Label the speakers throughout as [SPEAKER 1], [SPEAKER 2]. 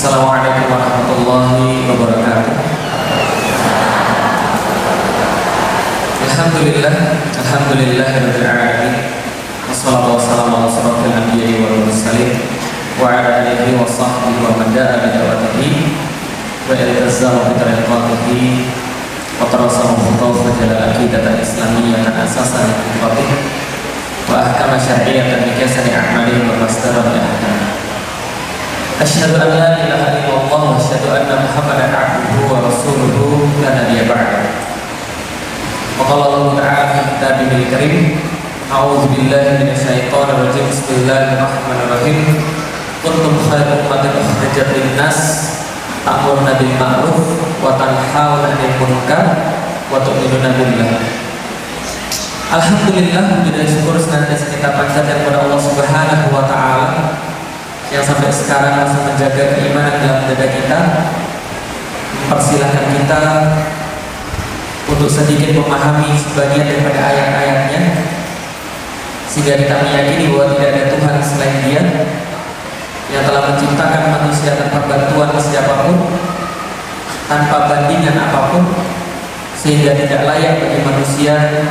[SPEAKER 1] Assalamualaikum warahmatullahi wabarakatuh. Alhamdulillahirabbil alamin. Wassalatu wassalamu ala asyrofil anbiya'i wal mursalin wa ala alihi wa sahbihi wa man da'a bi da'watihi wa iltazama bi tariqatihi wa tarasama khutawat jalal aqidatan islamiyyatan asasan al-fatih wa ahkama syar'iyyatan mikasani a'malih wa masdaran ahkam. Asyhadu an la ilaha illallah wa asyhadu anna Muhammadan abduhu wa rasuluhu la nabiyya ba'dahu. Wa qala Allah ta'ala fi kitabihil karim, a'udzu billahi minasyaitonir rajim. Bismillahirrahmanirrahim. Kuntum khairu ummatin ukhrijat lin-nas ta'muruna bil ma'ruf wa tanhauna 'anil munkar wa tu'minuna billah. Alhamdulillah, puji dan syukur senantiasa kita panjatkan kepada Allah Subhanahu wa taala yang sampai sekarang masih menjaga keimanan dalam dada kita, mempersilahkan kita untuk sedikit memahami sebagian daripada ayat-ayatnya, sehingga kita meyakini bahwa tidak ada Tuhan selain Dia yang telah menciptakan manusia tanpa bantuan siapapun, tanpa bandingan apapun, sehingga tidak layak bagi manusia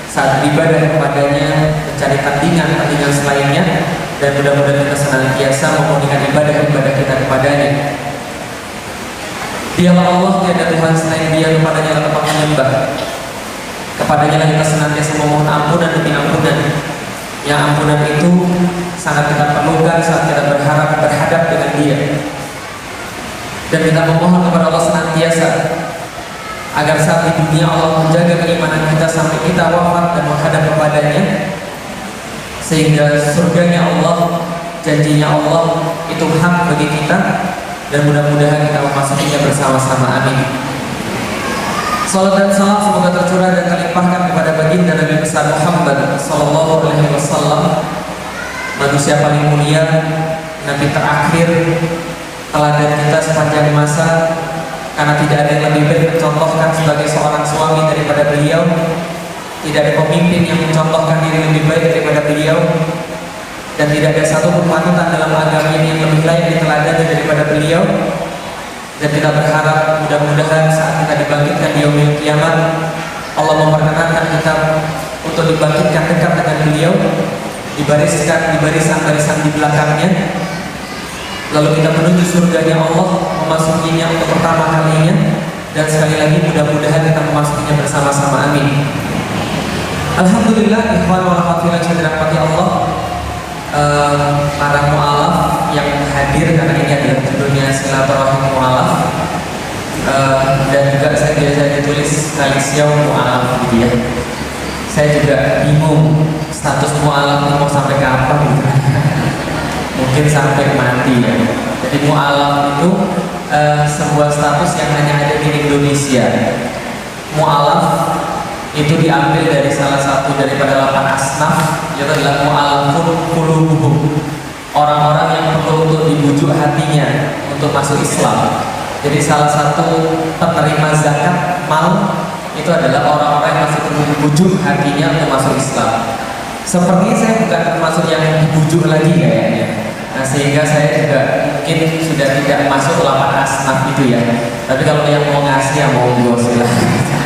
[SPEAKER 1] saat beribadah kepadanya mencari tandingan selainnya. Dan mudah-mudahan kita senantiasa memurnikan ibadah-ibadah kita kepadanya. Dialah Allah, tiada Tuhan selain Dia, kepadanya lah tempat menyembah, kepadanya lah kita senantiasa memohon ampunan demi ampunan. Yang ampunan itu sangat kita perlukan saat kita berhadap dengan Dia. Dan kita memohon kepada Allah senantiasa agar saat di dunia Allah menjaga keimanan kita sampai kita wafat dan menghadap kepadanya, sehingga surganya Allah, janjinya Allah itu hak bagi kita, dan mudah-mudahan kita memasukinya bersama-sama. Amin. Salat dan salam semoga tercurah dan terlimpahkan kepada baginda Nabi besar Muhammad sallallahu alaihi wasallam, manusia paling mulia, nabi terakhir, teladan kita sepanjang masa, karena tidak ada yang lebih baik mencontohkan sebagai seorang suami daripada beliau. Tidak ada pemimpin yang mencontohkan diri lebih baik daripada beliau, dan tidak ada satu pun panutan dalam agama ini yang lebih layak diteladani daripada beliau. Dan kita berharap mudah-mudahan saat kita dibangkitkan di yaumil kiamat, Allah memperkenankan kita untuk dibangkitkan dekat dengan beliau, di barisan di belakangnya, lalu kita menuju surganya Allah, memasukinya untuk pertama kalinya, dan sekali lagi mudah-mudahan kita memasukinya bersama-sama. Amin. Alhamdulillah, ikhwan wal akhwat yang dirahmati Allah, para mu'alaf yang hadir, karena ini adalah judulnya silaturahim mu'alaf, dan juga saya biasa ditulis kalisiau mu'alaf gitu ya. Saya juga bingung status mu'alaf ini mau sampai kapan gitu. Mungkin sampai mati ya. Jadi mu'alaf itu sebuah status yang hanya ada di Indonesia. Mu'alaf itu diambil dari salah satu daripada 8 asnaf, yaitu adalah mu'alafun qulubuhum, orang-orang yang perlu untuk dibujuk hatinya untuk masuk Islam. Jadi salah satu penerima zakat mal itu adalah orang-orang yang masih perlu dibujuk hatinya untuk masuk Islam. Seperti saya bukan termasuk yang dibujuk lagi kayaknya. Nah, sehingga saya juga mungkin sudah tidak masuk 8 asnaf itu ya. Tapi kalau yang mau ngasih ya monggo silahkan.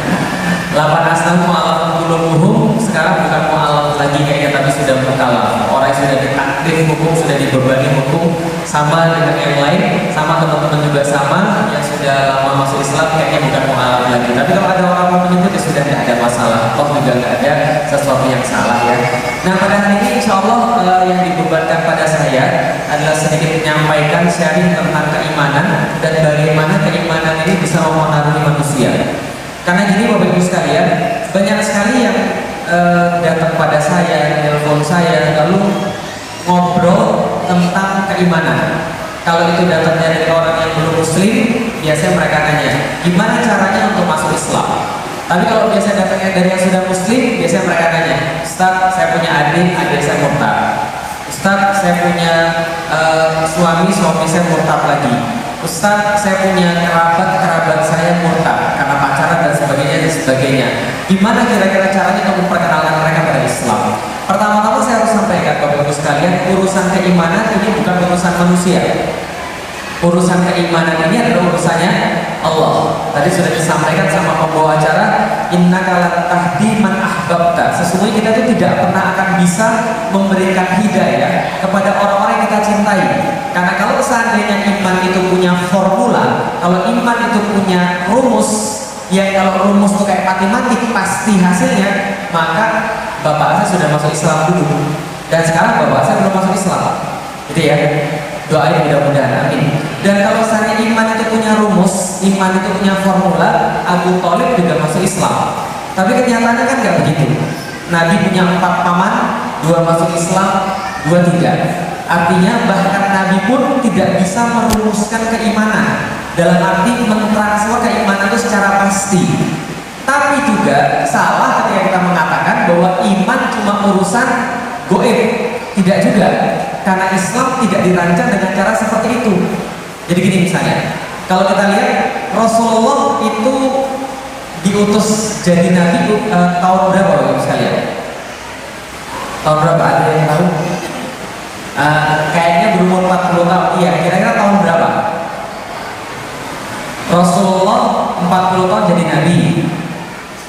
[SPEAKER 1] 8 asnaf mu'alaf qulubuhum sekarang bukan mu'alaf lagi kayaknya, tapi sudah mu'alaf. Orang yang sudah ditakdir hukum, sudah dibebani hukum, sama dengan yang lain, sama teman-teman juga sama, yang sudah lama masuk Islam kayaknya bukan mu'alaf lagi. Tapi kalau ada orang yang menyebut ya sudah tidak ada masalah, toh juga tidak ada sesuatu yang salah ya. Nah, pada hari ini insya Allah yang dibebankan pada saya adalah sedikit menyampaikan sharing tentang keimanan dan bagaimana keimanan ini bisa memengaruhi manusia. Karena gini Bapak Ibu sekalian, banyak sekali yang datang pada saya, telepon saya, lalu ngobrol tentang keimanan. Kalau itu datangnya dari orang yang belum muslim, biasanya mereka nanya, gimana caranya untuk masuk Islam? Tapi kalau biasanya datangnya dari yang sudah muslim, biasanya mereka nanya, Ustaz, saya punya adik saya murtad. Ustaz, saya punya suami saya murtad lagi. Ustaz, saya punya kerabat saya murtad karena pacaran dan sebagainya. Gimana kira-kira caranya untuk memperkenalkan mereka pada Islam? Pertama-tama saya harus sampaikan Bapak Ibu sekalian, urusan keimanan ini bukan urusan manusia. Urusan keimanan ini adalah urusannya Allah. Tadi sudah disampaikan sama pembawa acara, innaka la tahdi man ahbabta. Sesungguhnya kita itu tidak pernah akan bisa memberikan hidayah kepada orang-orang yang kita cintai. Karena kalau seandainya iman itu punya formula, kalau iman itu punya rumus, yang kalau rumus itu kayak matematik pasti hasilnya, maka bapak saya sudah masuk Islam dulu. Dan sekarang bapak saya belum masuk Islam. Gitu ya. Doain mudah-mudahan, amin. Dan kalau seandainya iman itu punya rumus, iman itu punya formula, Abu Thalib juga masuk Islam. Tapi kenyataannya kan nggak begitu. Nabi punya 4 paman, 2 masuk Islam, 2 tidak. Artinya bahkan Nabi pun tidak bisa merumuskan keimanan dalam arti mentransfer keimanan itu secara pasti. Tapi juga salah ketika kita mengatakan bahwa iman cuma urusan goib. Tidak juga, karena Islam tidak dirancang dengan cara seperti itu. Jadi gini misalnya, kalau kita lihat Rasulullah itu diutus jadi nabi tahun berapa Bapak sekalian? Tahun berapa, ada yang tahu? Kayaknya berumur 40 tahun. Iya, kira-kira tahun berapa? Rasulullah 40 tahun jadi nabi.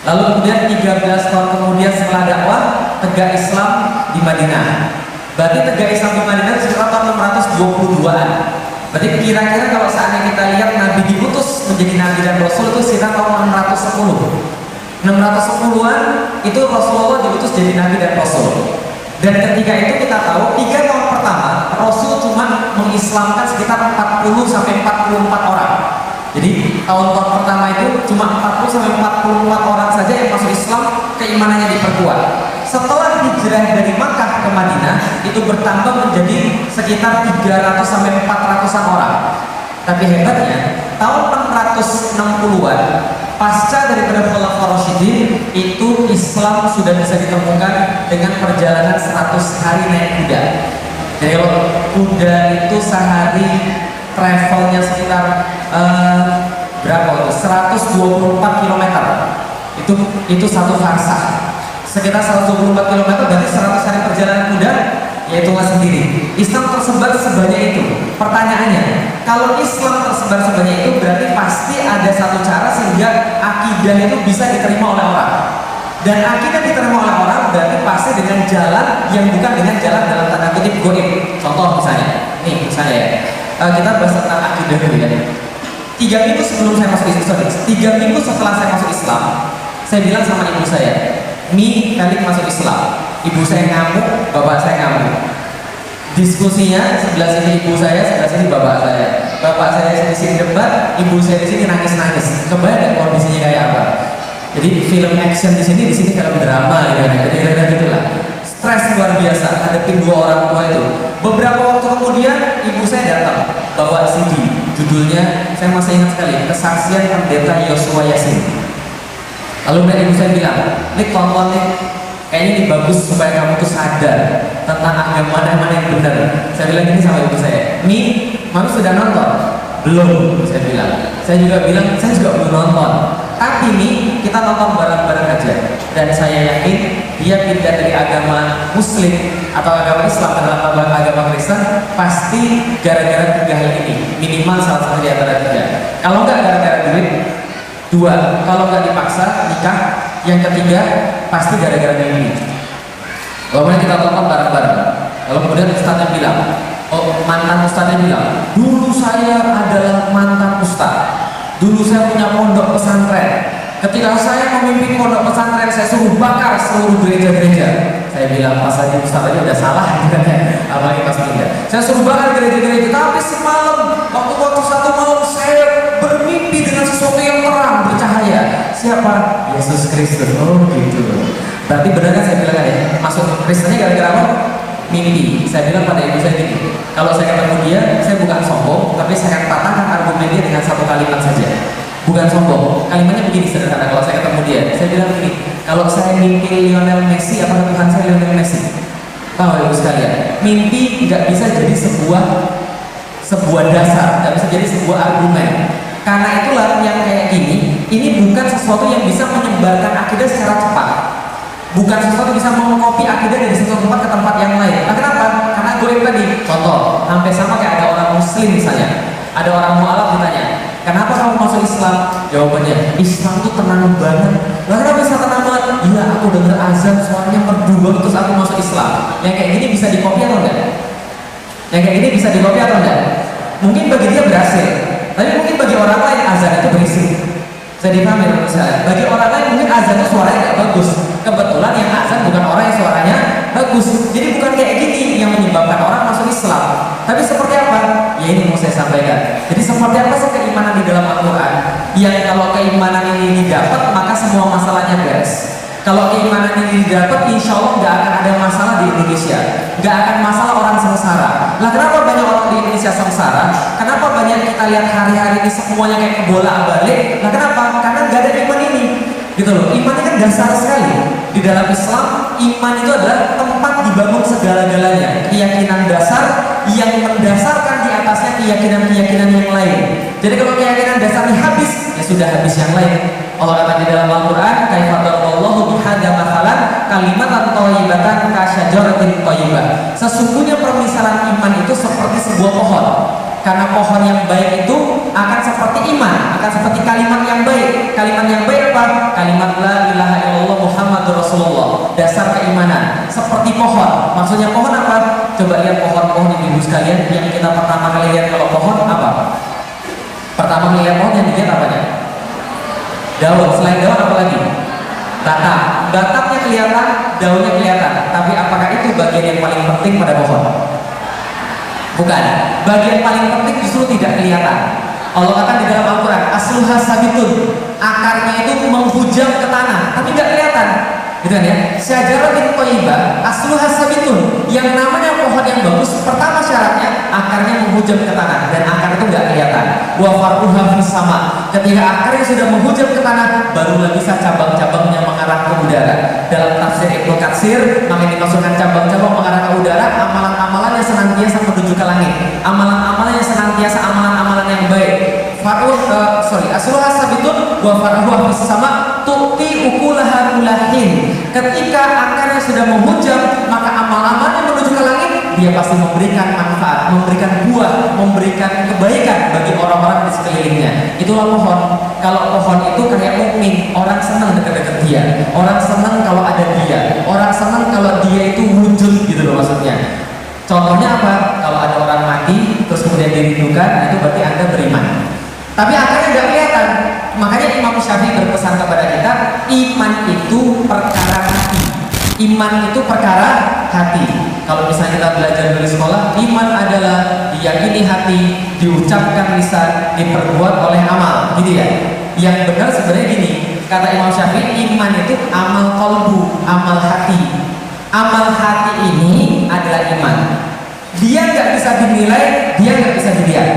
[SPEAKER 1] Lalu kemudian 13 tahun kemudian setelah dakwah tegak Islam di Madinah. Berarti tegak Islam di Madinah sekitar tahun 622-an. Berarti kira-kira kalau saatnya kita lihat Nabi diutus menjadi Nabi dan Rasul itu sekitar tahun 610. 610-an itu Rasulullah diutus jadi Nabi dan Rasul. Dan ketika itu kita tahu 3 tahun pertama Rasul cuma mengislamkan sekitar 40 sampai 44 orang. Jadi tahun-tahun pertama itu cuma 40 sampai 44 orang saja yang masuk Islam, keimanannya diperkuat. Setelah hijrah dari Makkah ke Madinah itu bertambah menjadi sekitar 300 sampai 400-an orang. Tapi hebatnya tahun 660-an pasca daripada Khulafaur Rasyidin itu Islam sudah bisa ditemukan dengan perjalanan 100 hari naik kuda. Jadi kalau kuda itu sehari travelnya sekitar berapa itu? 124 km. Itu satu farsah. Sekitar 124 km berarti 100 hari perjalanan kuda, yaitulah sendiri. Islam tersebar sebanyak itu. Pertanyaannya, kalau Islam tersebar sebanyak itu berarti pasti ada satu cara sehingga akidah itu bisa diterima oleh orang. Dan akidah diterima oleh orang berarti pasti dengan jalan yang bukan dengan jalan dalam tanda kutip goib. Contoh misalnya, nih misalnya ya, kita bahas tentang akidah dulu ya. 3 minggu sebelum saya masuk Islam, 3 minggu setelah saya masuk Islam, saya bilang sama ibu saya, Mi, kali masuk Islam. Ibu saya ngamuk, bapak saya ngamuk. Diskusinya sebelah sini ibu saya, sebelah sini bapak saya. Bapak saya di sini debat, ibu saya di sini nangis-nangis. Kebayang kondisinya kayak apa? Jadi film action di sini film drama gitu, kira-kira gitulah. Stres luar biasa hadapin 2 orang tua itu. Beberapa waktu kemudian ibu saya datang bawa CD, judulnya saya masih ingat sekali, Kesaksian Pendeta Yosua Yasin. Lalu ibu saya bilang, Nik tonton nih, kayaknya ini bagus supaya kamu tuh sadar tentang agama mana yang benar. Saya bilang gini sama ibu saya, Mi, mami sudah nonton? Belum, saya bilang. Saya juga bilang, saya juga belum nonton. Tapi Mi, kita nonton bareng-bareng aja. Dan saya yakin dia pindah dari agama Muslim atau agama Islam ke dalam agama Kristen pasti gara-gara 3 hal ini, minimal salah satu di antara 3. Kalau enggak gara-gara duit, 2, kalau nggak dipaksa nikah, yang ketiga pasti gara-gara ini. Lalu kita tonton bareng-bareng. Lalu kemudian ustadznya bilang, mantan ustadznya bilang, dulu saya adalah mantan ustadz. Dulu saya punya pondok pesantren. Ketika saya memimpin pondok pesantren, saya suruh bakar seluruh gereja-gereja. Saya bilang pas aja ustadznya udah salah, apalagi pas tidak. Saya suruh bakar gereja-gereja, tapi semalam waktu satu malam saya bermimpi dengan sesuatu yang terang bercahaya. Siapa? Yesus Kristus. Oh gitu. Berarti benar kan saya bilang ya, masuk Kristennya gara-gara apa? Mimpi. Saya bilang pada ibu saya gini, kalau saya ketemu dia, saya bukan sombong, tapi saya akan patahkan argumen dia dengan 1 kalimat saja. Bukan sombong, kalimatnya begini sederhana. Kalau saya ketemu dia, saya bilang begini, kalau saya mimpi Lionel Messi, apakah Tuhan saya Lionel Messi? Tahu ibu sekalian, mimpi nggak bisa jadi sebuah dasar, nggak bisa jadi sebuah argumen. Karena itulah yang kayak gini, ini bukan sesuatu yang bisa menyebarkan akidah secara cepat. Bukan sesuatu bisa mengkopi akidah dari satu tempat ke tempat yang lain. Nah, kenapa? Karena goib tadi. Contoh, hampir sama kayak ada orang Muslim misalnya. Ada orang mualaf ditanya, kenapa kamu masuk Islam? Jawabannya, Islam tuh tenang banget. Lah kenapa bisa tenang banget? Iya, aku dengar azan suaranya merdu banget terus aku masuk Islam. Yang kayak gini bisa dikopi atau enggak? Yang kayak gini bisa dikopi atau enggak? Mungkin bagi dia berhasil, tapi mungkin bagi orang lain azan itu berisik. Saya dipahami misalnya, bagi orang lain mungkin azan itu suaranya nggak bagus. Kebetulan yang azan bukan orang yang suaranya bagus. Jadi bukan kayak gini yang menyebabkan orang masuk Islam. Tapi seperti apa? Ya ini mau saya sampaikan. Jadi seperti apa sih keimanan di dalam Al-Quran? Yang kalau keimanan ini didapat maka semua masalahnya beres. Kalau keimanan ini didapat, insya Allah nggak akan ada masalah di Indonesia, nggak akan masalah orang sengsara. Lah kenapa banyak orang di Indonesia sengsara? Kenapa banyak kita lihat hari-hari ini semuanya kayak kebolak-balik? Nah kenapa? Karena nggak ada iman ini, gitu loh. Iman ini kan dasar sekali. Di dalam Islam, iman itu adalah tempat dibangun segala-galanya, keyakinan dasar yang mendasarkan di atasnya keyakinan-keyakinan yang lain. Jadi kalau keyakinan dasarnya habis, ya sudah habis yang lain. Allah kata di dalam Al-Quran, kaifa darballahu bihadza mathalan kalimatan thayyibatan kasyajaratin thayyibah. Sesungguhnya permisalan iman itu seperti sebuah pohon. Karena pohon yang baik itu akan seperti iman, akan seperti kalimat yang baik. Kalimat yang baik apa? Kalimat la ilaha illallah Muhammadur Rasulullah. Dasar keimanan. Seperti pohon. Maksudnya pohon apa? Coba lihat pohon-pohon ibu sekalian. Yang kita pertama kali lihat kalau pohon apa? Pertama melihat pohon yang dilihat apanya? Daun. Selain daun apa lagi? Batang. Batangnya kelihatan, daunnya kelihatan. Tapi apakah itu bagian yang paling penting pada pohon? Bukan. Bagian paling penting justru tidak kelihatan. Allah kata di dalam Al-Quran, asluha sabitun, akarnya itu menghujam ke tanah, tapi nggak kelihatan. Gitu kan ya? Syajaratin thayyibah, asluha sabitun. Yang namanya pohon yang bagus, pertama syaratnya akarnya menghujam ke tanah dan akar itu nggak kelihatan. Wa far'uha fis sama. Ketika akarnya sudah menghujam ke tanah, barulah bisa cabang-cabangnya mengarah ke udara. Dalam tafsir Ibnu Katsir, maka dimaksudkan cabang-cabang mengarah ke udara, amalan-amalan yang senantiasa menuju ke langit. Amalan-amalan yang senantiasa amalan-amalan yang baik. Asluha sabitun wa far'uha fis sama tu'ti ukulaha kulahin. Ketika akarnya sudah menghujam, maka amal-amalnya menuju ke langit, dia pasti memberikan manfaat, memberikan buah, memberikan kebaikan bagi orang-orang di sekelilingnya. Itulah pohon. Kalau pohon itu kayak mukmin, orang senang dekat-dekat dia, orang senang kalau ada dia, orang senang kalau dia itu wujud, gitu loh maksudnya. Contohnya apa? Kalau ada orang mati terus kemudian dirindukan, itu berarti Anda beriman. Tapi akarnya nggak kelihatan. Makanya Imam Syafi'i berpesan kepada kita, iman itu perkara hati. Iman itu perkara hati. Kalau misalnya kita belajar dari sekolah, iman adalah diyakini hati, diucapkan lisan, diperbuat oleh amal, gitu ya. Yang benar sebenarnya gini, kata Imam Syafi'i, iman itu amal qalbu, amal hati. Amal hati ini adalah iman. Dia nggak bisa dinilai, dia nggak bisa dilihat,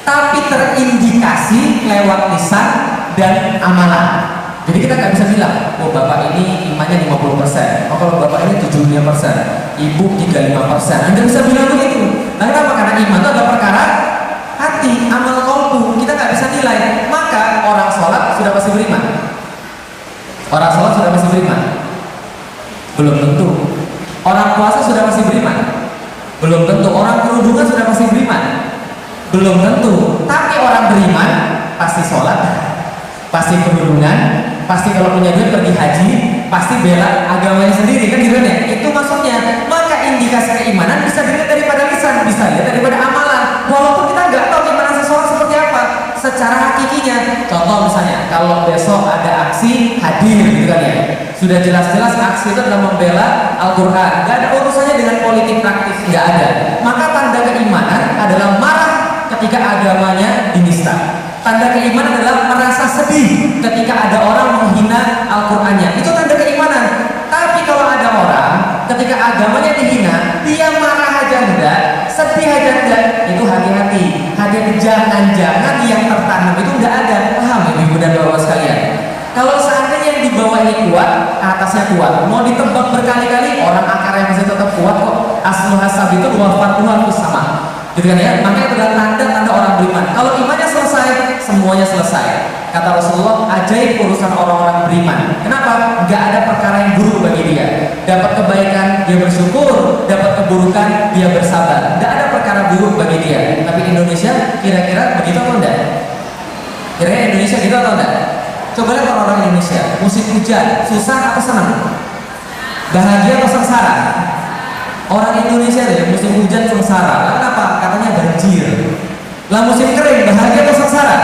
[SPEAKER 1] tapi terindikasi lewat lisan dan amalan. Jadi kita nggak bisa bilang, oh bapak ini imannya 50%, oh kalau bapak ini 75%, ibu 35%. Anda bisa bilang begitu. Nah kenapa? Karena iman itu adalah perkara hati, amal qalbu. Kita nggak bisa nilai. Maka orang sholat sudah pasti beriman. Orang sholat sudah pasti beriman? Belum tentu. Orang puasa sudah pasti beriman? Belum tentu. Orang kerudungan sudah pasti beriman? Belum tentu. Tapi orang beriman pasti sholat, pasti kerudungan, pasti kalau punya duit pergi haji, pasti bela agamanya sendiri, kan gitu ya. Itu maksudnya. Maka indikasi keimanan bisa dilihat daripada lisan, bisa dilihat daripada amalan. Walaupun kita nggak tahu gimana seseorang seperti apa secara hakikinya. Contoh misalnya, kalau besok ada aksi hadir, gitu kan ya. Sudah jelas-jelas aksi itu adalah membela Al-Quran. Gak ada urusannya dengan politik praktis, nggak ada. Maka tanda keimanan adalah marah ketika agamanya dinista. Tanda keimanan adalah merasa sedih ketika ada orang menghina Al-Qur'annya. Itu tanda keimanan. Tapi kalau ada orang ketika agamanya dihina, dia marah aja enggak, sedih aja enggak, itu hati-hati. Hati-hati, jangan-jangan yang tertanam itu enggak ada. Paham ibu dan bapak sekalian? Kalau seandainya yang di bawah ini kuat, atasnya kuat, mau ditebak berkali-kali, orang akarnya masih tetap kuat kok. Asluha sabitun wa far'uha fis sama. Gitu kan ya? Makanya itu adalah tanda-tanda orang beriman. Kalau imannya selesai, semuanya selesai. Kata Rasulullah, ajaib urusan orang-orang beriman. Kenapa? Gak ada perkara yang buruk bagi dia. Dapat kebaikan, dia bersyukur. Dapat keburukan, dia bersabar. Gak ada perkara buruk bagi dia. Tapi Indonesia, kira-kira gitu atau enggak? Coba lihat orang-orang Indonesia, musim hujan, susah atau senang? Bahagia atau sengsara? Orang Indonesia deh, musim hujan sengsara. Kenapa? Katanya banjir. Lah musim kering, bahagia atau sengsara?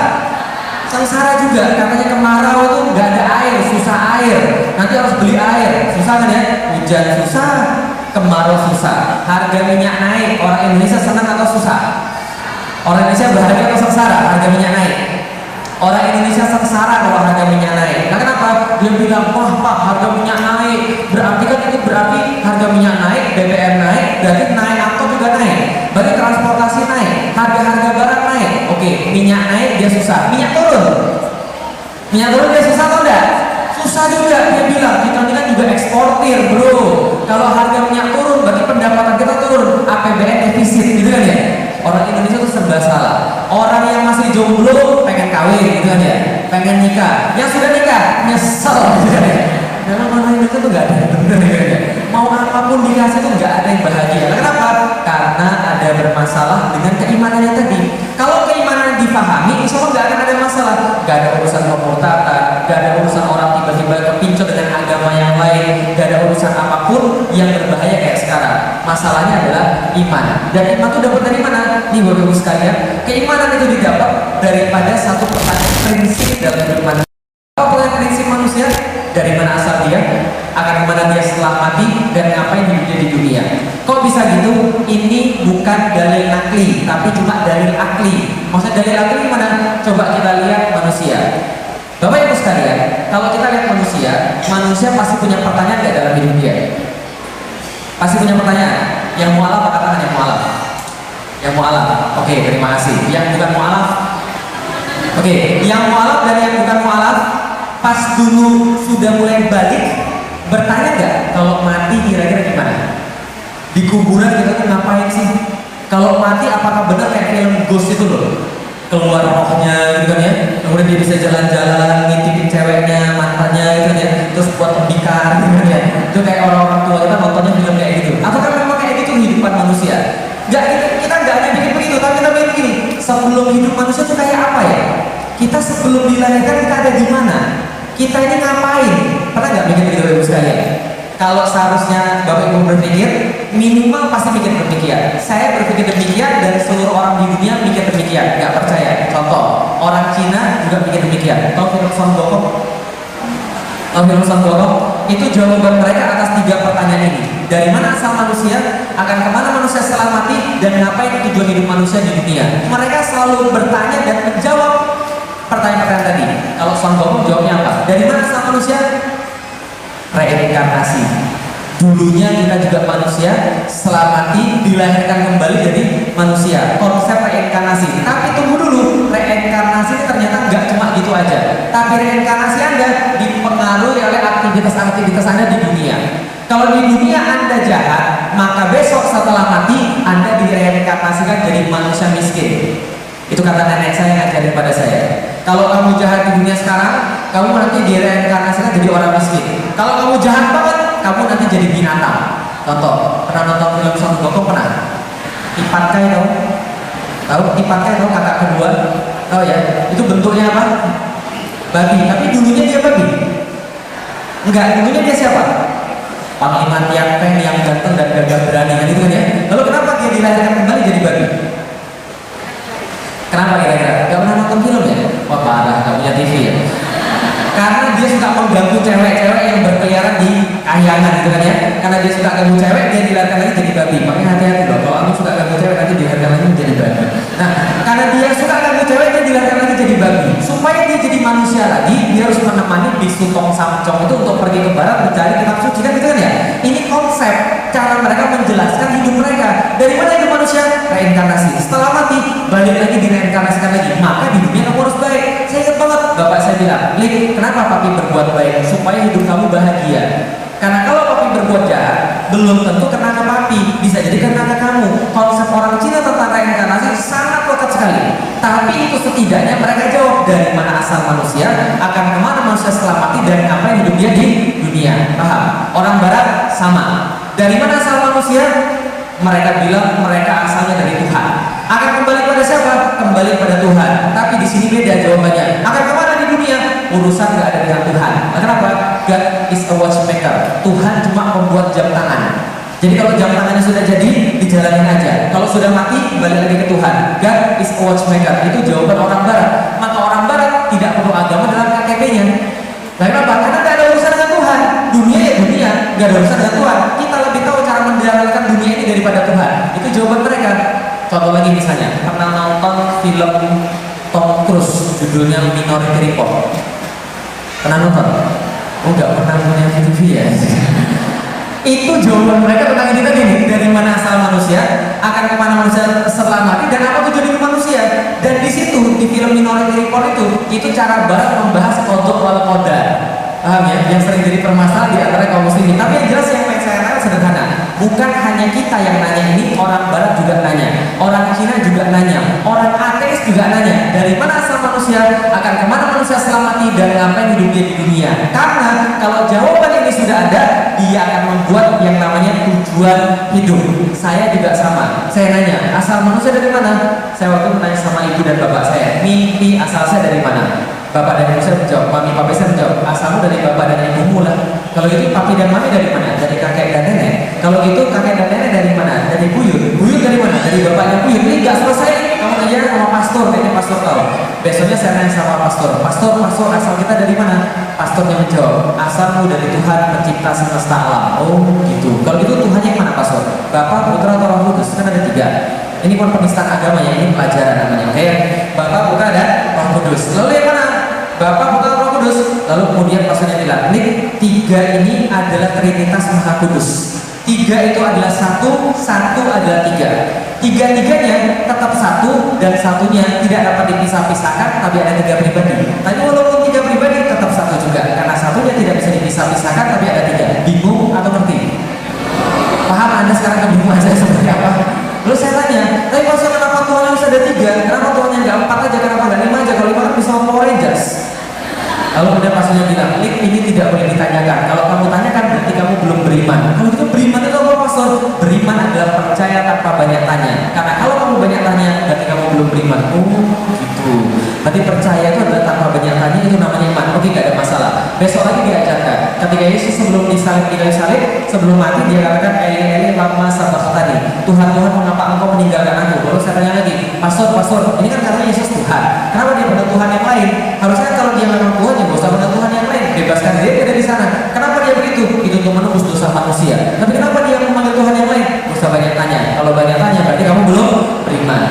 [SPEAKER 1] Sengsara juga, katanya kemarau itu nggak ada air, susah air. Nanti harus beli air, susah kan ya? Hujan susah, kemarau susah. Harga minyak naik, orang Indonesia senang atau susah? Orang Indonesia bahagia atau sengsara? Harga minyak naik. Orang Indonesia sengsara kalau harga minyak naik. Nah kenapa? Dia bilang, wah Pak, harga minyak naik. Berarti kan itu berarti harga minyak naik, BBM naik, berarti naik angkot juga naik. Berarti transportasi naik, harga-harga barang naik. Oke, minyak naik dia susah. Minyak turun. Minyak turun dia susah atau enggak? Susah juga. Dia bilang, kita ini kan juga eksportir bro. Kalau harga minyak turun, berarti pendapatan kita turun. APBN defisit gitu kan ya? Orang Indonesia itu serba salah. Orang yang masih jomblo pengen kawin gitu kan ya, pengen nikah. Yang sudah nikah nyesel gitu kan ya. Memang orang Indonesia tuh nggak ada yang benar gitu kan ya. Mau apapun dikasih tuh nggak ada yang bahagia. Nah, kenapa? Karena ada bermasalah dengan keimanannya tadi. Kalau keimanan dipahami, insya Allah nggak akan ada masalah. Nggak ada urusan pemurtadan, nggak ada urusan orang tiba-tiba kepincut dengan agama yang lain, nggak ada urusan apapun yang berbahaya kayak sekarang. Masalahnya adalah iman. Dan iman itu dapat dari mana? Nih Bapak Ibu sekalian, keimanan itu didapat daripada satu pertanyaan prinsip dalam hidup manusia. Apa pertanyaan prinsip manusia? Dari mana asal dia? Akan kemana dia setelah mati? Dan ngapain hidupnya di dunia? Kok bisa gitu? Ini bukan dalil nakli, tapi cuma dalil akli. Maksudnya dalil akli gimana? Coba kita lihat manusia. Bapak Ibu sekalian, kalau kita lihat manusia pasti punya pertanyaan gak dalam hidup dia? Pasti punya pertanyaan. Yang mualaf apa katakan yang mualaf? Yang mualaf. Oke, terima kasih. Yang bukan mualaf? Oke, yang mualaf dan yang bukan mualaf pas dulu sudah mulai balik bertanya nggak kalau mati kira-kira gimana? Di kuburan kita tuh ngapain sih? Kalau mati apakah benar kayak film Ghost itu loh? Keluar rohnya gitu kan ya, kemudian dia bisa jalan-jalan, ngintipin ceweknya, mantannya gitu kan ya, terus buat tembikar gitu kan ya. Itu kayak orang-orang tua kita nontonnya film kayak gitu. Apakah memang kayak gitu kehidupan manusia? Nggak, kita nggak hanya bikin begitu, tapi kita bikin begini. Sebelum hidup manusia itu kayak apa ya? Kita sebelum dilahirkan kita ada di mana? Kita ini ngapain? Pernah nggak mikir begitu Ibu sekalian? Kalau seharusnya Bapak Ibu berpikir, minimal pasti mikir demikian. Saya berpikir demikian dan seluruh orang di dunia mikir demikian. Nggak percaya? Contoh, orang Cina juga mikir demikian. Tahu film Son Gokong? Tahu film Son Gokong? Itu jawaban mereka atas 3 pertanyaan ini. Dari mana asal manusia? Akan kemana manusia setelah mati? Dan ngapain tujuan hidup manusia di dunia? Mereka selalu bertanya dan menjawab pertanyaan-pertanyaan tadi. Kalau Son Gokong jawabnya apa? Dari mana asal manusia? Reinkarnasi. Dulunya kita juga manusia, setelah mati dilahirkan kembali jadi manusia. Konsep reinkarnasi. Tapi tunggu dulu, reinkarnasi ini ternyata nggak cuma gitu aja. Tapi reinkarnasi Anda dipengaruhi oleh aktivitas-aktivitas Anda di dunia. Kalau di dunia Anda jahat, maka besok setelah mati Anda direinkarnasikan jadi manusia miskin. Itu kata nenek saya ngajarin pada saya. Kalau kamu jahat di dunia sekarang, kamu nanti direinkarnasikan jadi orang miskin. Kalau kamu jahat banget, kamu nanti jadi binatang. Contoh, pernah nonton film Son Gokong? Pernah? Ipankai dong? Tahu Ipankai dong, kakak kedua? Tahu ya? Itu bentuknya apa? Babi. Tapi dulunya dia babi? Enggak, dulunya dia siapa? Panglima Tiang Peng yang ganteng dan gagah berani kan itu kan ya? Lalu kenapa dia dilahirkan kembali jadi babi? Kenapa kira-kira? Gak pernah nonton film ya? Wah parah, gak punya TV ya? Karena dia suka mengganggu cewek-cewek yang berkeliaran di kahyangan gitu kan ya. Karena dia suka ganggu cewek, dia dilahirkan lagi jadi babi. Makanya hati-hati loh, kalau kamu suka ganggu cewek nanti dilahirkan lagi menjadi babi. Nah, karena dia suka ganggu cewek, dia dilahirkan lagi jadi babi. Supaya dia jadi manusia lagi, dia harus menemani bisu Tong Samcong itu untuk pergi ke barat mencari kitab suci kan gitu kan ya. Ini konsep cara mereka menjelaskan hidup mereka. Dari mana hidup manusia? Reinkarnasi. Setelah mati, balik lagi direinkarnasikan lagi. Maka di dunia kamu harus baik. Saya ingat banget, bapak saya bilang, Lik, kenapa papi berbuat baik? Supaya hidup kamu bahagia. Karena kalau papi berbuat jahat, belum tentu kena ke papi, bisa jadi kena ke kamu. Konsep orang Cina tentang reinkarnasi sangat lekat sekali. Tapi itu setidaknya mereka jawab dari mana asal manusia, akan kemana manusia setelah mati, dan ngapain hidup dia di dunia. Paham? Orang Barat sama. Dari mana asal manusia? Mereka bilang mereka asalnya dari Tuhan. Akan kembali pada siapa? Kembali pada Tuhan. Tapi di sini beda jawabannya. Akan kemana di dunia? dunia, urusan nggak ada dengan Tuhan. Nah, kenapa? God is a watchmaker. Tuhan cuma membuat jam tangan. Jadi kalau jam tangannya sudah jadi, dijalanin aja. Kalau sudah mati, balik lagi ke Tuhan. God is a watchmaker. Itu jawaban orang Barat. Maka orang Barat tidak perlu agama dalam KTP-nya. Nah, kenapa? Karena tidak ada urusan dengan Tuhan. Dunia ya dunia, nggak ada urusan dengan Tuhan. Kita lebih tahu cara menjalankan dunia ini daripada Tuhan. Itu jawaban mereka. Contoh lagi misalnya, pernah nonton film Tom Cruise judulnya Minority Report? Pernah nonton? Oh, nggak pernah punya TV ya? Itu jawaban mereka tentang ini tadi nih, dari mana asal manusia, akan kemana manusia setelah mati, dan apa tujuan hidup manusia. Dan di situ di film Minority Report itu cara Barat membahas kodok wal qadar. Paham ya? Yang sering jadi permasalahan di antara kaum muslimin. Tapi yang jelas yang pengen saya tanya sederhana, bukan hanya kita yang nanya ini, orang Barat juga nanya, orang Cina juga nanya, orang ateis juga nanya, dari mana asal manusia, akan kemana manusia setelah mati, dan ngapain hidup dia di dunia. Karena kalau jawaban ini sudah ada, dia akan membuat yang namanya tujuan hidup. Saya juga sama. Saya nanya, asal manusia dari mana? Saya waktu itu nanya sama ibu dan bapak saya, mimpi asal saya dari mana? Bapak dan ibu saya menjawab, mami papi saya menjawab, asalmu dari bapak dan ibumu lah. Kalau gitu papi dan mami dari mana? Dari kakek dan nenek. Kalau gitu kakek dan nenek dari mana? Dari buyut. Buyut dari mana? Dari bapaknya buyut. Ini nggak selesai. Kamu tanya sama pastor, kayaknya pastor tahu. Besoknya saya nanya sama pastor, pastor asal kita dari mana? Pastornya menjawab, asalmu dari Tuhan pencipta semesta alam. Oh gitu. Kalau gitu Tuhannya yang mana pastor? Bapak, Putra atau Roh Kudus? Kan ada 3. Ini pun penistaan agama ya, ini pelajaran namanya. Oke, Bapak, Putra dan Roh Kudus. Lalu yang mana? Bapak, Putra, Roh Kudus. Lalu kemudian pastornya bilang, ini 3 ini adalah Trinitas Maha Kudus. 3 itu adalah satu adalah 3. Tiga-tiganya tetap satu, dan satunya tidak dapat dipisah-pisahkan, tapi ada 3 pribadi. Tapi walaupun 3 pribadi tetap satu juga, karena satunya tidak bisa dipisah-pisahkan, tapi ada 3. Bingung atau ngerti? Paham Anda sekarang kebingungan saya seperti apa? Lalu saya tanya, tapi maksudnya kenapa Tuhan harus ada 3? Kenapa Tuhannya nggak 4 aja? Kenapa nggak 5 aja? Kalau 5 kan bisa Power Rangers. Lalu kemudian pastornya bilang, ini tidak boleh ditanyakan. Kalau kamu tanyakan berarti kamu belum beriman. Kalau gitu beriman itu apa pastor? Beriman adalah percaya tanpa banyak tanya. Karena kalau kamu banyak tanya, berarti kamu belum beriman. Oh gitu. Berarti percaya itu adalah tanpa banyak tanya, itu namanya iman. Oke, nggak ada masalah. Besok lagi diajarkan. Ketika Yesus sebelum disalib di kayu salib, sebelum mati dia katakan, Eli lama sabachthani. Tuhan, mengapa engkau meninggalkan aku? Lalu saya tanya lagi, pastor, ini kan katanya Yesus Tuhan. Kenapa dia pada Tuhan yang lain? Harusnya kalau dia memang Tuhan, ya gak usah pada Tuhan yang lain. Bebaskan dia dari sana. Kenapa dia begitu? Itu untuk menembus dosa manusia. Tapi kenapa dia memanggil Tuhan yang lain? Gak usah banyak tanya. Kalau banyak tanya berarti kamu belum beriman.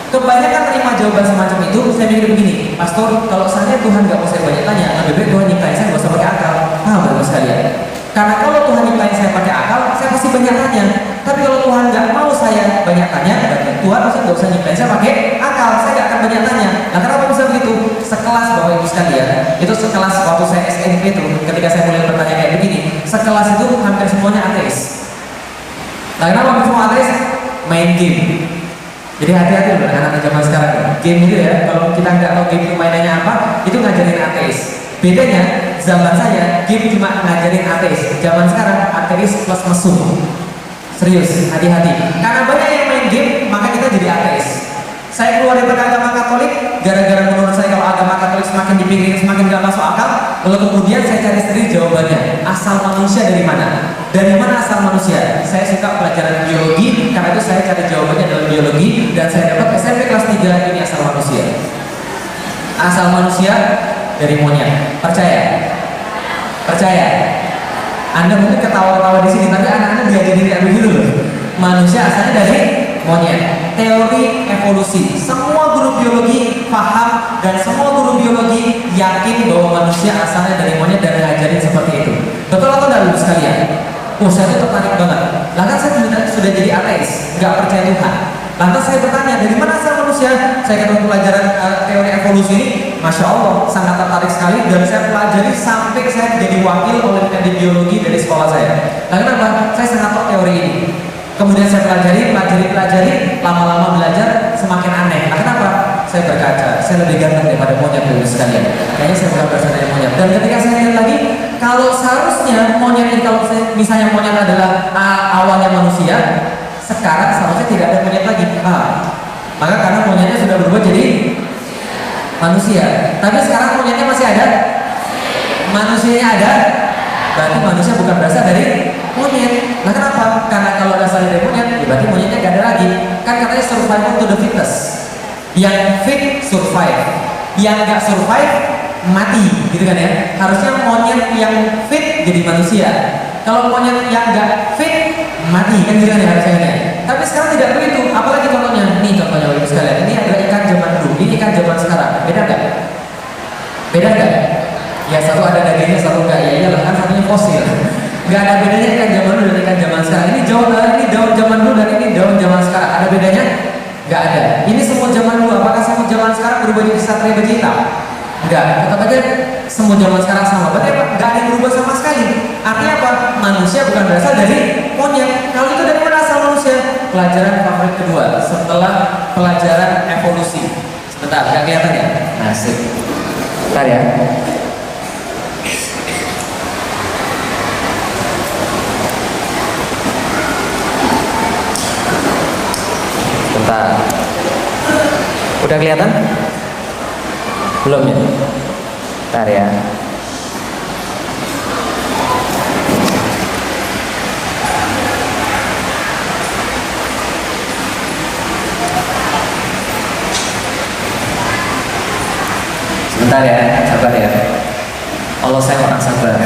[SPEAKER 1] Kebanyakan terima jawaban semacam itu, saya mikir begini, pastor, kalau saya Tuhan gak mau saya banyak tanya, lebih baik Tuhan nyiptain saya gak usah pakai akal. Paham bapak sekalian? Karena kalau Tuhan nyiptain saya pakai akal, saya pasti banyak tanya. Tapi kalau Tuhan gak mau saya banyak tanya, berarti Tuhan pasti gak usah nyiptain saya pakai akal. Saya gak akan banyak tanya. Nah, kenapa bisa begitu? Sekelas bapak ibu sekalian, itu sekelas waktu saya SMP itu, ketika saya mulai bertanya kayak begini, sekelas itu hampir semuanya ateis. Nah, kenapa hampir semua ateis? Main game. Jadi hati-hati loh anak-anak zaman sekarang. Game itu ya, kalau kita nggak tahu game permainannya apa, itu ngajarin ateis. Bedanya, zaman saya game cuma ngajarin ateis. Zaman sekarang ateis plus mesum. Serius, hati-hati. Karena banyak yang main game, maka kita jadi ateis. Saya keluar dari agama Katolik, gara-gara menurut saya kalau agama Katolik semakin dipikirin semakin gak masuk akal. Lalu kemudian saya cari sendiri jawabannya. Asal manusia dari mana? Dari mana asal manusia? Saya suka pelajaran biologi, karena itu saya cari jawabannya dalam biologi, dan saya dapat SMP kelas 3 ini asal manusia. Asal manusia dari monyet. Percaya? Percaya? Anda mungkin ketawa-ketawa di sini, tapi anak-anak diajarin kayak begitu loh. Manusia asalnya dari monyet. Teori evolusi, semua guru biologi paham, dan semua guru biologi yakin bahwa manusia asalnya dari monyet dan ngajarin seperti itu. Betul atau tidak lulus sekalian? Oh, saya itu tertarik banget. Lah kan saya sudah jadi ateis, nggak percaya Tuhan. Lantas saya bertanya, dari mana asal manusia? Saya ketemu pelajaran teori evolusi ini, Masya Allah, sangat tertarik sekali, dan saya pelajari sampai saya jadi wakil olimpiade biologi dari sekolah saya. Nah, kenapa? Saya sangat tahu teori ini. Kemudian saya pelajari, lama-lama belajar semakin aneh. Nah, kenapa? Saya berkaca, saya lebih ganteng daripada monyet dulu sekalian. Kayaknya saya bukan berasal dari monyet. Dan ketika saya lihat lagi, kalau seharusnya monyet ini, kalau misalnya monyet adalah awalnya manusia, sekarang seharusnya tidak ada monyet lagi. Maka karena monyetnya sudah berubah jadi Manusia. Tapi sekarang monyetnya masih ada, manusianya ada, berarti manusia bukan berasal dari monyet. Nah kenapa? Karena kalau berasal dari monyet, ya berarti monyetnya gak ada lagi. Kan katanya survival to the fittest. Yang fit survive, yang gak survive mati, gitu kan ya. Harusnya monyet yang fit jadi manusia. Kalau monyet yang gak fit mati, kan gitu kan ya harusnya ya. Tapi sekarang tidak begitu. Apalagi contohnya, nih contohnya ibu sekalian. Ini adalah ikan zaman dulu, ini ikan zaman sekarang. Beda nggak? Beda nggak? Ya satu ada dagingnya, satu enggak. Ya iyalah kan satunya fosil. Nggak ada bedanya ikan zaman dulu dan ikan zaman sekarang. Ini daun zaman dulu dan ini daun zaman sekarang. Ada bedanya? Nggak ada. Ini semut zaman dulu. Apakah semut zaman sekarang berubah jadi satria baju hitam? Enggak. Tetap aja semut zaman sekarang sama. Berarti apa? Nggak ada yang berubah sama sekali. Artinya apa? Manusia bukan berasal dari monyet. Kalau itu dari mana asal manusia? Pelajaran favorit kedua setelah pelajaran evolusi. Sebentar, nggak kelihatan ya? Nasib. Bentar ya. Bentar. Udah kelihatan? Belum ya? Bentar ya. Sebentar ya, sabar ya. Allah saya orang sabar.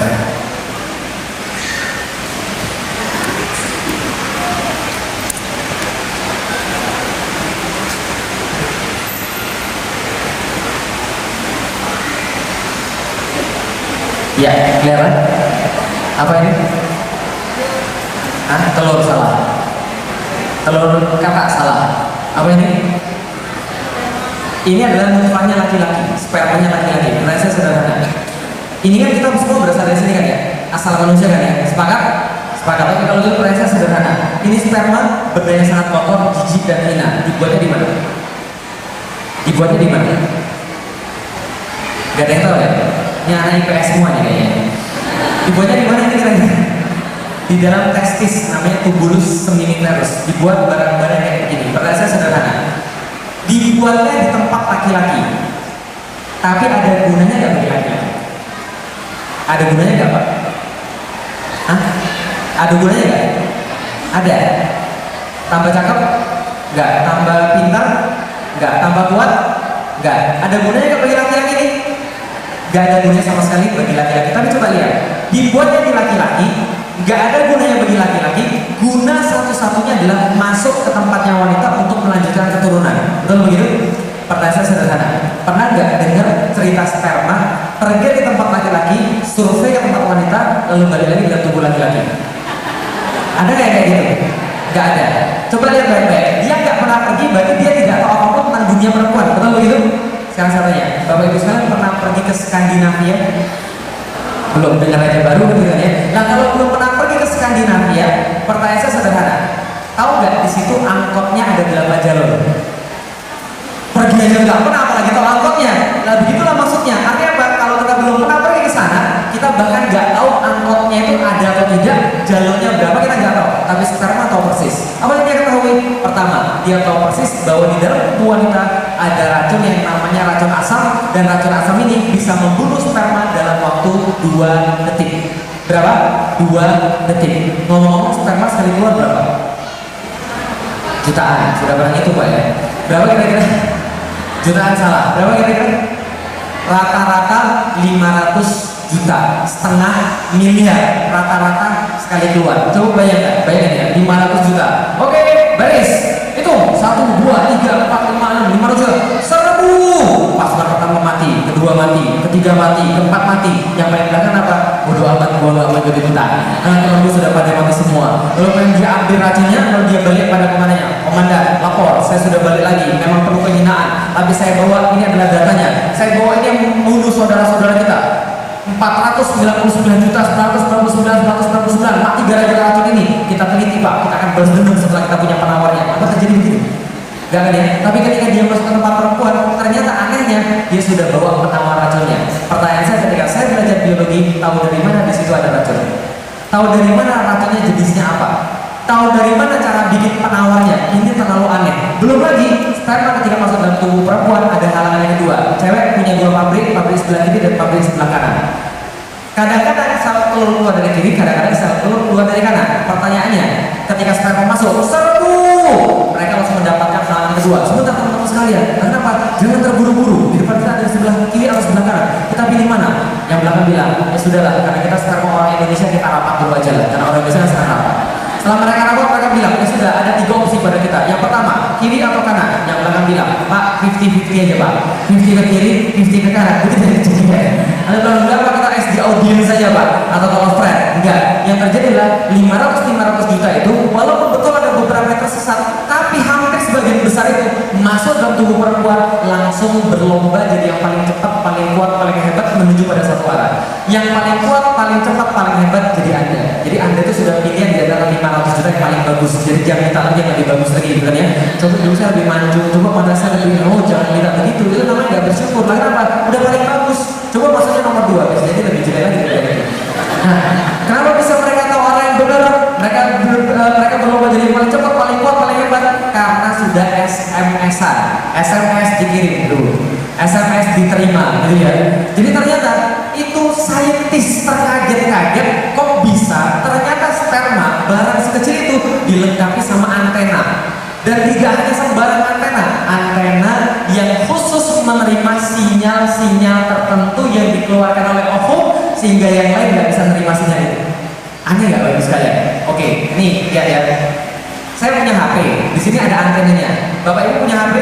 [SPEAKER 1] Ya, kelihatan? Apa ini? Ah, telur salah. Telur kakak salah. Apa ini? Ini adalah nutfahnya laki-laki, spermanya laki-laki. Prinsip sederhana. Ini kan kita semua berasal dari sini kan ya, asal manusia kan ya. Sepakat? Sepakat. Tapi kalau itu prinsip sederhana. Ini sperma berdaya sangat kotor, jijik dan hina. Dibuatnya di mana? Dibuatnya di mana? Gak ada yang tahu ya? Ini anak IPS semuanya kayaknya. Dibuatnya di mana ini kira-kira? Di dalam testis, namanya tubulus seminiferus. Dibuat barang-barang kayak begini. Prinsip sederhana. Dibuatnya di tempat laki-laki, tapi ada gunanya nggak bagi laki-laki? Ada gunanya nggak Pak? Hah? Ada gunanya nggak? Ada. Tambah cakep? Nggak. Tambah pintar? Nggak. Tambah kuat? Nggak. Ada gunanya nggak bagi laki-laki ini? Nggak ada gunanya sama sekali bagi laki-laki. Tapi coba lihat, dibuatnya di laki-laki, nggak ada gunanya bagi laki-laki. Guna satu-satunya adalah masuk ke tempatnya wanita untuk melanjutkan keturunan. Betul begitu? Pertanyaan sederhana. Pernah nggak dengar cerita sperma pergi di tempat laki-laki, survei ke tempat wanita, lalu balik lagi dalam tubuh laki-laki? Ada nggak kayak gitu? Nggak ada. Coba lihat baik-baik. Dia nggak pernah pergi, berarti dia tidak tahu apa-apa tentang dunia perempuan. Betul begitu? Sekarang saya tanya, Bapak Ibu sekalian pernah pergi ke Skandinavia? Belum, dengar aja baru gitu kan ya. Nah kalau belum pernah pergi ke Skandinavia, pertanyaan saya sederhana. Tahu nggak di situ angkotnya ada 8 jalur? Pergi aja nggak pernah, apalagi tahu angkotnya. Nah begitulah maksudnya. Artinya apa? Kalau kita belum pernah pergi ke sana, kita bahkan nggak tahu angkotnya itu ada atau tidak, jalurnya berapa kita nggak tahu. Tapi sperma tahu persis. Apa yang dia ketahui? Pertama, dia tahu persis bahwa di dalam tubuh wanita ada racun yang namanya racun asam, dan racun asam ini bisa membunuh sperma dalam waktu 2 detik. Berapa? 2 detik. Ngomong-ngomong, sperma sekali keluar berapa? Jutaan. Sudah barang itu Pak ya? Berapa kira-kira? Jutaan salah. Berapa kira-kira? Rata-rata 500 juta, setengah miliar rata-rata sekali keluar. Coba bayangkan ya, 500 juta. Oke, baris. Itu 1, 2, 3, 4, 5, 6, 500 juta. 1000. Pasukan pertama mati, kedua mati, ketiga mati, keempat mati. Yang paling belakang apa? Bodoh amat, gua nggak mau ikut ikutan. Karena teman sudah pada mati semua. Lalu pengen dia ambil racunnya, lalu dia balik pada komandannya. Komandan, lapor, saya sudah balik lagi. Memang perlu penghinaan, tapi saya bawa ini adalah datanya. Saya bawa ini yang membunuh saudara-saudara kita. 499 juta, 999 mati gara-gara racun ini. Kita teliti Pak, kita akan balas dendam setelah kita punya penawarnya. Apa terjadi begitu? Gak kan ya? Tapi ketika dia masuk ke tempat perempuan, ternyata anehnya dia sudah bawa penawar racunnya. Pertanyaan saya ketika saya belajar biologi, tahu dari mana di situ ada racun? Tahu dari mana racunnya jenisnya apa? Tahu dari mana cara bikin penawarnya? Ini terlalu aneh. Belum lagi, sperma ketika masuk dalam tubuh perempuan ada halangan yang kedua. Cewek
[SPEAKER 2] sebelah kiri dan pabrik sebelah kanan. Kadang-kadang sel telur keluar dari kiri, kadang-kadang sel telur keluar dari kanan. Pertanyaannya, ketika sperma masuk, serbu, mereka langsung mendapatkan serangan kedua. Sebentar teman-teman sekalian, kenapa? Jangan terburu-buru. Di depan kita ada sebelah kiri atau sebelah kanan. Kita pilih mana? Yang belakang bilang, ya sudahlah, karena kita sperma orang Indonesia kita rapat dulu aja lah. Karena orang Indonesia sangat rapat. Setelah mereka rapat, mereka bilang, ya sudah ada 3 opsi pada kita. Yang pertama, kiri atau kanan? Yang belakang bilang, Pak, 50-50 aja Pak. 50 ke kiri, 50 ke kanan. Begitu dari kiri. Ada bilang, Pak, kita SD audience saja Pak, atau kalau friend. Enggak, yang terjadi adalah 500 juta itu, walaupun betul ada beberapa yang tersesat, tapi hampir sebagian besar itu masuk dalam tubuh perempuan, langsung berlomba jadi yang paling cepat, paling kuat, paling hebat menuju pada satu arah. Yang paling kuat, paling cepat, paling hebat jadi Anda. Jadi Anda itu sudah pilihan di antara 500 juta yang paling bagus. Jadi jangan minta lagi yang lebih bagus lagi, bukan ya? Contoh dulu saya lebih manjung, coba pada saya lebih, oh jangan minta begitu, itu namanya nggak bersyukur. Lalu apa? Udah paling bagus. Coba maksudnya nomor 2, bisa jadi lebih jelek lagi daripada itu. Nah, kenapa bisa mereka tahu arah yang benar? Mereka berlomba jadi yang paling cepat, paling kuat, paling hebat karena sudah SMS-an. SMS dikirim dulu, SMS diterima, gitu ya. Jadi ternyata itu saintis terkaget-kaget kok bisa ternyata sperma barang sekecil itu dilengkapi sama antena. Dan tidak hanya sembarang antena yang khusus menerima sinyal-sinyal tertentu yang dikeluarkan oleh ovum sehingga yang lain nggak bisa menerima sinyal itu. Aneh nggak bagus sekalian? Oke, nih lihat ya. Saya punya HP, di sini ada antenanya. Bapak Ibu punya HP?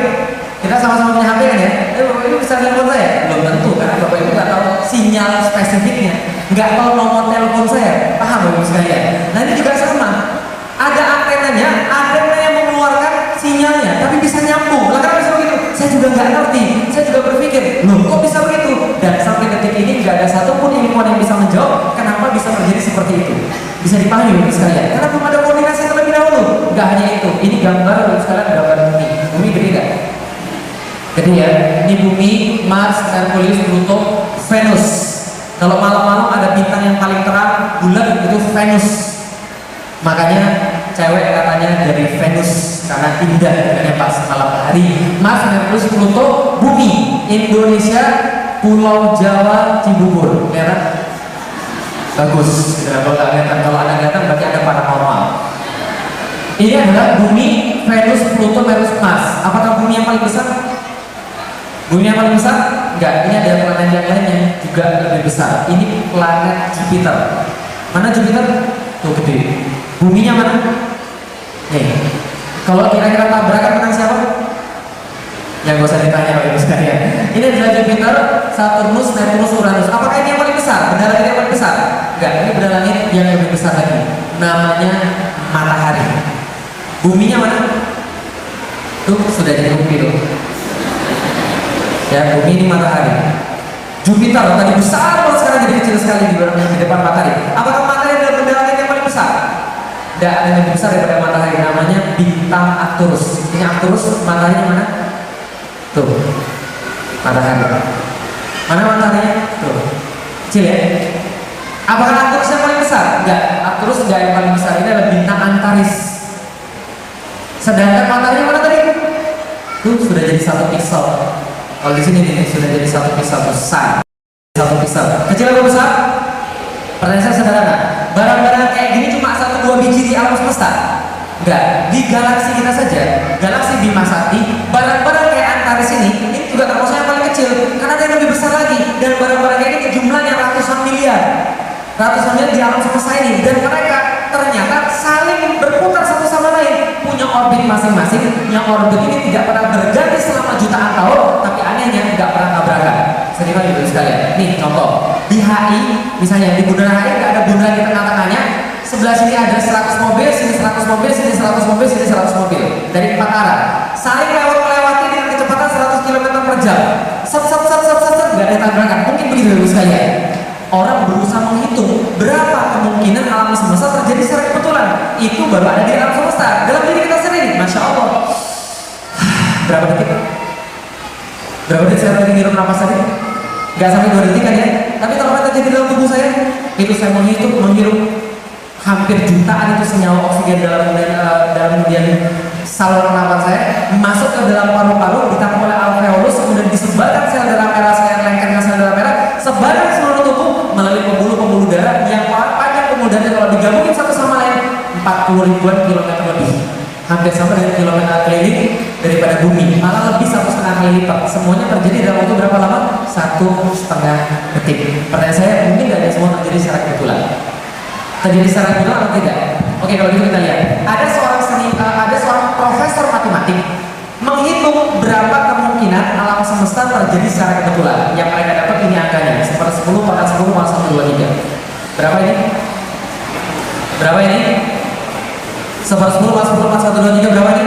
[SPEAKER 2] Kita sama-sama punya HP kan ya? Bapak Ibu bisa telepon saya? Belum tentu karena Bapak Ibu nggak tahu sinyal spesifiknya, nggak tahu nomor telepon saya. Paham Bapak Ibu sekalian? Nah ini juga sama. Ada antenanya yang mengeluarkan sinyalnya, tapi bisa nyambung. Lah kenapa bisa begitu? Saya juga nggak ngerti. Saya juga berpikir, loh kok bisa begitu? Dan sampai detik ini nggak ada satupun ilmuwan yang bisa menjawab kenapa bisa terjadi seperti itu. Bisa dipahami Bapak sekalian? Karena belum ada koordinasi terlebih dahulu. Nggak hanya itu. Ini gambar Bapak sekalian, gambar bumi. Bumi gede nggak? Gede ya. Ini bumi, Mars, Merkurius, Pluto, Venus. Kalau malam-malam ada bintang yang paling terang, bulan itu Venus. Makanya cewek katanya dari Venus karena indah katanya pas malam hari. Mars, Merkurius, Pluto, bumi. Indonesia, Pulau Jawa, Cibubur. Lihat? Bagus. Kalau Anda datang berarti Anda paranormal. Ini adalah bumi, Venus, Pluto, Merkurius, Mars. Apakah bumi yang paling besar? Bumi yang paling besar? Enggak. Ini ada planet yang lain yang juga lebih besar. Ini planet Jupiter. Mana Jupiter? Tuh gede. Buminya mana? Nih. Kalau kira-kira tabrakan menang siapa? Yang gak usah ditanya Bapak Ibu sekalian. Ini adalah Jupiter, Saturnus, Neptunus, Uranus. Apakah ini yang paling besar? Benda langit yang paling besar? Enggak, ini benda langit yang lebih besar lagi. Namanya matahari. Buminya mana? Tuh sudah jadi bumi tuh. Ya, bumi ini matahari. Jupiter tadi besar banget, sekarang jadi kecil sekali di depan matahari. Apakah matahari adalah benda langit yang paling besar? Tidak ada yang lebih besar daripada matahari, namanya bintang Arcturus. Ini Arcturus, mataharinya mana? Tuh, matahari. Mana mataharinya? Tuh, kecil ya. Apakah Arcturus yang paling besar? Enggak, Arcturus enggak yang paling besar. Ini adalah bintang Antares. Sedangkan mataharinya mana tadi? Tuh sudah jadi 1 piksel. Kalau di sini nih sudah jadi 1 piksel besar. 1 piksel. Kecil atau besar? Pertanyaan saya sederhana. Barang-barang kayak gini cuma 1-2 biji di alam semesta? Enggak. Di galaksi kita saja, galaksi Bima Sakti, barang-barang kayak Antares ini juga termasuk yang paling kecil. Karena ada yang lebih besar lagi. Dan barang-barang kayak ini jumlahnya ratusan miliar. Ratusan miliar di alam semesta ini. Dan mereka ternyata saling berputar satu sama lain, punya orbit masing-masing. Yang orbit ini tidak pernah berganti selama jutaan tahun, tapi anehnya tidak pernah tabrakan. Sedikit Ibu sekalian. Nih contoh, di HI misalnya, di Bundaran HI nggak ada bundaran di tengah-tengahnya. Sebelah sini ada 100 mobil, sini 100 mobil, sini 100 mobil, sini 100 mobil dari 4 arah. Saling melewati dengan kecepatan 100 km per jam. Set, nggak ada tabrakan. Mungkin begitu Ibu sekalian. Orang berusaha menghitung berapa kemungkinan alam semesta terjadi secara kebetulan. Itu baru ada di alam semesta. Dalam diri kita sendiri, Masya Allah. Berapa detik? Berapa detik saya lagi ngirup napas tadi? Gak sampai 2 detik kan ya? Tapi kalau terjadi dalam tubuh saya, itu saya menghirup hampir jutaan itu senyawa oksigen dalam kemudian saluran nafas saya masuk ke dalam paru-paru, ditangkap oleh alveolus, kemudian disebarkan sel darah merah saya, lengket sel darah merah, sama dengan kilometer keliling daripada bumi, malah lebih 1,5 kali lipat. Semuanya terjadi dalam waktu berapa lama? 1,5 detik. Pertanyaan saya, mungkin nggak ada semua terjadi secara kebetulan? Terjadi secara kebetulan atau tidak? Oke, kalau gitu kita lihat. Ada seorang profesor matematik menghitung berapa kemungkinan alam semesta terjadi secara kebetulan. Yang mereka dapat ini angkanya, 10 pangkat 10 pangkat 1, 2, 3. Berapa ini? Berapa ini? 10 pangkat 10 pangkat 1, 2, 3 berapa ini?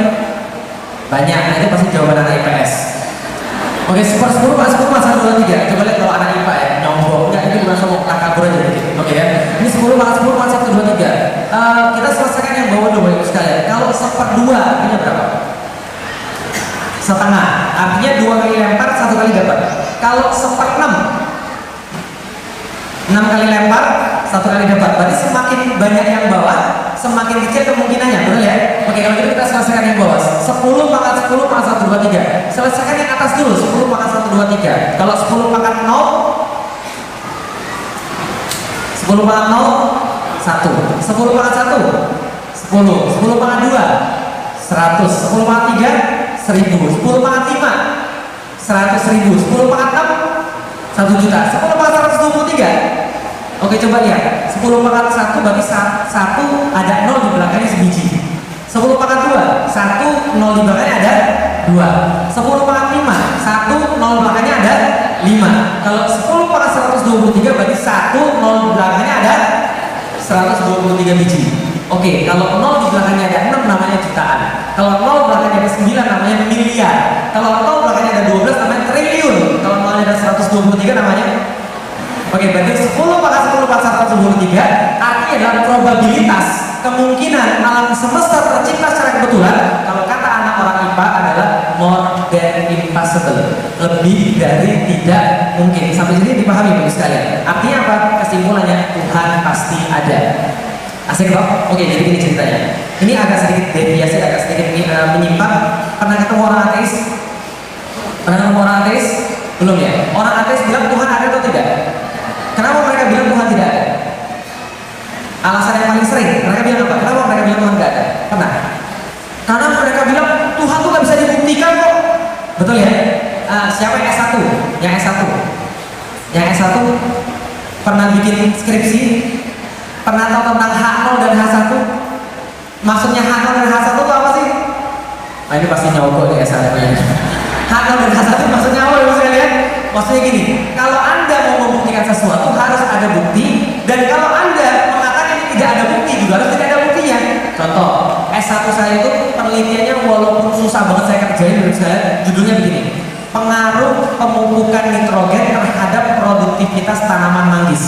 [SPEAKER 2] Banyak, nah itu pasti jawaban anak IPS. Oke, 10 pangkat 10 pangkat 1, 2, 3. Coba lihat kalau anak IPA ya, nyombong. Enggak, ini bukan sombong, takabur aja dikit. Oke ya. Ini 10 pangkat 10 pangkat 1, 2, 3. Kita selesaikan yang bawah dulu Ibu sekalian. Kalau 1/2 artinya berapa? Setengah, artinya 2 kali lempar 1 kali dapat. Kalau 1/6, 6 kali lempar 1 kali dapat. Berarti semakin banyak yang bawah, semakin kecil kemungkinannya, betul ya? Oke, kalau gitu kita selesaikan yang bawah. 10 pangkat 10 pangkat 1, 2, 3. Selesaikan yang atas dulu, 10 pangkat 1, 2, 3. Kalau 10 pangkat 0, 10 pangkat 0, 1. 10 pangkat 1, 10. 10 pangkat 2, 100. 10 pangkat 3, 1000. 10 pangkat 5, 100.000. 10 pangkat 6, 1 juta. 10 pangkat 123. Oke, coba lihat. 10 pangkat 1 berarti 1 ada 0 di belakangnya sebiji. 10 pangkat 2, 1 0 di belakangnya ada 2. 10 pangkat 5, 1 0 belakangnya ada 5. Kalau 10 pangkat 123 berarti 1 0 di belakangnya ada 123 biji. Oke, kalau 0 di belakangnya ada 6 namanya jutaan. Kalau 0 belakangnya ada 9 namanya miliar. Kalau 0 belakangnya ada 12 namanya triliun. Kalau 0 ada 123 namanya. Oke, berarti 10 pangkat 10 pangkat 123 artinya adalah probabilitas kemungkinan alam semesta tercipta secara kebetulan. Kalau kata anak orang IPA adalah more than impossible, lebih dari tidak mungkin. Sampai sini dipahami Bapak sekalian. Artinya apa? Kesimpulannya Tuhan pasti ada. Asik Pak? Oke, jadi ini ceritanya. Ini agak sedikit deviasi, agak sedikit menyimpang. Pernah ketemu orang ateis? Pernah ketemu orang ateis? Belum ya? Orang ateis bilang Tuhan ada atau tidak? Kenapa mereka bilang Tuhan tidak ada? Alasan yang paling sering, mereka bilang apa? Kenapa mereka bilang Tuhan tidak ada? Pernah? Karena mereka bilang Tuhan tuh gak bisa dibuktikan kok. Betul ya? Siapa yang S1? Yang S1? Yang S1 pernah bikin skripsi? Pernah tahu tentang H0 dan H1? Maksudnya H0 dan H1 itu apa sih? Nah ini pasti nyogok nih S1 ini. H0 dan H1 maksudnya apa ya sekalian? Maksudnya gini, kalau Anda mau membuktikan sesuatu harus ada bukti, dan kalau Anda mengatakan ini tidak ada bukti juga harus tidak ada buktinya. Contoh, S1 saya itu penelitiannya walaupun susah banget saya kerjain menurut saya, judulnya begini: pengaruh pemupukan nitrogen terhadap produktivitas tanaman manggis.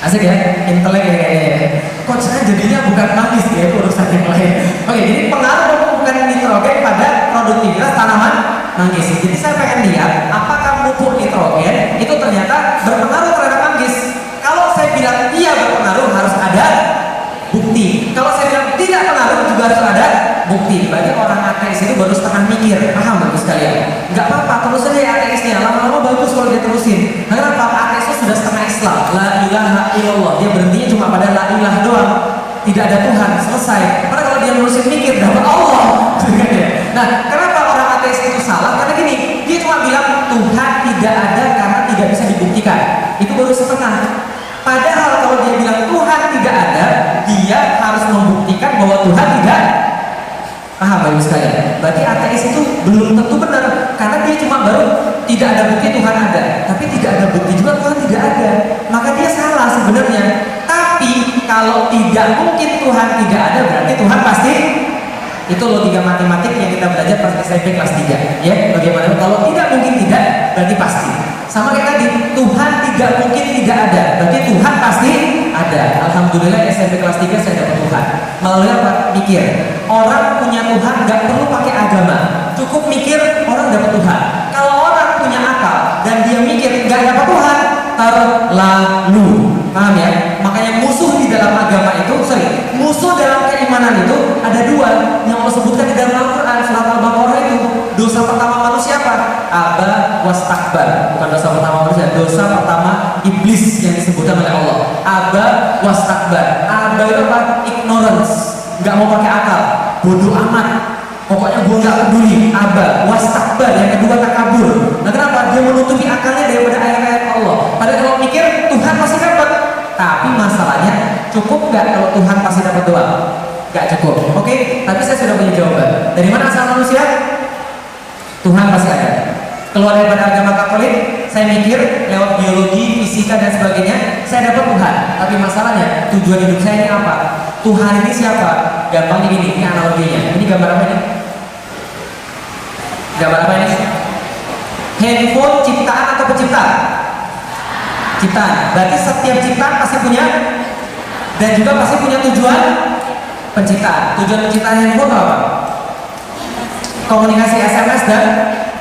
[SPEAKER 2] Asik ya, intelek ya kayaknya. Kok saya jadinya bukan manggis ya, itu urusan yang lain. Oke, jadi pengaruh pemupukan nitrogen pada produktivitas tanaman manggis. Jadi saya pengen lihat apakah pupuk nitrogen itu ternyata berpengaruh terhadap manggis. Kalau saya bilang iya berpengaruh harus ada bukti. Kalau saya bilang tidak pengaruh juga harus ada bukti. Berarti orang ateis itu baru setengah mikir. Paham Bapak sekalian? Enggak apa-apa, terus aja ya ateisnya. Lama-lama bagus kalau dia terusin. Kenapa? Ateis itu sudah setengah Islam. La ilaha illallah. Dia berhentinya cuma pada la ilah doang. Tidak ada Tuhan, selesai. Karena kalau dia terusin mikir dapat Allah. Nah, kenapa orang ateis itu salah? Karena gini, dia cuma bilang Tuhan tidak ada karena tidak bisa dibuktikan. Itu baru setengah. Padahal kalau dia bilang Tuhan tidak ada, dia harus membuktikan bahwa Tuhan tidak. Paham Bapak sekalian? Berarti ateis itu belum tentu benar, karena dia cuma baru tidak ada bukti Tuhan ada, tapi tidak ada bukti juga Tuhan tidak ada. Maka dia salah sebenarnya. Tapi kalau tidak mungkin Tuhan tidak ada, berarti Tuhan pasti. Itu logika matematik yang kita belajar pas SMP kelas 3 ya. Bagaimana kalau tidak mungkin tidak berarti pasti. Sama kayak tadi, Tuhan tidak mungkin tidak ada, berarti Tuhan pasti ada. Alhamdulillah SMP kelas 3 saya dapat Tuhan. Melalui apa? Mikir. Orang punya Tuhan nggak perlu pakai agama, cukup mikir orang dapat Tuhan. Kalau orang punya akal dan dia mikir nggak dapat Tuhan, terlalu. Paham ya? Makanya musuh di dalam agama itu, musuh dalam keimanan itu ada dua yang Allah sebutkan di dalam Al-Quran surat Al-Baqarah itu. Dosa pertama manusia apa? Aba wastakbar. Bukan dosa pertama manusia, dosa pertama iblis yang disebutkan oleh Allah. Aba wastakbar. Aba itu apa? Ignorance, nggak mau pakai akal. bodoh amat, pokoknya gue nggak peduli, aba, wastakbar, yang kedua takabur. Nah kenapa? Dia menutupi akalnya daripada ayat-ayat Allah. Padahal kalau mikir Tuhan pasti dapat, tapi masalahnya cukup nggak kalau Tuhan pasti dapat doa? Nggak cukup. Oke, tapi saya sudah punya jawaban. Dari mana asal manusia? Tuhan pasti ada. Keluar daripada agama Katolik, saya mikir lewat biologi, fisika dan sebagainya, saya dapat Tuhan. Tapi masalahnya tujuan hidup saya ini apa? Tuhan ini siapa? Gampangnya ini analoginya. Ini gambar apa ini? Gambar apa ini? Handphone ciptaan atau pencipta? Ciptaan. Berarti setiap ciptaan pasti punya dan juga pasti punya tujuan penciptaan. Tujuan penciptaan handphone apa? Komunikasi SMS dan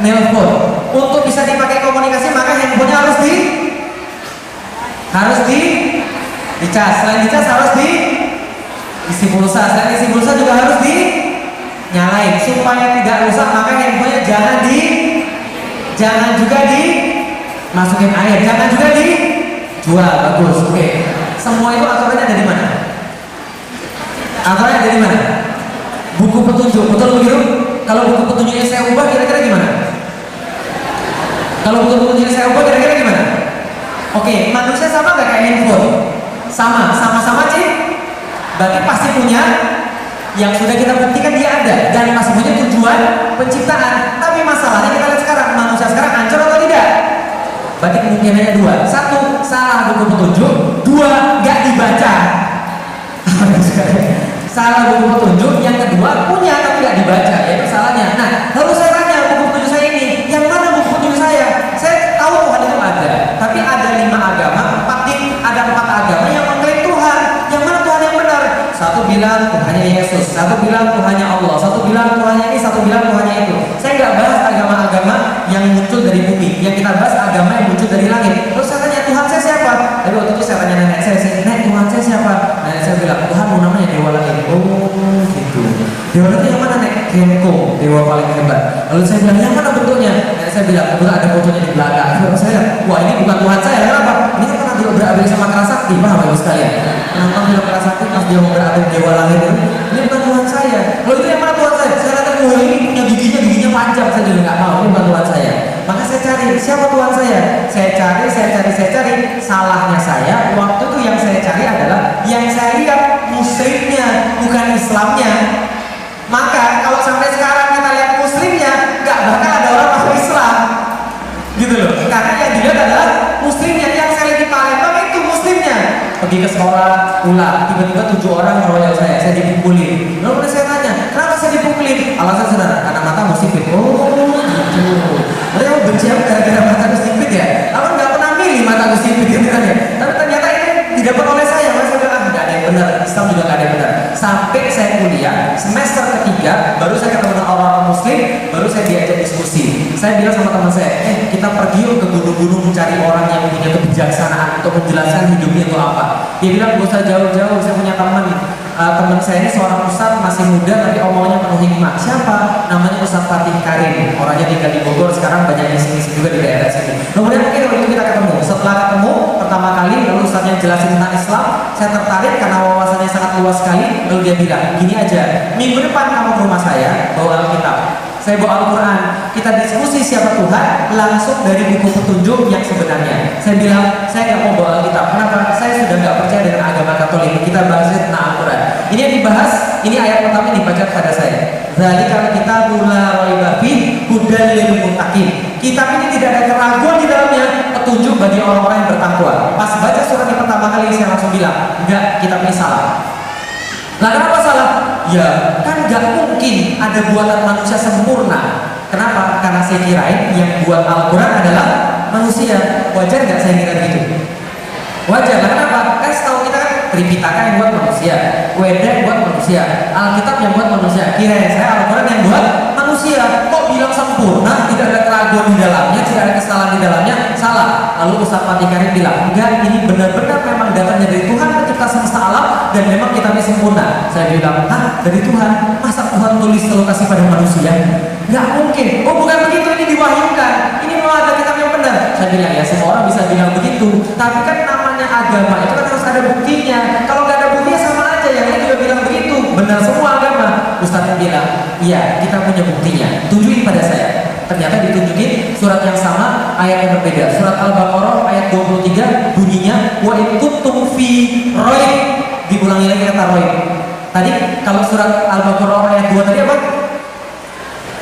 [SPEAKER 2] nelpon. Untuk bisa dipakai komunikasi maka handphonenya harus dicas. Selain dicas harus isi pulsa. Selain isi pulsa juga harus dinyalain. Supaya tidak rusak maka handphonenya jangan juga dimasukin air, jangan juga dijual. Bagus. Oke. Semua itu aturannya dari mana? Aturannya dari mana? Buku petunjuk. Betul begitu? Kalau buku petunjuknya saya ubah kira-kira gimana? Kalau buku petunjuknya saya ubah kira-kira gimana? Oke, manusia sama nggak kayak handphone? Sama-sama sih. Berarti pasti punya yang sudah kita buktikan dia ada dan masih punya tujuan penciptaan. Tapi masalahnya kita lihat sekarang, manusia sekarang hancur atau tidak? Berarti kemungkinannya dua. Satu, salah buku petunjuk. Dua, nggak dibaca. Salah buku petunjuk. Yang kedua, punya tapi nggak dibaca. Itu salahnya. Nah, lalu saya tanya buku petunjuk saya ini, yang mana buku petunjuk saya? Saya tahu Tuhan itu ada, tapi ada 5 agama, ada 4 agama yang mengklaim Tuhan. Yang mana Tuhan yang benar? Satu bilang Tuhannya Yesus, satu bilang Tuhannya Allah, satu bilang Tuhannya ini, satu bilang Tuhannya itu. Saya nggak bahas agama-agama yang muncul dari bumi, yang kita bahas agama yang muncul dari langit. Terus saya tanya Tuhan saya siapa? Tapi waktu itu saya tanya nenek saya, Nek Tuhan saya siapa? Nenek saya bilang Tuhan mau namanya Dewa Langit. Oh gitu. Dewa itu yang mana Nek? Kenko, dewa paling hebat. Lalu saya bilang yang mana bentuknya? Nenek saya bilang kebetulan ada fotonya di belakang. Lalu saya bilang, wah ini bukan Tuhan saya. Kenapa? Ini kan pernah diobrak-abrik sama Kerasakti, paham Ibu sekalian? Nonton film Kerasakti pas dia obrak-abrik Dewa Langit itu, ini bukan Tuhan saya. Lalu itu yang mana Tuhan saya? Saya kata, wah ini punya giginya panjang. Saya juga nggak mau, ini bukan Tuhan saya. Maka saya cari, siapa Tuhan saya? Saya cari. Salahnya saya, waktu itu yang saya cari adalah yang saya lihat muslimnya, bukan Islamnya. Maka kalau sampai sekarang kita lihat muslimnya, nggak bakal ada orang masuk Islam, gitu loh. Karena yang dilihat adalah muslimnya. Yang saya lihat di Palembang itu muslimnya. Pergi ke sekolah, pulang, tiba-tiba 7 orang meroyal saya dipukulin. Lalu saya tanya, kenapa saya dipukulin? Alasan saudara, karena mata sipit. Oh gitu. Mereka benci aku gara-gara mata sipit ya. Aku nggak pernah milih mata sipit gitu kan ya. Tapi ternyata ini didapat oleh saya. Maka saya bilang, nggak ada yang benar. Islam juga nggak ada yang benar. Sampai saya kuliah semester ketiga, baru saya ketemu dengan orang-orang muslim, baru saya diajak diskusi. Saya bilang sama teman saya, kita pergi yuk ke gunung-gunung mencari orang yang punya kebijaksanaan untuk menjelaskan hidupnya itu apa. Dia bilang gak usah jauh-jauh, saya punya teman saya ini seorang ustadz masih muda tapi omongnya penuh hikmah. Siapa? Namanya Ustadz Fatih Karim. Orangnya tinggal di Bogor, sekarang banyak ngisi-ngisi juga di daerah sini. Kemudian mungkin waktu itu kita ketemu. Setelah ketemu pertama kali, lalu ustadznya jelasin tentang Islam, saya tertarik karena wawasannya sangat luas sekali. Lalu dia bilang, gini aja, minggu depan kamu ke rumah saya bawa Alkitab. Saya bawa Al-Quran, kita diskusi siapa Tuhan langsung dari buku petunjuk yang sebenarnya. Saya bilang, saya nggak mau bawa Alkitab. Kenapa? Saya sudah nggak percaya dengan agama Katolik. Kita bahas tentang Al-Quran. Ini yang dibahas, ini ayat pertama yang dibaca kepada saya. Zalikal kitabul la raiba fihi hudan lil muttaqin. Kitab ini tidak ada keraguan di dalamnya, petunjuk bagi orang-orang yang bertakwa. Pas baca surat yang pertama kali saya langsung bilang, enggak, kitab ini salah. Lah kenapa salah? Ya kan gak mungkin ada buatan manusia sempurna. Kenapa? Karena saya kirain yang buat Al-Quran adalah manusia. Wajar gak saya kira gitu? Wajar. Lah kenapa? Kan setahu kita kan Tripitaka yang buat manusia, Weda yang buat manusia, Alkitab yang buat manusia. Kirain saya Al-Quran yang buat manusia. Kok bilang sempurna? Tidak ada keraguan di dalamnya, tidak ada kesalahan di dalamnya. Salah. Lalu Ustaz Fatih Karim bilang, enggak, ini benar-benar memang datangnya dari Tuhan pencipta semesta alam dan memang kitabnya sempurna. Saya bilang, dari Tuhan, masa Tuhan tulis lalu kasih pada manusia? Nggak mungkin. Oh bukan begitu, ini diwahyukan. Ini memang ada kitab yang benar. Saya bilang, ya semua orang bisa bilang begitu. Tapi kan namanya agama itu kan harus ada buktinya. Kalau nggak ada buktinya sama aja, yang lain juga bilang begitu. Benar semua agama. Ustaz bilang, iya kita punya buktinya, tunjukin pada saya. Ternyata ditunjukin surat yang sama, ayat yang berbeda. Surat Al-Baqarah ayat 23 bunyinya wa in kuntum fi raib, diulangi lagi kata raib. Tadi kalau surat Al-Baqarah ayat 2 tadi apa?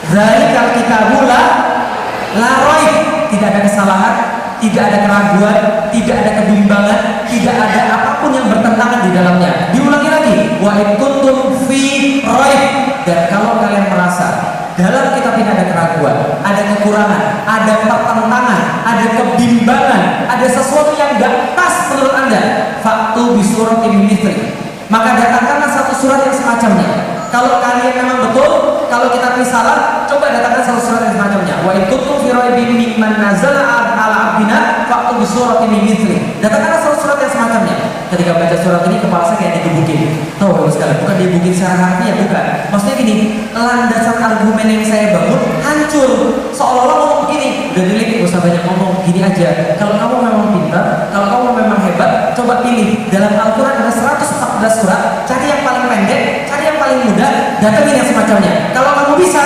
[SPEAKER 2] Zalikal kitabul la raib, tidak ada kesalahan, tidak ada keraguan, tidak ada kebimbangan, tidak ada apapun yang bertentangan di dalamnya. Diulangi lagi, wa in kuntum fi raib, dan kalau kalian merasa dalam kitab ini ada keraguan, ada kekurangan, ada pertentangan, ada kebimbangan, ada sesuatu yang gak pas menurut Anda, faktu bisuratin min mithli, maka datangkanlah satu surat yang semacamnya. Kalau kalian memang betul, kalau kita salah, coba datangkan satu surat yang semacamnya. Wa in kuntum fi raibin mimman nazala ala abdina faktu bisuratin min mithli. Datangkanlah satu surat yang semacamnya. Ketika baca surat ini, kepala saya kayak digebukin. Tahu Bapak sekalian, bukan digebukin secara harfiah, bukan. Maksudnya gini, landasan argumen yang saya bangun hancur. Seolah-olah ngomong begini, udah dilihat, gak usah banyak ngomong, gini aja. Kalau kamu memang pintar, kalau kamu memang hebat, coba pilih. Dalam Al-Quran ada 114 surat, cari yang paling pendek, cari yang paling mudah, datangin yang semacamnya. Kalau kamu bisa,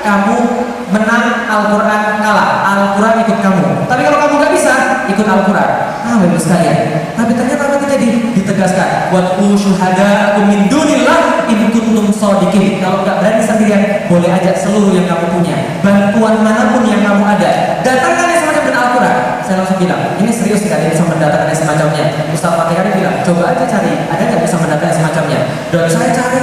[SPEAKER 2] kamu menang, Al-Quran kalah, Al-Quran ikut kamu. Tapi kalau kamu gak bisa, ikut Al-Quran. Bapak sekalian, tapi ternyata apa terjadi? Ditegaskan, wa'u syuhada'akum min dunillah in kuntum shadiqin. Kalau nggak berani sendirian, boleh ajak seluruh yang kamu punya, bantuan manapun yang kamu ada, datangkan yang semacam dengan Al-Quran. Saya langsung bilang, ini serius tidak ada yang bisa mendatangkan yang semacamnya. Ustaz Fatihari bilang, coba aja cari, ada nggak bisa mendatangkan yang semacamnya. Dan saya cari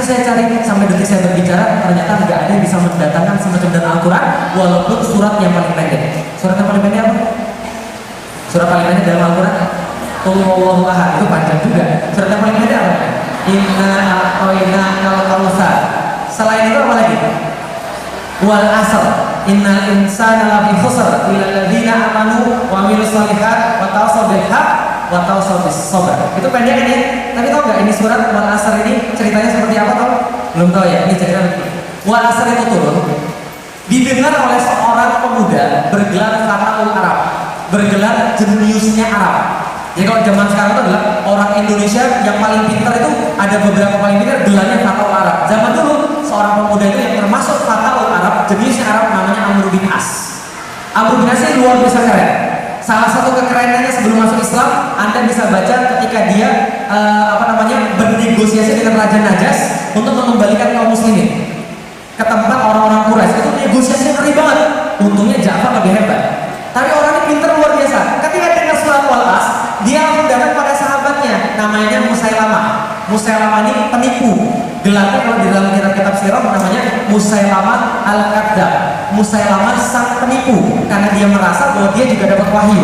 [SPEAKER 2] sampai detik saya berbicara, ternyata nggak ada yang bisa mendatangkan semacam dengan Al-Quran, walaupun surat yang paling pendek. Surat yang paling pendek apa? Surat paling pendek dalam Al-Quran, Qul huwallahu ahad, itu panjang juga. Surat yang paling pendek apa? Inna a'tainakal kautsar. Selain itu apa lagi? Wal asr, innal insana lafi khusr illa alladziina amanu wa 'amilus shalihat wa tawassaw bil haqq wa tawassaw bis sabr. Itu pendek kan ya? Tapi tahu nggak ini surat Wal Asr ini ceritanya seperti apa tahu? Belum tahu ya? Ini cerita begini. Wal Asr itu turun didengar oleh seorang pemuda bergelar Fataul Arab, bergelar jeniusnya Arab. Jadi kalau zaman sekarang itu adalah orang Indonesia yang paling pintar itu ada beberapa paling pintar gelarnya Fataul Arab. Zaman dulu seorang pemuda itu yang termasuk Fataul Arab, jeniusnya Arab, namanya Amr bin As. Amr bin As ini luar biasa keren. Salah satu kekerenannya sebelum masuk Islam, Anda bisa baca ketika dia bernegosiasi dengan Raja Najas untuk mengembalikan kaum muslimin ke tempat orang-orang Quraisy. Itu negosiasinya ngeri banget. Untungnya Ja'far lebih hebat. Tapi orang ini pintar luar biasa. Ketika dengar surat Wal As, dia datang pada sahabatnya, namanya Musailamah. Musailamah ini penipu. Gelarnya kalau di dalam kitab-kitab sirah namanya Musailamah al-Kadzdzab. Musailamah sang penipu, karena dia merasa bahwa dia juga dapat wahyu.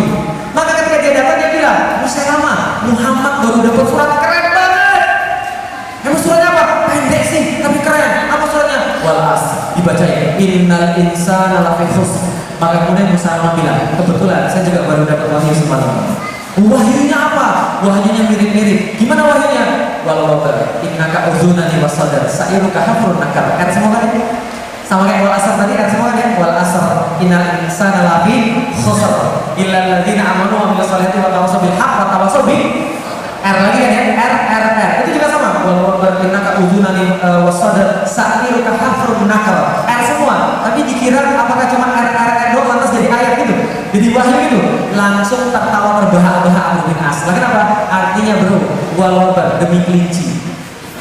[SPEAKER 2] Maka ketika dia datang, dia bilang, Musailamah, Muhammad baru dapat surat keren banget. Emang suratnya apa? Pendek sih, tapi keren. Apa suratnya? Wal As. Dibacain, innal insana lafi khusr. Maka kemudian Musailamah bilang, kebetulan saya juga baru dapat wahyu semalam. Wahyunya apa? Wahyunya mirip-mirip. Gimana wahyunya? Wallahu innaka uzunani wasadar sa'iruka hafrun nakal. Kan semua kan itu? Sama kayak Wal Asr tadi, kan semua kan ya? Wal Asr innal insana lafi khusr illa alladziina amanu wa 'amilus shalihati wa tawassaw bil haqq wa tawassaw bil R lagi kan ya? R. Itu juga sama. Wallahu innaka uzunani wasadar sa'iruka hafrun nakal. R semua. Tapi dikira apakah cuma R doang lantas jadi ayat gitu? Jadi wahyu itu langsung tertawa terbahak-bahak Amr bin As. Lagi apa? Artinya bro, walabar demi kelinci.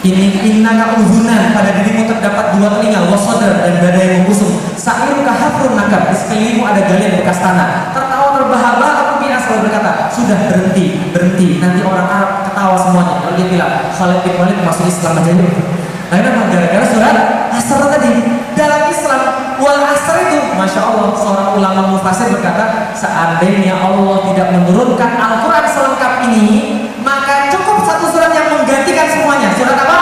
[SPEAKER 2] Ini innaka uzunan, pada dirimu terdapat dua telinga, wasodar dan dada yang membusung. Sa'iruka hafrun nakab, di sekelilingmu ada galian bekas tanah. Tertawa terbahak-bahak Amr bin As lalu berkata, sudah berhenti. Nanti orang Arab ketawa semuanya. Lalu dia bilang, Khalid bin Walid masuk Islam aja dulu. Nah kenapa? Gara-gara surat Asr tadi. Dalam Islam, Wal Asr itu, Masya Allah, seorang ulama mufasir berkata, seandainya Allah tidak menurunkan Al-Quran selengkap ini, maka cukup satu surat yang menggantikan semuanya. Surat apa?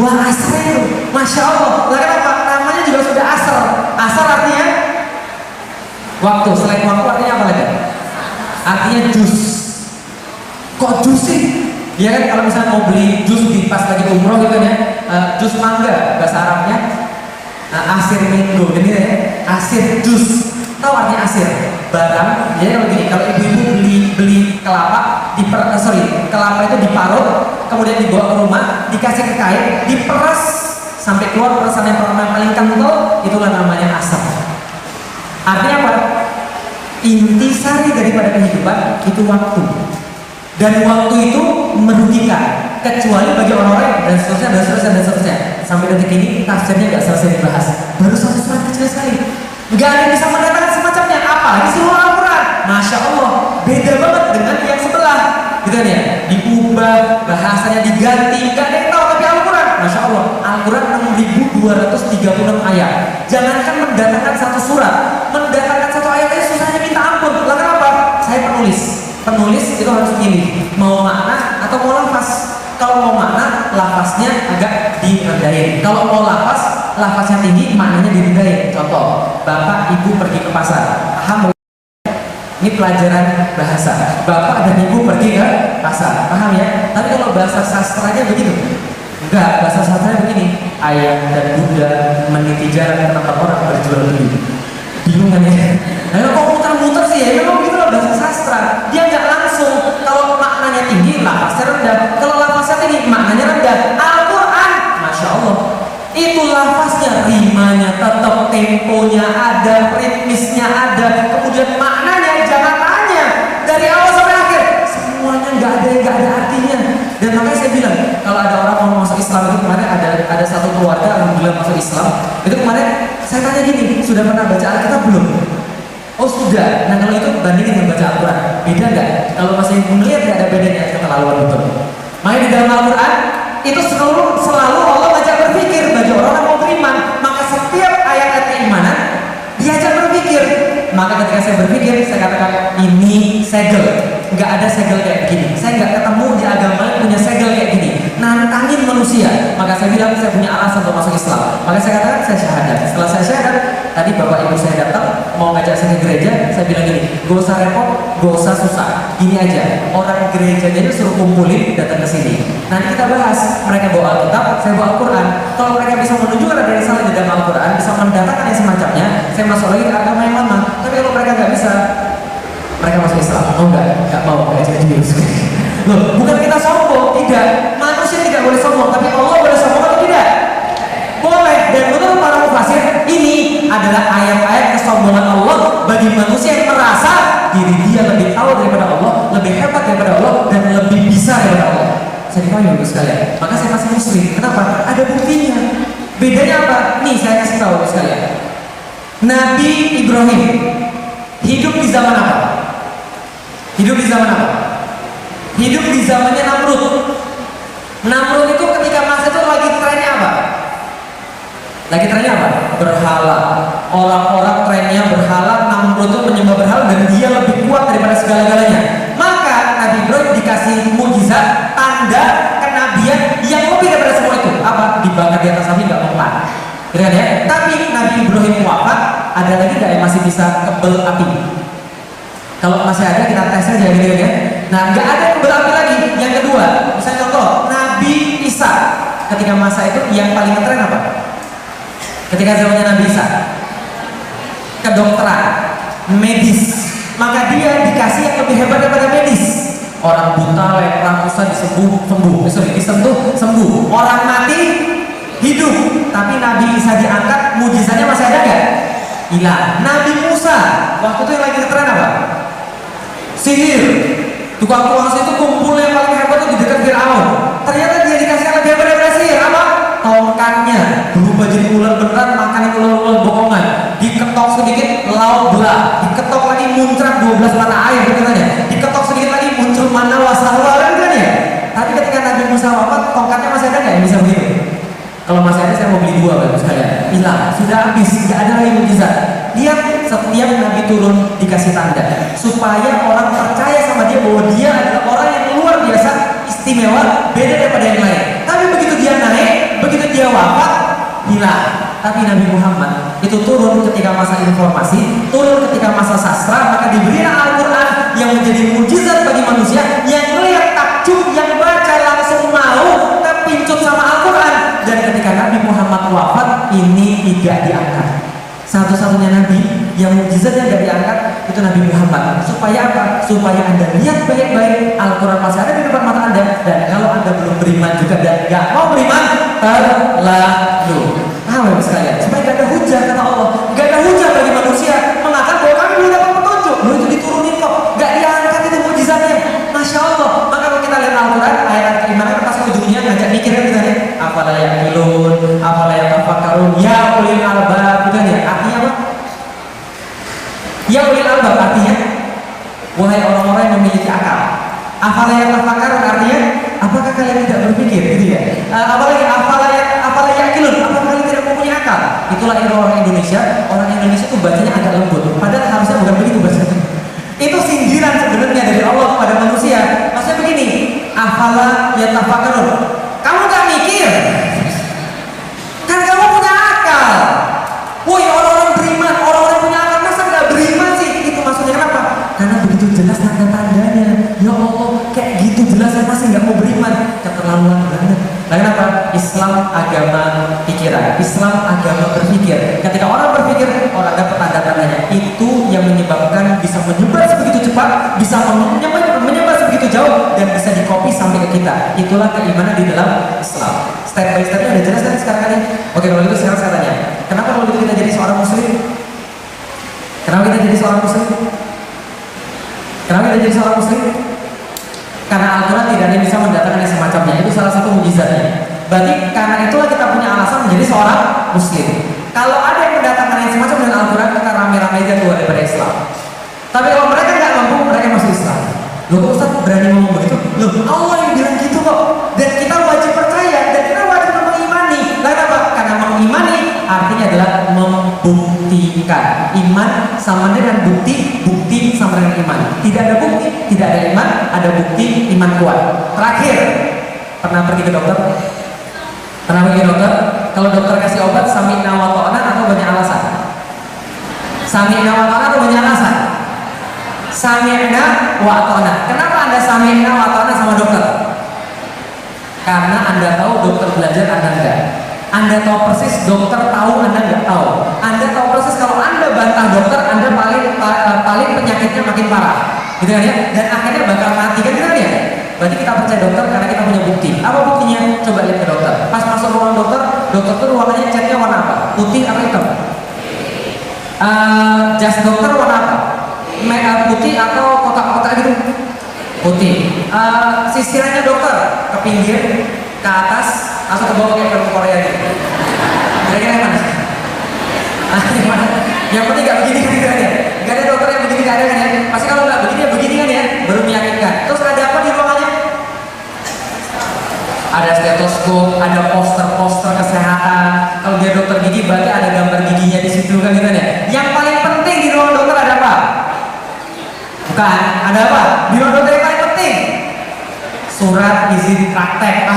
[SPEAKER 2] Wal Asr itu, Masya Allah. Lah kenapa? Namanya juga sudah Asr. Asr artinya waktu. Selain waktu artinya apa lagi? Artinya jus. Kok jus sih? Ya kan kalau misalnya mau beli jus di pas lagi umroh gitu kan ya, jus mangga bahasa Arabnya, asir mango, jadi ya asir jus. Tahu artinya asir? Barang. Jadi kalau gini, kalau ibu-ibu beli kelapa, kelapa itu diparut, kemudian dibawa ke rumah, dikasih ke kain, diperas sampai keluar perasaan yang paling kental, itulah namanya asap. Artinya apa? Intisari daripada kehidupan itu waktu, dan waktu itu merugikan kecuali bagi orang-orang dan seterusnya. Sampai detik ini tafsirnya nggak selesai dibahas, baru satu surat kecil sekali, nggak ada yang bisa mengatakan semacamnya. Apalagi seluruh Al-Quran, masya Allah, beda banget dengan yang sebelah, gitu kan ya? Diubah, bahasanya diganti, nggak ada yang tahu. Tapi Al-Quran, masya Allah, Al-Quran 6.236 ayat. Jangankan mendatangkan satu surat, mendatangkan satu ayat aja susahnya minta ampun. Lah kenapa? Saya penulis itu harus pilih mau makna atau mau lafaz. Kalau mau makna, lafaznya agak direndahin. Kalau mau lafaznya tinggi, maknanya direndahin. Contoh, bapak ibu pergi ke pasar, paham? Ini pelajaran bahasa. Bapak dan ibu pergi ke pasar, paham ya? Tapi kalau bahasa sastranya begitu, enggak. Bahasa sastranya begini: ayah dan bunda meniti jalan ke tempat orang berjual beli. Bingung kan ya? Nah, kok muter-muter sih ya? Memang begitu lah bahasa sastra. Dia nggak langsung. Kalau maknanya tinggi, lafaznya rendah. Kalau lafaznya tinggi, maknanya rendah. Al-Quran, masya Allah, itu lafaznya, rimanya tetap, temponya ada, ritmisnya ada, kemudian maknanya jangan tanya dari awal sampai akhir, semuanya nggak ada artinya. Dan makanya saya bilang, kalau ada orang mau masuk Islam itu, kemarin ada satu keluarga alhamdulillah masuk Islam. Itu kemarin saya tanya gini, sudah pernah baca Alkitab belum? Oh sudah. Nah kalau itu bandingin dengan baca Al-Quran, beda nggak? Kalau masih melihat nggak ada bedanya, keterlaluan betul. Makanya di dalam Al-Quran itu selalu Allah ngajak berpikir bagi orang yang mau beriman. Maka setiap ayat-ayat keimanan diajak berpikir. Maka ketika saya berpikir, saya katakan ini segel. Nggak ada segel kayak begini. Saya nggak ketemu di agama yang punya segel kayak gini. Nantangin manusia. Maka saya bilang saya punya alasan untuk masuk Islam. Maka saya katakan saya syahadat. Setelah saya syahadat, tadi bapak ibu saya datang mau ngajak saya ke gereja. Saya bilang gini, gak usah repot, gak usah susah. Gini aja, orang gerejanya suruh kumpulin datang ke sini. Nanti kita bahas. Mereka bawa Alkitab, saya bawa Al-Quran. Kalau mereka bisa menunjukkan ada yang salah di dalam Al-Quran, bisa mendatangkan yang semacamnya, saya masuk lagi ke agama yang lama. Tapi kalau mereka nggak bisa, mereka masuk Islam. Oh nggak mau, nggak jadi. Loh, bukan kita sombong, tidak. Manusia tidak boleh sombong, tapi Allah boleh sombong atau tidak? Boleh. Dan menurut para mufasir, ini adalah ayat-ayat kesombongan Allah bagi manusia yang merasa diri dia lebih tahu daripada Allah, lebih hebat daripada Allah, dan lebih bisa daripada Allah. Saya dipanggil untuk sekalian. Maka saya masih muslim. Kenapa? Ada buktinya. Bedanya apa? Nih saya kasih tahu untuk sekalian. Nabi Ibrahim hidup di zaman apa? Hidup di zaman apa? Hidup di zamannya Namrud. Namrud itu ketika masa itu lagi trennya apa? Lagi trennya apa? Berhala. Orang-orang trennya berhala. Namrud itu menyembah berhala dan dia lebih kuat daripada segala-galanya. Maka Nabi Ibrahim dikasih mukjizat, tanda kenabian yang lebih daripada semua itu. Apa? Dibakar di atas api nggak mempan. Gitu ya? Tapi Nabi Ibrahim wafat, ada lagi nggak yang masih bisa kebel api? Kalau masih ada kita tes aja gitu ya. Nah nggak ada yang berapi lagi. Yang kedua, misalnya contoh Nabi Isa ketika masa itu yang paling ngetren apa? Ketika zamannya Nabi Isa, kedokteran, medis. Maka dia dikasih yang lebih hebat daripada medis. Orang buta, lepra, kusta disentuh, sembuh. Orang mati hidup. Tapi Nabi Isa diangkat, mujizatnya masih ada nggak? Hilang. Nabi Musa waktu itu yang lagi ngetren apa? Sihir. Tukang sihir itu kumpul yang paling hebat itu di dekat Fir'aun. Ternyata dia dikasih yang lebih hebat daripada sihir. Apa? Tongkatnya berubah jadi ular beneran, makan ular-ular bohongan. Diketok sedikit, laut belah. Diketok lagi muncrat 12 mata air benerannya. Diketok sedikit lagi muncul mana wasalwa kan ya. Tapi ketika Nabi Musa wafat, tongkatnya masih ada nggak yang bisa begitu? Kalau masih ada saya mau beli 2 bagus sekalian. Hilang, sudah habis, nggak ada lagi mujizat. Lihat setiap Nabi turun dikasih tanda supaya orang percaya sama dia bahwa dia adalah orang yang luar biasa, istimewa, beda daripada yang lain. Tapi begitu dia naik, begitu dia wafat, hilang. Tapi Nabi Muhammad itu turun ketika masa informasi, turun ketika masa sastra, maka diberikan Al-Quran yang menjadi mujizat bagi manusia yang melihat takjub, yang baca langsung mau terpincut sama Al-Quran. Dan ketika Nabi Muhammad wafat, ini tidak diangkat. Satu-satunya nabi yang mukjizatnya gak diangkat itu Nabi Muhammad. Supaya apa? Supaya Anda lihat baik-baik Al-Quran masih ada di depan mata Anda, dan kalau Anda belum beriman juga dan gak mau beriman, terlalu. Bapak sekalian, supaya gak ada hujah kata Allah, gak ada hujah bagi manusia mengatakan bahwa kami belum dapat petunjuk. Loh, itu diturunin kok, gak diangkat itu mukjizatnya. Masya Allah. Maka kalau kita lihat Al-Quran, ayat keimanan pas ujungnya ngajak mikir kan kita nih, afala yaqilun, afala yatafakkarun, ya ulil albab, gitu ya. Artinya apa? Ya ulil albab artinya wahai orang-orang yang memiliki akal. Afala yatafakkarun artinya apakah kalian tidak berpikir, gitu ya. Apalagi afala yaqilun, apakah kalian tidak mempunyai akal? Itulah yang orang Indonesia. Orang Indonesia tuh bacanya agak lembut, padahal harusnya bukan begitu bahasanya. Itu sindiran sebenarnya dari Allah kepada manusia. Maksudnya begini, afala yatafakkarun, kamu gak mikir? Kan kamu punya akal. Woi, orang-orang beriman, orang-orang punya akal, masa gak beriman sih? Itu maksudnya kenapa? Karena begitu jelas tanda-tandanya. Ya Allah, kayak gitu jelas saya masih gak mau beriman. Keterlaluan banget. Nah, kenapa? Islam agama pikiran, Islam agama berpikir. Ketika orang berpikir, orang dapat tanda-tandanya. Itu yang menyebabkan bisa menyebar sebegitu cepat, bisa menyebar sebegitu jauh, dan bisa dikopi sampai ke kita. Itulah keimanan di dalam Islam. Step by stepnya udah jelas kan sekarang ini? Oke, kalau itu sekarang saya tanya, kenapa kalau itu kita jadi seorang muslim? Kenapa kita jadi seorang muslim? Kenapa kita jadi seorang muslim? Karena Al-Quran tidak ada yang bisa mendatangkan yang semacamnya. Itu salah satu mukjizatnya. Berarti karena itulah kita punya alasan menjadi seorang muslim. Kalau ada yang mendatangkan yang semacam dengan Al-Quran, kita rame-rame aja keluar daripada Islam. Tapi kalau mereka nggak mampu, mereka masuk Islam. Loh, kok Ustaz berani ngomong begitu? Loh, Allah yang bilang gitu kok. Dan kita wajib percaya, dan kita wajib mengimani. Lalu apa? Karena mengimani artinya adalah membuktikan. Iman sama dengan bukti, bukti sama dengan iman. Tidak ada bukti, tidak ada iman, ada bukti iman kuat. Terakhir, pernah pergi ke dokter? Pernah pergi ke dokter? Kalau dokter kasih obat sami'na wa ta'na atau banyak alasan? Sami'na wa ta'na atau banyak alasan? Sami'na wa ta'na. Kenapa Anda sami'na wa ta'na sama dokter? Karena Anda tahu dokter belajar, Anda enggak. Anda tahu persis dokter tahu, Anda enggak tahu. Anda tahu persis kalau Anda bantah dokter, Anda paling penyakitnya makin parah, gitu kan ya? Dan akhirnya bakal mati kan, gitu kan ya? Berarti kita percaya dokter karena kita punya bukti. Apa buktinya? Coba lihat ke dokter. Pas masuk ruang dokter, dokter tuh ruangannya catnya warna apa? Putih atau hitam? Jas dokter warna apa? Putih atau kotak-kotak gitu? Putih. Sisirannya dokter ke pinggir, ke atas, atau ke bawah kayak film Korea gitu? Kira-kira yang mana? Yang mana? Yang penting gak begini kan, gitu kan ya? Gak ada dokter yang begini, gak ada kan ya? Pasti kalau gak begini ya begini kan ya? Baru meyakinkan. Terus ada apa di ruangannya? Ada stetoskop, ada poster-poster kesehatan. Kalau dia dokter gigi berarti ada gambar giginya di situ kan, gitu kan ya? Yang paling penting di ruang dokter ada apa? Bukan, ada apa? Di ruang dokter yang paling penting surat izin praktek.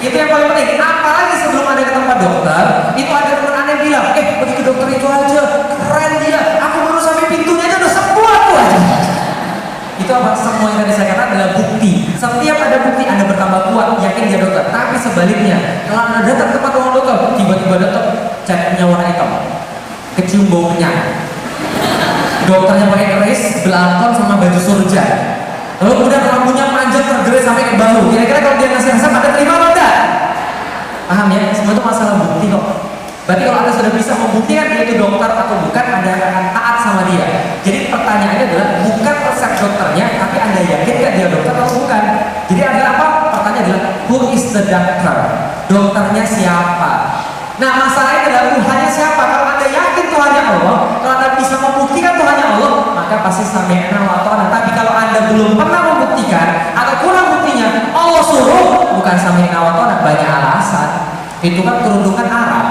[SPEAKER 2] Itu yang paling penting. Apalagi sebelum Anda ke tempat dokter, itu ada teman Anda yang bilang, pergi ke dokter itu aja, keren dia, aku baru sampai pintunya aja udah sembuh aku aja. Itu apa? Semua yang tadi saya katakan adalah bukti. Setiap ada bukti Anda bertambah kuat, yakin dia dokter. Tapi sebaliknya, kalau Anda datang ke tempat ruang dokter, tiba-tiba datang catnya warna hitam, kecium baunya, dokternya pakai keris, belakon sama baju surja, lalu kemudian rambutnya panjang tergerai sampai ke bahu. Kira-kira kalau dia ngasih resep, Anda terima atau enggak? Paham ya? Semua itu masalah bukti kok. Berarti kalau Anda sudah bisa membuktikan dia itu dokter atau bukan, Anda akan taat sama dia. Jadi pertanyaannya adalah bukan resep dokternya, tapi Anda yakin gak dia dokter atau bukan? Jadi adalah apa? Pertanyaan adalah who is the doctor? Dokternya siapa? Nah, masalahnya adalah Tuhannya siapa? Kalau Anda yakin Tuhannya Allah, kalau Anda bisa membuktikan Tuhannya Allah, maka pasti sami'na wa ta'na. Tapi kalau Anda belum pernah membuktikan atau kurang buktinya, Allah suruh, bukan sami'na wa ta'na, banyak alasan. Itu kan kerudungan Arab.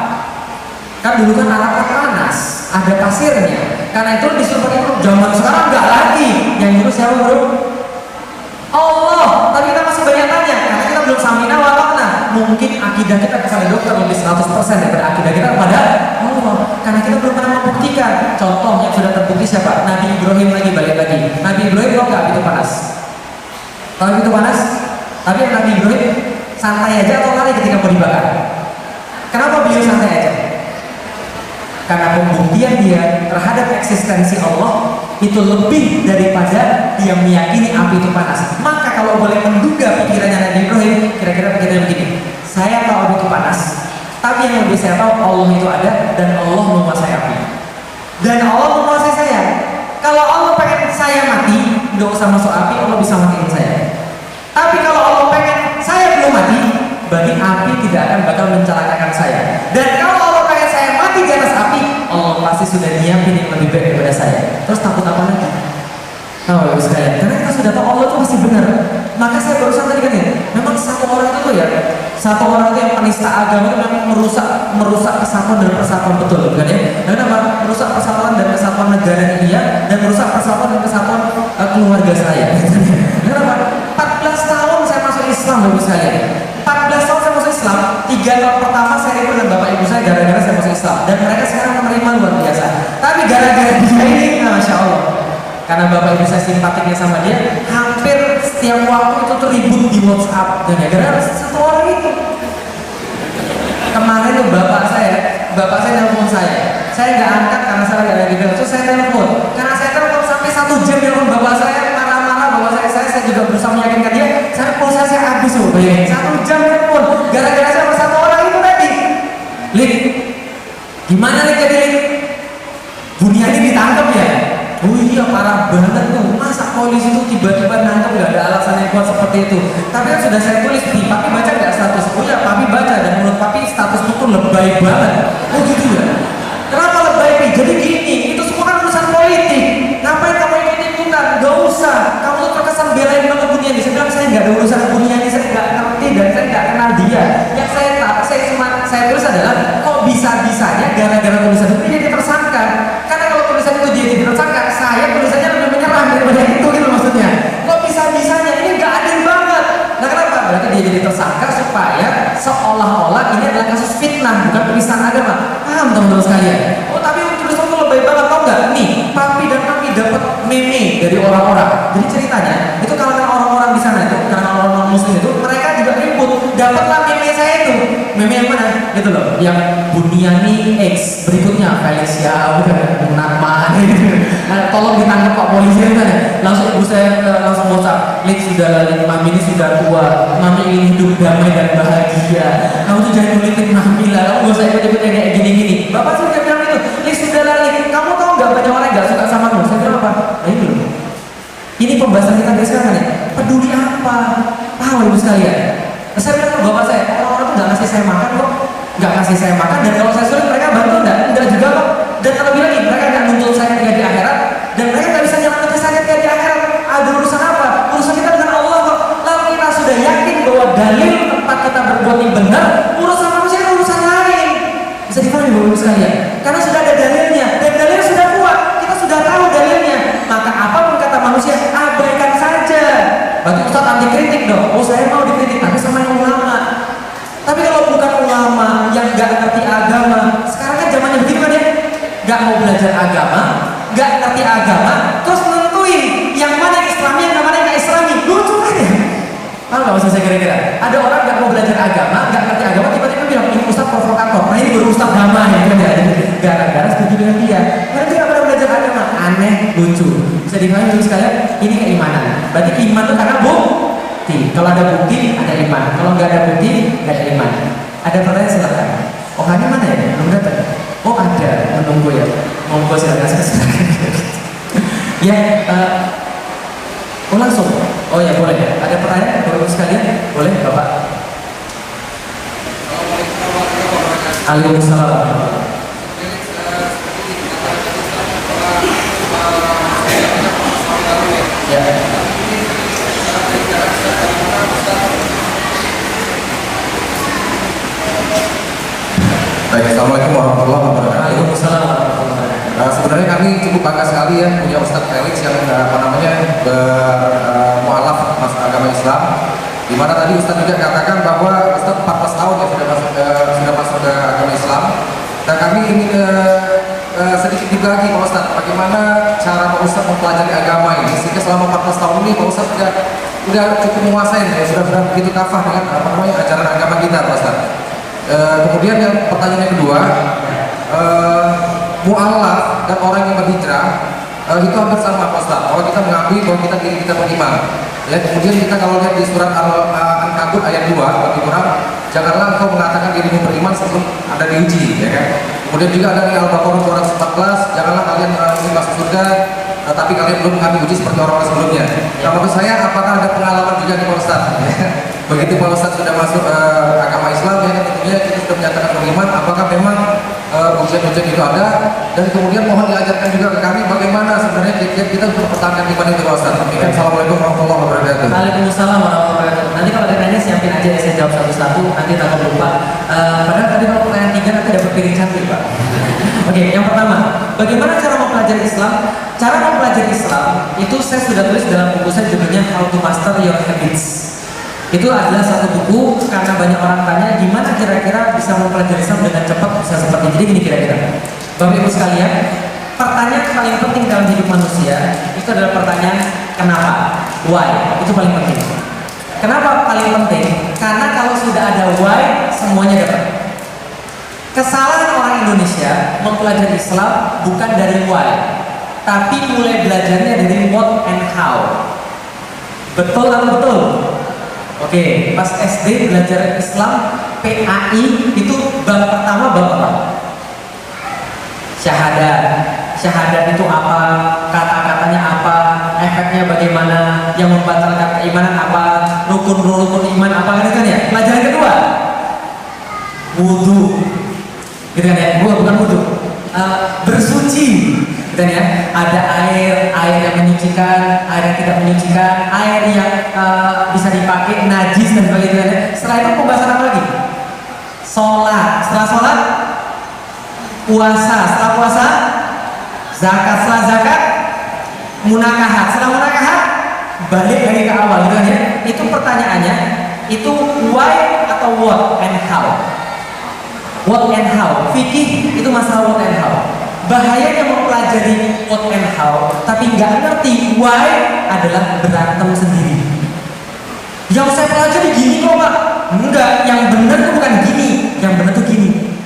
[SPEAKER 2] Kan dulu kan Arab kan panas, ada pasirnya. Karena itu disuruh pakai kerudung. Zaman sekarang enggak lagi. Yang dulu siapa, bro? Allah. Tapi kita masih banyak tanya karena kita belum sami'na wa ta'na. Mungkin akidah kita kepada dokter lebih 100% daripada akidah kita kepada Allah. Karena kita belum pernah membuktikan. Contoh yang sudah terbukti siapa? Nabi Ibrahim lagi, balik lagi. Nabi Ibrahim kok nggak itu panas? Kalau itu panas, tapi Nabi Ibrahim santai aja atau lari ketika mau dibakar? Kenapa beliau santai aja? Karena pembuktian dia terhadap eksistensi Allah itu lebih daripada dia meyakini api itu panas. Maka kalau boleh menduga pikirannya Nabi Ibrahim, kira-kira pikirannya begini: saya tahu api itu panas, tapi yang lebih saya tahu Allah itu ada dan Allah menguasai api. Dan Allah menguasai saya. Kalau Allah pengen saya mati, nggak usah masuk api, Allah bisa matiin saya. Tapi kalau Allah pengen saya belum mati, berarti api tidak akan bakal mencelakakan saya. Dan kalau Allah pengen saya mati di atas api, Allah pasti sudah nyiapin yang lebih baik daripada saya. Terus takut apa lagi? Tahu ya sekalian, karena kita sudah tahu Allah itu pasti benar. Maka saya barusan tadi kan ya, memang satu orang itu ya, satu orang itu yang penista agama itu memang merusak kesatuan dan persatuan, betul bukan ya? Dan apa? Merusak persatuan dan kesatuan negara India dan merusak persatuan dan kesatuan keluarga saya. Kenapa? 14 tahun saya masuk Islam, Bapak sekalian. 14 tahun saya masuk Islam, 3 tahun pertama saya ribut dengan bapak ibu saya gara-gara saya masuk Islam, dan mereka sekarang menerima luar biasa. Tapi gara-gara dia ini, masya Allah, karena bapak ibu saya simpatiknya sama dia, hampir setiap waktu itu tuh ribut di WhatsApp, dan gara-gara satu orang itu. Kemarin tuh bapak saya nelfon saya nggak angkat karena saya nggak lagi terus saya telepon, karena saya telepon sampai 1 jam nelfon bapak saya, marah-marah bapak saya juga berusaha meyakinkan dia, saya pulsa saya habis loh, bayangin 1 jam telepon, gara-gara sama satu orang itu tadi. Lik, gimana nih jadi Lik? Buniani ditangkap ya? Oh iya, parah banget tuh. Masa polisi itu tiba-tiba nangkep, gak ada alasan yang kuat seperti itu. Tapi kan sudah saya tulis nih, papi baca gak status? Oh iya, papi baca, dan menurut papi status itu lebay banget. Oh gitu ya? Kenapa lebay nih? Jadi gini, itu semua kan urusan politik. Ngapain kamu ikut-ikutan? Gak usah. Kamu tuh terkesan belain banget Buniani. Saya bilang saya gak ada urusan Buniani, saya gak ngerti dan saya gak kenal dia. Yang saya tulis adalah kok bisa-bisanya gara-gara tulisan itu dia tersangka. Karena kalau tulisan itu dia jadi tersangka, saya tulisannya lebih menyerang daripada itu gitu maksudnya. Kok bisa-bisanya, ini gak adil banget. Nah kenapa? Berarti dia jadi tersangka supaya seolah-olah ini adalah kasus fitnah, bukan penistaan agama. Paham teman-teman sekalian? Oh tapi tulisan itu lebih banget, tau gak? Nih, papi dan mami dapat meme dari orang-orang. Jadi ceritanya, itu kalau orang-orang di sana itu, karena orang-orang muslim itu, mereka juga ribut, dapatlah meme saya itu. Meme yang mana? Gitu loh, yang Buniani X berikutnya Felicia, bukan nama gitu. Nah, tolong ditangkap Pak polisi kan ya. Langsung ibu saya langsung WhatsApp, Lik sudah Lik, mami ini sudah tua, mami ingin hidup damai dan bahagia. Kamu tuh jangan nulitin mami lah, kamu gak usah ikut-ikut yang kayak gini-gini. Bapak sudah bilang itu, Lik sudah Lik, kamu tahu nggak banyak orang yang gak suka sama kamu? Saya bilang apa? Nah itu loh. Ini pembahasan kita dari sekarang ya. Peduli apa? Paham ibu sekalian? Saya bilang ke bapak saya, orang-orang tuh gak ngasih saya makan kok, gak ngasih saya makan, dan kalau saya sulit mereka bantu enggak juga kok. Dan kalau bilang mereka akan nuntut saya ketika di akhirat, dan mereka gak bisa nyelamatin saya ketika di akhirat. Ada urusan apa? Urusan kita dengan Allah kok. Lalu kita sudah yakin bahwa dalil tempat kita berbuat ini benar, urusan manusia itu urusan lain. Bisa dipahami bapak sekalian? Karena sudah ada dalilnya, dan dalilnya sudah kuat, kita sudah tahu dalilnya. Maka apapun kata manusia, abaikan saja. Berarti Ustaz anti kritik dong. Oh saya mau dikritik, tapi sama yang ulama. Tapi kalau bukan ulama yang gak ngerti agama, sekarang kan zamannya begitu kan ya, gak mau belajar agama, gak ngerti agama, terus nentuin yang mana yang Islami, yang mana yang gak Islami. Lucu kan ya? Paham gak maksud saya kira-kira? Ada orang gak mau belajar agama, gak ngerti agama, tiba-tiba bilang ini Ustaz provokator. Nah ini baru Ustaz agama ya kan ya. Gara-gara setuju dengan dia. Karena dia gak pernah belajar agama. Aneh, lucu. Bisa dipahami dulu sekalian, ini keimanan. Berarti iman itu karena bukti. Kalau ada bukti, ada iman. Kalau nggak ada bukti, nggak ada iman. Ada pertanyaan silakan. Oh hari mana ya? Belum datang. Oh ada, menunggu ya. Monggo silakan. Ya, oh langsung. Oh ya boleh. Ada pertanyaan baru sekalian? Boleh Bapak. Waalaikumsalam. Ya.
[SPEAKER 3] Baik, assalamualaikum warahmatullahi wabarakatuh.
[SPEAKER 2] Waalaikumsalam warahmatullahi wabarakatuh.
[SPEAKER 3] Sebenarnya kami cukup bangga sekali ya punya Ustadz Felix yang bermualaf masuk agama Islam. Di mana tadi Ustadz juga katakan bahwa Ustadz 14 tahun ya sudah masuk ke agama Islam. Dan kami ingin sedikit juga lagi Pak Ustadz, bagaimana cara Pak Ustadz mempelajari agama ini sehingga selama 14 tahun ini Pak Ustadz sudah cukup menguasai ya, sudah begitu kafah dengan ajaran agama kita Pak Ustadz. Kemudian yang pertanyaan yang kedua, mu'alaf dan orang yang berhijrah itu hampir sama Pak Ustaz. Kalau kita mengakui bahwa diri kita beriman. Ya, kemudian kita kalau lihat di surat Al-Ankabut ayat 2 lebih kurang, janganlah engkau mengatakan dirimu beriman sebelum Anda diuji, ya kan? Kemudian juga ada di Al-Baqarah 214, janganlah kalian ingin masuk surga tapi kalian belum kami uji seperti orang-orang sebelumnya. Nah, menurut saya apakah ada pengalaman juga di Pak Ustaz? Begitu Pak Ustaz sudah masuk agama Islam, ya tentunya kita sudah menyatakan beriman, apakah memang ujian-ujian itu ada, dan kemudian mohon diajarkan juga ke kami bagaimana sebenarnya kita untuk mempertahankan iman itu Pak Ustaz. Assalamualaikum warahmatullahi wabarakatuh.
[SPEAKER 2] Waalaikumsalam warahmatullahi wabarakatuh. Nanti kalau ada nanya siapin aja ya, saya jawab satu-satu, nanti takut lupa. Padahal tadi kalau pertanyaan 3 nanti dapat piring cantik Pak. Oke, yang pertama, bagaimana cara mempelajari Islam? Cara mempelajari Islam itu saya sudah tulis dalam buku saya, judulnya How to Master Your Habits. Itu adalah satu buku karena banyak orang tanya gimana kira-kira bisa mempelajari Islam dengan cepat, bisa seperti jadi gini kira-kira. Bapak Ibu sekalian, pertanyaan paling penting dalam hidup manusia itu adalah pertanyaan kenapa, why, itu paling penting. Kenapa paling penting? Karena kalau sudah ada why, semuanya dapat. Kesalahan orang Indonesia mempelajari Islam bukan dari why, tapi mulai belajarnya dari what and how. Betul atau betul? Oke, pas SD belajar Islam PAI itu bab pertama bab apa? Syahadat. Syahadat itu apa? Kata-katanya apa? Efeknya bagaimana? Yang membatalkan keimanan apa? Rukun-rukun iman apa kan ya? Pelajaran kedua wudu. Gitu kan ya? Bukan wudu. Bersuci. Gitu kan ya? Ada air yang menyucikan, air yang tidak menyucikan, air yang bisa dipakai, najis dan sebagainya. Setelah itu pembahasan apa lagi? Sholat. Setelah sholat, puasa. Setelah puasa, zakat. Setelah zakat, munakahat. Setelah munakahat, balik lagi ke awal, gitu kan ya? Itu pertanyaannya, itu why atau what and how? What and how? Fikih itu masalah what and how. Bahayanya mempelajari what and how tapi nggak ngerti why adalah berantem sendiri. Yang saya pelajari gini kok Pak. Enggak, yang benar tuh bukan gini, yang benar tuh gini.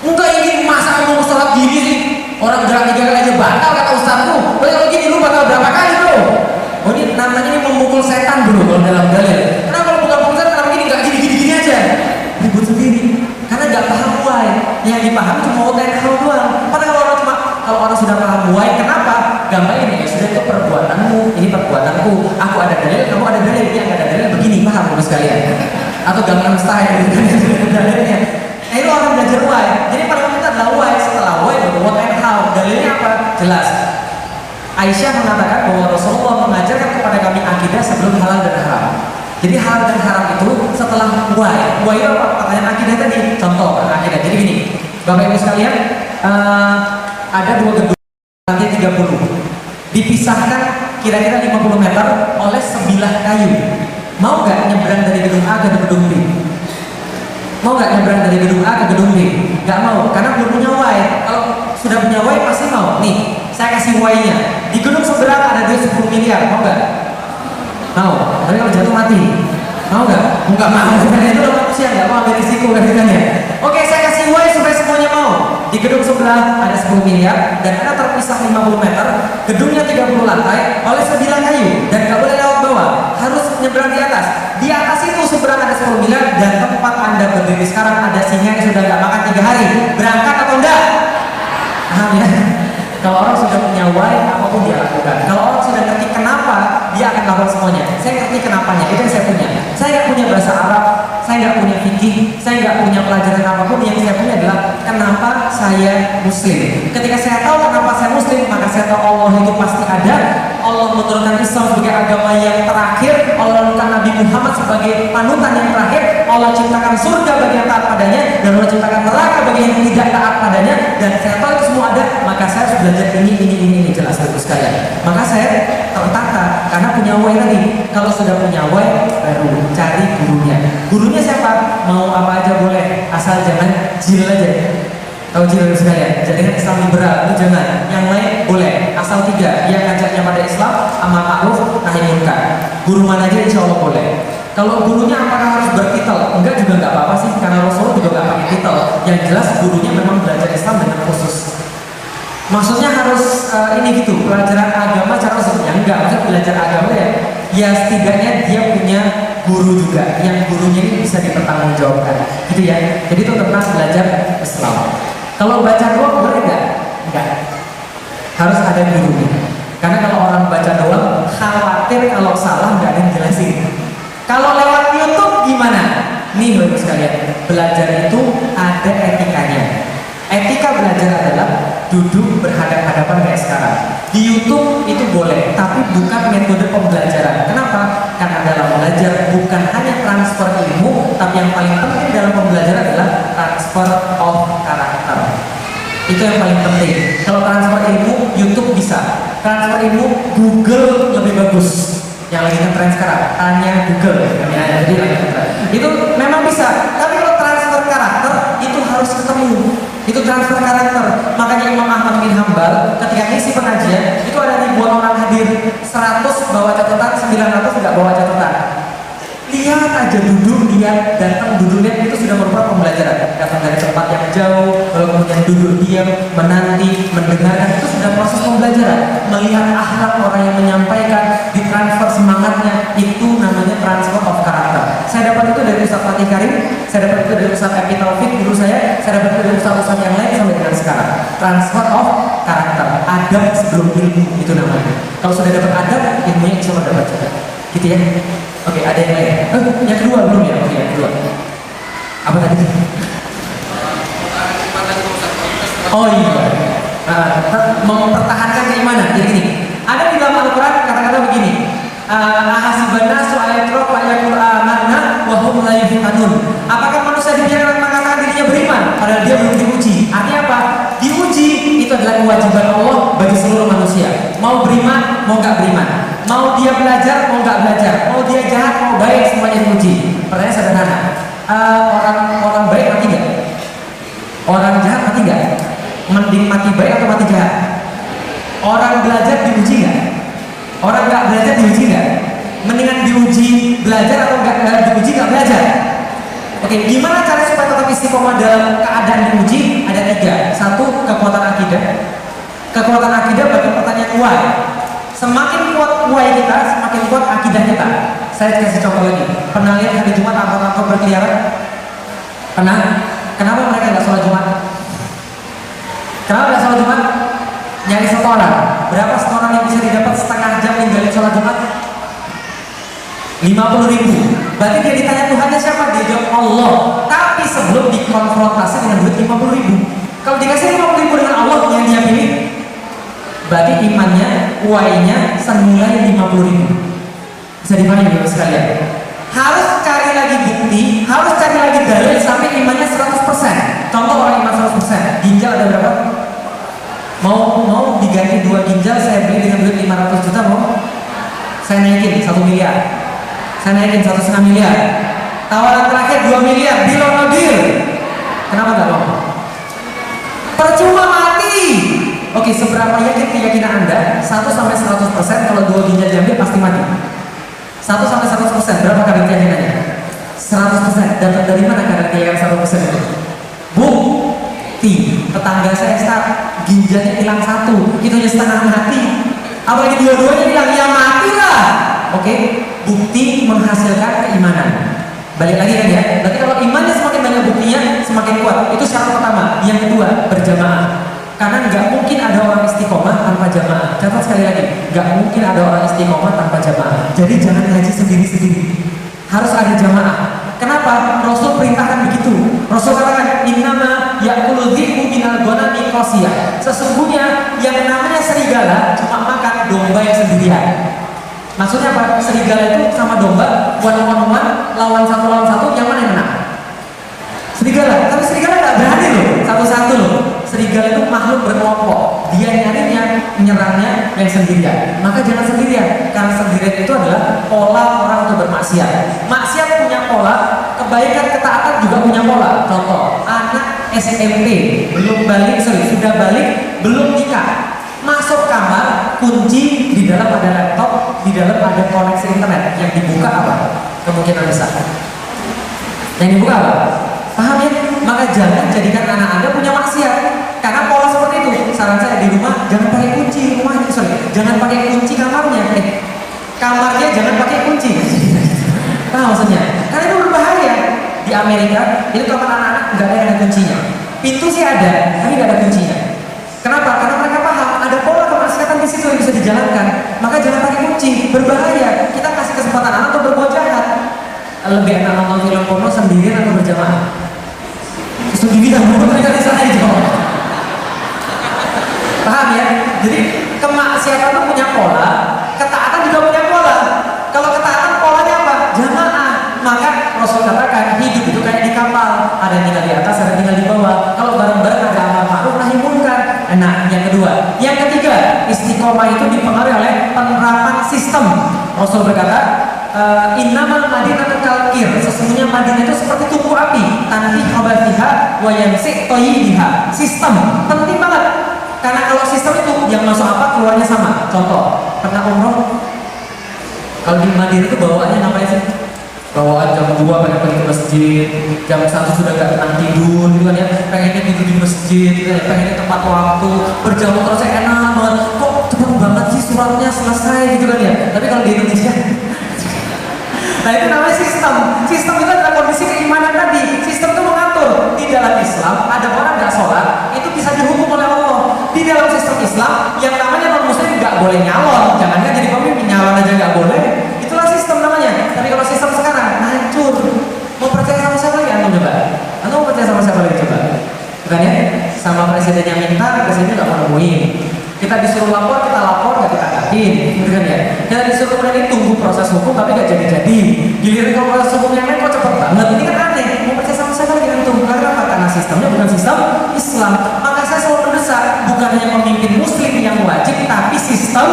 [SPEAKER 2] Enggak, ini masa mau sholat gini sih? Orang gerak 3 kali aja batal kata ustazku. Kalau gini lu batal berapa kali bro? Oh ini namanya ini memukul setan bro kalau dalam dalil. Kenapa kalau bukan pukul setan, kenapa gini nggak gini aja? Ribut sendiri karena nggak paham why. Yang dipahami cuma what and how doang. Padahal kalau orang sudah paham why, kenapa? Gampang ini ya sudah, itu perbuatanmu, ini perbuatanku. Aku ada dalil, kamu ada dalil, yang ada dalil begini, paham Bapak sekalian? Atau gampang style gitu kan dalilnya. Itu orang belajar why. Jadi paling penting adalah why. Setelah why baru what and how. Dalilnya apa? Jelas. Aisyah mengatakan bahwa Rasulullah mengajarkan kepada kami akidah sebelum halal dan haram. Jadi halal dan haram itu setelah why. Why itu apa? Pertanyaan akidah tadi. Contoh akidah. Jadi gini, Bapak Ibu sekalian, ada 2 gedung lantai 30 dipisahkan kira-kira 50 meter oleh sebilah kayu. Mau nggak nyebrang dari gedung A ke gedung B? Mau nggak nyebrang dari gedung A ke gedung B? Nggak mau, karena belum punya why. Kalau sudah punya why pasti mau. Nih, saya kasih why-nya. Di gedung seberang ada duit 10 miliar, mau nggak? Mau. Tapi kalau jatuh mati, mau nggak? Nggak mau. Karena itu udah manusia, nggak mau ambil risiko kan ya. Oke, saya kasih why supaya semuanya mau. Di gedung sebelah ada 10 miliar dan ada terpisah 50 meter, gedungnya 30 lantai oleh sebilah kayu dan nggak boleh lewat bawah, harus nyebrang di atas. Di atas itu seberang ada 10 miliar dan tempat Anda berdiri sekarang ada singa yang sudah nggak makan 3 hari. Berangkat atau enggak? Paham ya? Kalau orang sudah punya why, apapun dia lakukan. Kalau orang sudah ngerti kenapa, dia akan lakukan semuanya. Saya ngerti kenapanya, itu yang saya punya. Saya nggak punya bahasa Arab, saya nggak punya fikih, saya nggak punya pelajaran apapun. Yang saya punya adalah kenapa saya Muslim. Ketika saya tahu kenapa saya Muslim, maka saya tahu Allah itu pasti ada. Allah menurunkan Islam sebagai agama yang terakhir. Allah menurunkan Nabi Muhammad sebagai panutan yang terakhir. Allah ciptakan surga bagi yang taat padanya dan Allah ciptakan neraka bagi yang tidak taat padanya. Dan saya tahu itu semua ada, maka saya harus belajar ini jelas Bapak sekalian. Maka saya tertata karena punya why tadi. Kalau sudah punya why, baru cari gurunya. Gurunya siapa? Mau apa aja boleh, asal jangan jil aja. Tahu jil sekalian? Jadi Islam liberal itu jangan. Yang lain boleh, asal 3. Yang ngajaknya pada Islam, amar ma'ruf, nahi munkar. Guru mana aja insya Allah boleh. Kalau gurunya apakah harus bertitel? Enggak, juga enggak apa-apa sih, karena Rasulullah juga enggak pakai titel. Yang jelas gurunya memang belajar Islam dengan khusus. Maksudnya harus ini gitu, pelajaran agama cara maksudnya enggak, maksudnya belajar agama ya setidaknya dia punya guru juga, yang gurunya ini bisa dipertanggungjawabkan, gitu ya. Jadi itu tentang belajar Islam. Kalau baca doang boleh nggak? Enggak, harus ada gurunya. Karena kalau orang baca doang, khawatir kalau salah nggak ada yang jelasin. Kalau lewat YouTube gimana? Nih bapak sekalian, belajar itu ada etikanya. Etika belajar adalah duduk berhadapan-hadapan kayak sekarang. Di YouTube itu boleh, tapi bukan metode pembelajaran. Kenapa? Karena dalam belajar bukan hanya transfer ilmu, tapi yang paling penting dalam pembelajaran adalah transfer of karakter. Itu yang paling penting. Kalau transfer ilmu, YouTube bisa. Transfer ilmu, Google lebih bagus. Yang lagi ngetren sekarang, tanya Google. Jadi itu memang bisa. Tapi kalau transfer karakter itu harus ketemu. Itu transfer karakter. Makanya Imam Ahmad bin Hambal ketika ngisi pengajian itu ada ribuan orang hadir, 100 bawa catatan, 900 tidak bawa catatan. Lihat aja, duduk, lihat, datang, duduk, lihat, itu sudah merupakan pembelajaran. Datang dari tempat yang jauh, lalu kemudian duduk diam, menanti, mendengarkan, itu sudah proses pembelajaran. Melihat akhlak orang yang menyampaikan, ditransfer semangatnya, itu namanya transfer of karakter. Saya dapat itu dari Ustaz Fatih Karim, saya dapat itu dari Ustaz Epi Taufik, guru saya dapat itu dari Ustaz-Ustaz yang lain sampai dengan sekarang. Transfer of karakter, adab sebelum ilmu, itu namanya. Kalau sudah dapat adab, ilmunya insya Allah dapat juga. Gitu ya. Oke, ada yang lain? Yang kedua belum ya? Oke, yang kedua. Apa tadi? Oh iya. Mempertahankan keimanan. Jadi gini, ada di dalam Al-Quran kata-kata begini. Ahasibanna su'ayatro fa'ayakul amanna wahum la yuftanun. Apakah manusia dibiarkan mengatakan dirinya beriman padahal dia belum diuji? Artinya apa? Diuji itu adalah kewajiban Allah bagi seluruh manusia. Mau beriman, mau nggak beriman. Mau dia belajar, mau nggak belajar. Mau dia jahat, mau baik, semuanya diuji. Pertanyaan sederhana. Orang baik mati nggak? Orang jahat mati nggak? Mending mati baik atau mati jahat? Orang belajar diuji nggak? Orang nggak belajar diuji nggak? Mendingan diuji belajar atau nggak diuji nggak belajar? Oke, gimana cara supaya tetap istiqomah dalam keadaan diuji? Ada 3. 1, kekuatan akidah. Kekuatan akidah bagi pertanyaan why. Semakin kuat why kita, semakin kuat akidah kita. Saya kasih contoh lagi. Pernah lihat hari Jumat angkot-angkot berkeliaran? Pernah? Kenapa mereka nggak sholat Jumat? Kenapa nggak sholat Jumat? Nyari setoran. Berapa setoran yang bisa didapat setengah jam ninggalin sholat Jumat? 50.000. Berarti dia ditanya Tuhannya siapa? Dia jawab Allah. Tapi sebelum dikonfrontasi dengan duit 50.000. Kalau dikasih 50.000 dengan Allah yang dia pilih, berarti imannya, why-nya senilai 50.000. Bisa dipahami ya sekalian. Harus cari lagi bukti, harus cari lagi dalil sampai imannya 100%. Contoh orang iman 100%. Ginjal ada berapa? Mau diganti 2 ginjal, saya beli dengan duit 500 juta mau? Saya naikin 1 miliar. Saya naikin 1,5 miliar. Tawaran terakhir 2 miliar, deal or no deal? Kenapa nggak mau? Percuma mati. Oke, seberapa yakin keyakinan Anda? 1-100% kalau 2 ginjal diambil pasti mati. 1-100%, berapa kadar keyakinannya? 100%. Dapat dari mana kadar keyakinan 100% itu? Bukti. Tetangga saya start ginjalnya hilang 1, itu hanya setengah mati. Apalagi dua-duanya hilang, ya matilah. Oke, bukti menghasilkan keimanan. Balik lagi kan ya. Berarti kalau imannya semakin banyak buktinya, semakin kuat. Itu syarat pertama. Yang kedua, berjamaah. Karena nggak mungkin ada orang istiqomah tanpa jamaah. Catat sekali lagi, nggak mungkin ada orang istiqomah tanpa jamaah. Jadi jangan ngaji sendiri-sendiri. Harus ada jamaah. Kenapa? Rasul perintahkan begitu. Rasul katakan, innama ya'kulu dhi'bu minal ghanami qasiyah. Sesungguhnya yang namanya serigala cuma makan domba yang sendirian. Maksudnya apa? Serigala itu sama domba, one-on-one, lawan satu, yang mana yang menang? Serigala. Tapi serigala nggak berani loh, satu-satu loh. Serigala itu makhluk berkelompok. Dia nyarinya, menyerangnya yang sendirian. Maka jangan sendirian, karena sendirian itu adalah pola orang untuk bermaksiat. Maksiat punya pola, kebaikan ketaatan juga punya pola. Contoh, anak SMP sudah balik, belum nikah. Masuk kamar, kunci di dalam ada laptop, di dalam ada koneksi internet. Yang dibuka apa? Kemungkinan besar. Yang dibuka apa? Paham ya? Maka jangan jadikan anak Anda punya maksiat. Karena pola seperti itu. saran saya di rumah jangan pakai kunci rumahnya, jangan pakai kunci kamarnya, kamarnya jangan pakai kunci. Nah maksudnya, karena itu berbahaya. Di Amerika itu kamar anak-anak nggak ada kuncinya, pintu sih ada, tapi nggak ada kuncinya. Kenapa? Karena mereka paham ada pola kemaksiatan di situ yang bisa dijalankan, maka jangan pakai kunci, berbahaya. Kita kasih kesempatan anak untuk berbuat jahat. Lebih enak nonton film porno sendirian atau berjamaah? Justru dibilang bukan di sana itu. Paham ya? Jadi kemaksiatan itu punya pola, ketaatan juga punya pola. Kalau ketaatan polanya apa? Jamaah. Maka Rasul katakan hidup itu kayak di kapal, ada yang tinggal di atas, ada yang tinggal di bawah. Kalau bareng-bareng ada amar ma'ruf nahi munkar. Nah, yang kedua, yang ketiga, istiqomah itu dipengaruhi oleh penerapan sistem. Rasul berkata, innamal madinatu kalkir, sesungguhnya Madinah itu seperti tungku api, tanfi khabathiha wa yansi thayyibiha. Sistem penting banget. Karena kalau sistem itu yang masuk apa keluarnya sama. Contoh, pernah umroh? Kalau di Madinah itu bawaannya ngapain sih? Bawaan jam 2 pengen pergi ke masjid, jam 1 sudah gak tenang tidur gitu kan ya, pengennya tidur di masjid gitu ya, pengennya tepat waktu, berjauh terus enak banget, kok cepet banget sih suratnya selesai gitu kan ya. Tapi kalau di Indonesia nah itu namanya sistem. Sistem itu adalah kondisi keimanan tadi. Sistem itu mengatur. Di dalam Islam ada orang gak sholat itu bisa dihukum oleh Allah. Di dalam sistem Islam yang namanya non muslim gak boleh nyalon, jangankan jadi pemimpin, nyalon aja gak boleh. Itulah sistem namanya. Tapi kalau sistem sekarang hancur. Mau percaya sama siapa lagi? Anda coba. Anda mau percaya sama siapa lagi coba? Bukan ya? Sama presiden yang minta, presiden gak mau nemuin. Kita disuruh lapor, kita lapor, gak kita datin, gitu kan ya? Kita disuruh kemudian tunggu proses hukum, tapi gak jadi-jadi. Giliran kalau proses hukum yang lain kok cepet banget. Ini kan aneh. Mau percaya sama siapa lagi antum? Karena apa? Karena sistemnya bukan sistem Islam. Maka saya selalu mendesak, bukan hanya pemimpin Muslim yang wajib, tapi sistem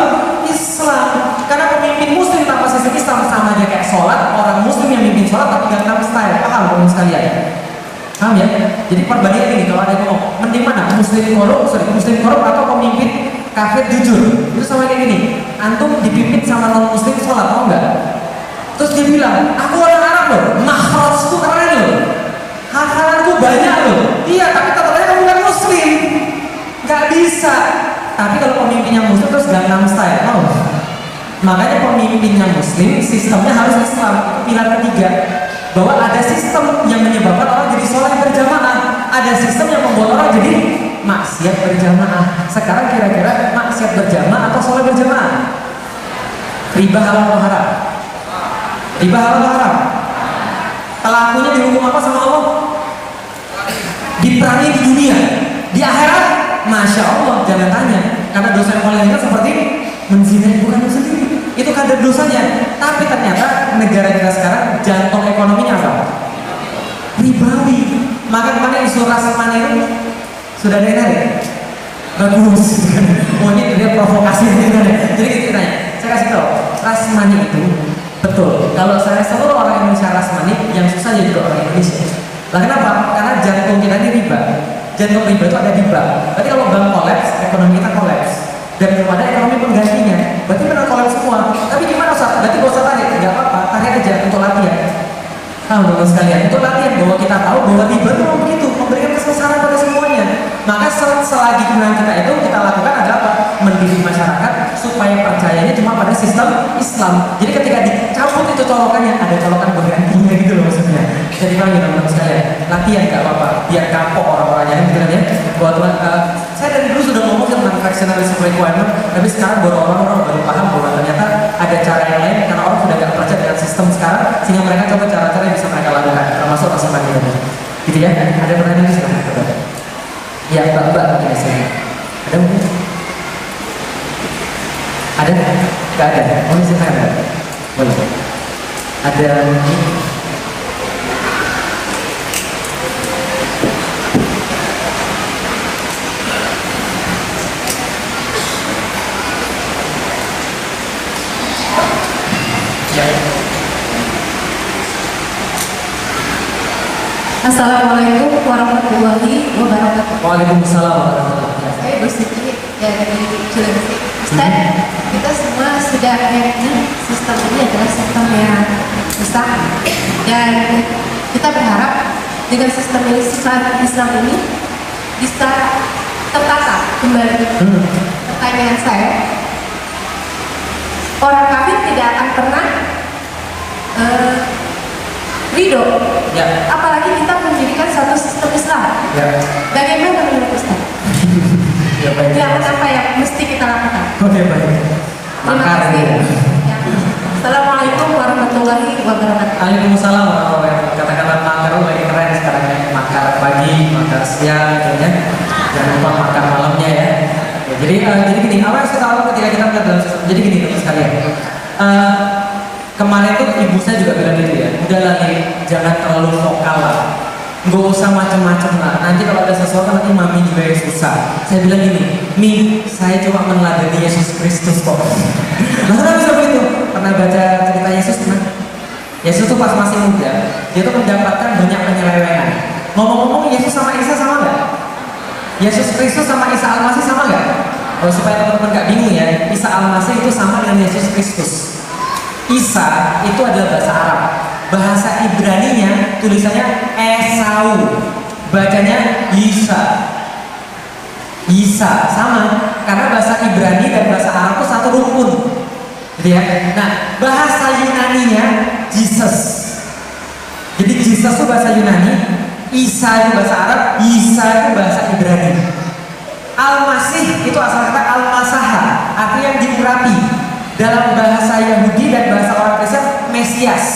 [SPEAKER 2] Islam. Karena pemimpin Muslim tanpa sistem Islam sama aja kayak sholat. Orang Muslim yang mimpin sholat tapi Gangnam Style. Paham teman sekalian? Paham ya? Jadi perbandingan ini kalau ada yang ngomong, mending mana? Muslim korup atau pemimpin kafir jujur? Itu sama kayak gini. Antum dipimpin sama non Muslim sholat, mau nggak? Terus dia bilang, aku orang Arab loh, makhrajku keren loh, hafalanku banyak loh. Iya, tapi tetap aja kamu bukan Muslim. Nggak bisa. Tapi kalau pemimpinnya Muslim terus Gangnam Style, mau? Makanya pemimpinnya Muslim, sistemnya harus Islam. Itu pilar ketiga. Bahwa ada sistem yang menyebabkan orang jadi sholat berjamaah, ada sistem yang membuat orang jadi maksiat berjamaah. Sekarang kira-kira maksiat berjamaah atau sholat berjamaah? Riba halal atau haram? Riba halal atau haram? Pelakunya dihukum apa sama Allah? Diperangi di dunia. Di akhirat, masya Allah, jangan tanya. Karena dosa yang paling ringan seperti menzinai bukan sendiri. Itu kadar dosanya. Tapi ternyata negara kita sekarang jantung ekonominya apa? Ribawi. Maka kemarin isu rasmani itu sudah ada yang narik? Bagus. Oh ini dia provokasi gitu. Jadi kita tanya, saya kasih tahu, rasmani itu betul. Kalau saya seluruh orang Indonesia rasmani, yang susah jadi juga orang Indonesia. Lah kenapa? Karena jantung kita ini riba. Jantung riba itu ada di bank. Berarti kalau bank kolaps, ekonomi kita kolaps. Dan belum ada ekonomi penggantinya, berarti benar kolaps semua. Tapi gimana Ustaz? Berarti gak usah tarik, nggak apa-apa, tarik aja untuk latihan. Teman-teman sekalian, untuk latihan bahwa kita tahu bahwa riba itu memang begitu, memberikan kesengsaraan pada semuanya. Maka selagi kemenangan kita itu kita lakukan adalah apa? Mendidik masyarakat supaya percayanya cuma pada sistem Islam. Jadi ketika dicabut itu colokannya, ada colokan penggantinya gitu loh maksudnya. Jadi panggil teman-teman sekalian, latihan nggak apa-apa, biar kapok orang-orangnya gitu kan ya. Buat saya dari dulu sudah ngomong tentang fractionalism requirement, tapi sekarang baru orang-orang baru paham bahwa ternyata ada cara yang lain karena orang sudah gak percaya dengan sistem sekarang, sehingga mereka coba cara-cara yang bisa mereka lakukan, termasuk rasa ini. Gitu ya? Ada pertanyaan di sana? Ya, mbak-mbak di sini. Ada mungkin? Ada? Gak ada? Oh, ini saya ada. Boleh. Ada mungkin?
[SPEAKER 4] Assalamualaikum warahmatullahi wabarakatuh.
[SPEAKER 2] Waalaikumsalam warahmatullahi wabarakatuh.
[SPEAKER 4] Saya Bu Siti dari Cilengsi. Ustaz, kita semua sudah yakin sistem ini adalah sistem yang rusak, dan kita berharap dengan sistem Islam ini bisa tertata kembali. Pertanyaan saya, orang kafir tidak akan pernah ridho, apalagi kita menjadikan satu sistem Islam. Bagaimana menurut Ustaz? Jangan apa yang mesti kita lakukan.
[SPEAKER 2] Oke, baik.
[SPEAKER 4] Terima kasih. Ya. Assalamualaikum warahmatullahi wabarakatuh.
[SPEAKER 2] Waalaikumsalam warahmatullahi wabarakatuh. Kata-kata makar lagi keren sekarang ya. Makar pagi, makar siang, gitu ya. Jangan lupa makar malamnya ya. Jadi gini, apa yang saya tahu ketika kita melihat dalam sistem. Jadi gini teman sekalian. Kemarin tuh ibu saya juga bilang gitu ya. Udahlah nih, jangan terlalu vokal lah. Nggak usah macam-macam lah. Nanti kalau ada sesuatu nanti mami juga yang susah. Saya bilang gini, Mi, saya cuma meneladani Yesus Kristus kok. Nah, kenapa bisa begitu? Pernah baca cerita Yesus kan? Yesus tuh pas masih muda, dia tuh mendapatkan banyak penyelewengan. Ngomong-ngomong, Yesus sama Isa sama nggak? Yesus Kristus sama Isa Al-Masih sama nggak? Oh, supaya teman-teman nggak bingung ya, Isa Al-Masih itu sama dengan Yesus Kristus. Isa itu adalah bahasa Arab. Bahasa Ibraninya tulisannya Esau, bacanya Isa. Isa sama, karena bahasa Ibrani dan bahasa Arab itu satu rumpun, gitu ya. Nah, bahasa Yunaninya Jesus. Jadi Jesus itu bahasa Yunani, Isa itu bahasa Arab, Isa itu bahasa Ibrani. Al-Masih itu asal kata Al-Masaha, artinya yang diurapi. Dalam bahasa Yahudi dan bahasa orang Kristen, Mesias.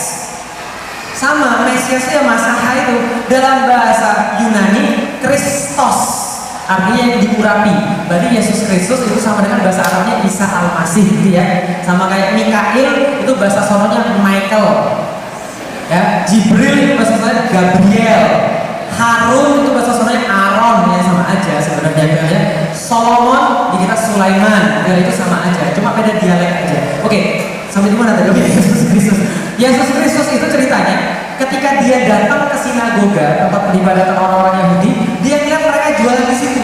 [SPEAKER 2] Sama, Mesias itu Masaha itu dalam bahasa Yunani Kristos, artinya yang diurapi. Berarti Yesus Kristus itu sama dengan bahasa Arabnya Isa Al-Masih gitu ya. Sama kayak Mikail itu bahasa sononya Michael. Ya, Jibril itu bahasa sononya Gabriel. Harun itu bahasa sononya Aaron, ya sama aja sebenarnya ya. Solomon di kita Sulaiman, ya itu sama aja, cuma beda dialek aja. Oke, sampai di mana tadi? Yesus Kristus. Yesus Kristus itu ceritanya ketika dia datang ke sinagoga, tempat peribadatan orang-orang Yahudi, dia lihat mereka jualan di situ.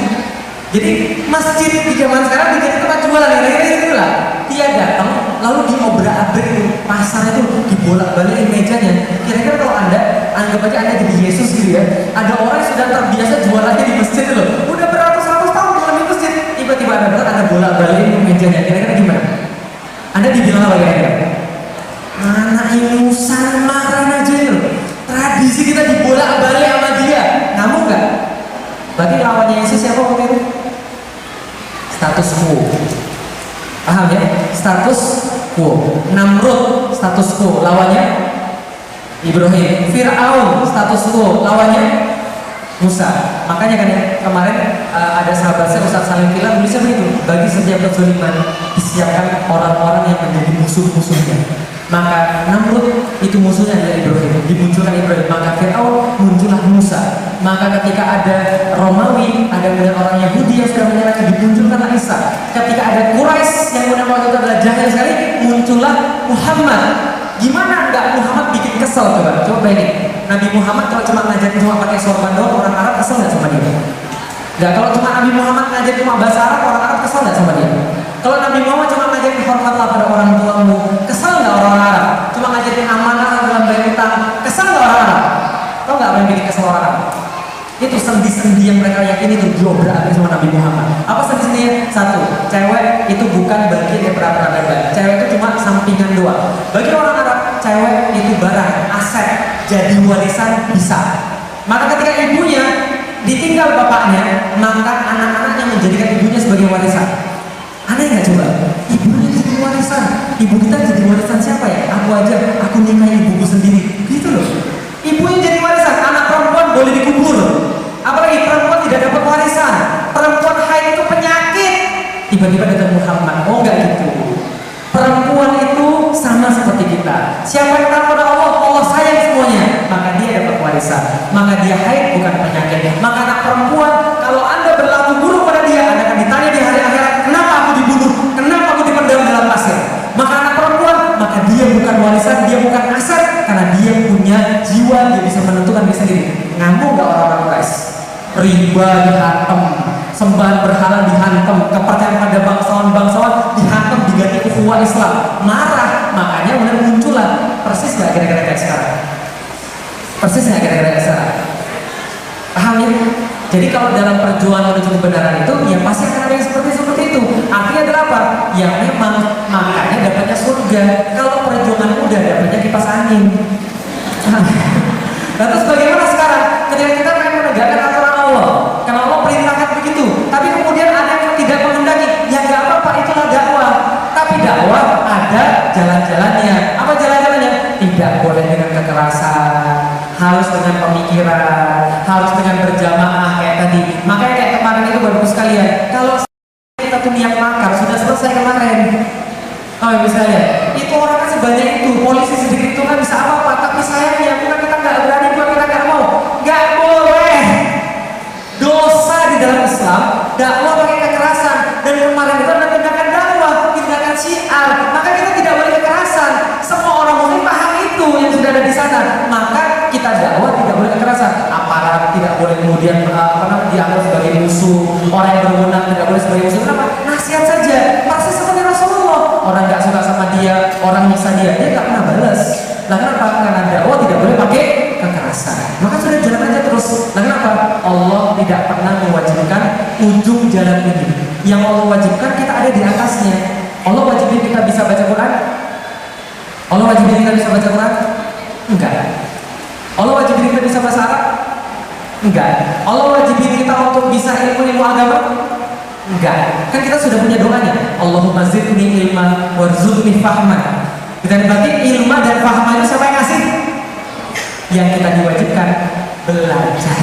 [SPEAKER 2] Jadi masjid di zaman sekarang menjadi tempat jualan, kira-kira gitu lah. Dia datang, lalu diobrak-abrik itu pasar itu, dibolak-balikin mejanya. Kira-kira kalau Anda anggap aja Anda jadi Yesus gitu ya, ada orang yang sudah terbiasa jualannya di masjid itu loh, udah beratus-ratus tahun jualan di masjid, tiba-tiba Anda bolak-balikin mejanya. Kira-kira gimana? Anda dibilang apa kira-kira? Anak ingusan marah aja itu. Tradisi kita dibolak-balik sama dia. Ngamuk nggak? Berarti lawannya Yesus siapa waktu itu? Status quo. Paham ya? Status quo. Namrud status quo. Lawannya Ibrahim. Fir'aun status quo. Lawannya Musa. Makanya kan ya, kemarin ada sahabat saya Ustaz Salim bilang tulisnya begitu. Bagi setiap kezaliman disiapkan orang-orang yang menjadi musuh-musuhnya. Maka Namrud itu musuhnya adalah Ibrahim, dimunculkan Ibrahim. Maka Fir'aun muncullah Musa. Maka ketika ada Romawi, ada kemudian orang Yahudi yang sudah menyerang, dimunculkanlah Isa. Ketika ada Quraisy yang kemudian waktu itu adalah jahil sekali, muncullah Muhammad. Gimana enggak Muhammad bikin kesel coba? Coba bayangin. Nabi Muhammad kalau cuma ngajarin cuma pakai sorban doang, orang Arab kesel nggak sama dia? Enggak, kalau cuma Nabi Muhammad ngajarin cuma bahasa Arab, orang Arab kesel nggak sama dia? Kalau Nabi Muhammad cuma ngajarin hormatlah pada orang tuamu, kesel nggak orang Arab? Cuma ngajarin amanah dalam bayar utang, kesel nggak orang Arab? Tahu nggak apa yang bikin kesel orang Arab? Itu sendi-sendi yang mereka yakini itu diobrak sama Nabi Muhammad. Apa sendi-sendinya? Satu, cewek itu bukan bagian dari peradaban. Cewek itu cuma sampingan doang. Bagi orang Arab, cewek itu barang, aset, jadi warisan bisa. Maka ketika ibunya ditinggal bapaknya, maka anak-anaknya menjadikan ibunya sebagai warisan. Aneh nggak coba? Ibunya jadi warisan. Ibu kita jadi warisan siapa ya? Aku aja, aku nikahi ibuku sendiri. Gitu loh. Ibunya jadi warisan. Anak perempuan boleh dikubur. Apalagi perempuan tidak dapat warisan. Perempuan haid itu penyakit. Tiba-tiba datang Muhammad. Oh enggak gitu. Perempuan itu sama seperti kita. Siapa yang tahu pada Allah, Allah sayang semuanya. Maka dia dapat warisan. Maka dia haid bukan penyakit. Maka anak perempuan, kalau Anda berlaku buruk pada dia, Anda akan ditanya di hari akhirat, kenapa aku dibunuh? Kenapa aku dipendam dalam pasir? Maka anak perempuan, maka dia bukan warisan, dia bukan aset, karena dia punya jiwa, dia bisa menentukan diri sendiri. Ngamuk nggak orang-orang Quraisy? Riba dihantam, sembahan berhala dihantam, kepercayaan pada bangsawan-bangsawan dihantam, diganti ukhuwah Islam. Marah, makanya udah muncullah. Persis nggak kira-kira kayak sekarang? Persis nggak kira-kira kayak sekarang? Paham ya? Jadi kalau dalam perjuangan menuju kebenaran itu, ya pasti akan ada yang seperti itu. Artinya adalah apa? Yang memang makanya dapatnya surga. Kalau perjuangan mudah dapatnya kipas angin. Nah, terus bagaimana sekarang ketika kita pengen menegakkan aturan Allah? Karena Allah perintahkan begitu, tapi kemudian ada yang tidak menghendaki. Ya nggak apa-apa, itulah dakwah. Tapi dakwah ada jalan-jalannya. Apa jalan-jalannya? Tidak boleh dengan kekerasan, harus dengan pemikiran, harus dengan berjamaah kayak tadi. Makanya kayak kemarin itu baru sekalian. Kalau kita tuh niat makar sudah selesai kemarin. Oh misalnya, itu orang kan sebanyak itu, polisi sedikit itu kan bisa apa-apa. Tapi sayangnya bukan kita nggak berani, bukan kita nggak mau, nggak boleh. Dosa di dalam Islam, dakwah pakai kekerasan. Dan kemarin itu adalah tindakan dakwah, tindakan syiar. Maka kita tidak boleh kekerasan. Semua orang muslim paham itu yang sudah ada di sana. Maka kita dakwah tidak boleh kekerasan. Aparat tidak boleh kemudian dianggap sebagai musuh. Orang yang berwenang tidak boleh sebagai musuh. Kenapa? Nasihat saja. Persis seperti Rasulullah. Orang nggak suka sama dia, orang nyiksa dia nggak pernah balas. Nah kenapa? Karena dakwah tidak boleh pakai kekerasan. Maka sudah jalan aja terus. Nah kenapa? Allah tidak pernah mewajibkan ujung jalan ini. Yang Allah wajibkan kita ada di atasnya. Allah wajibin kita bisa baca Quran? Allah wajibin kita bisa baca Quran? Enggak. Allah wajibin kita bisa bahasa Arab? Enggak. Allah wajibin kita untuk bisa ilmu agama? Enggak. Kan kita sudah punya doanya. Allahumma zidni ilman warzuqni fahman. Kita berarti ilmu dan fahman itu siapa yang ngasih? Yang kita diwajibkan belajar.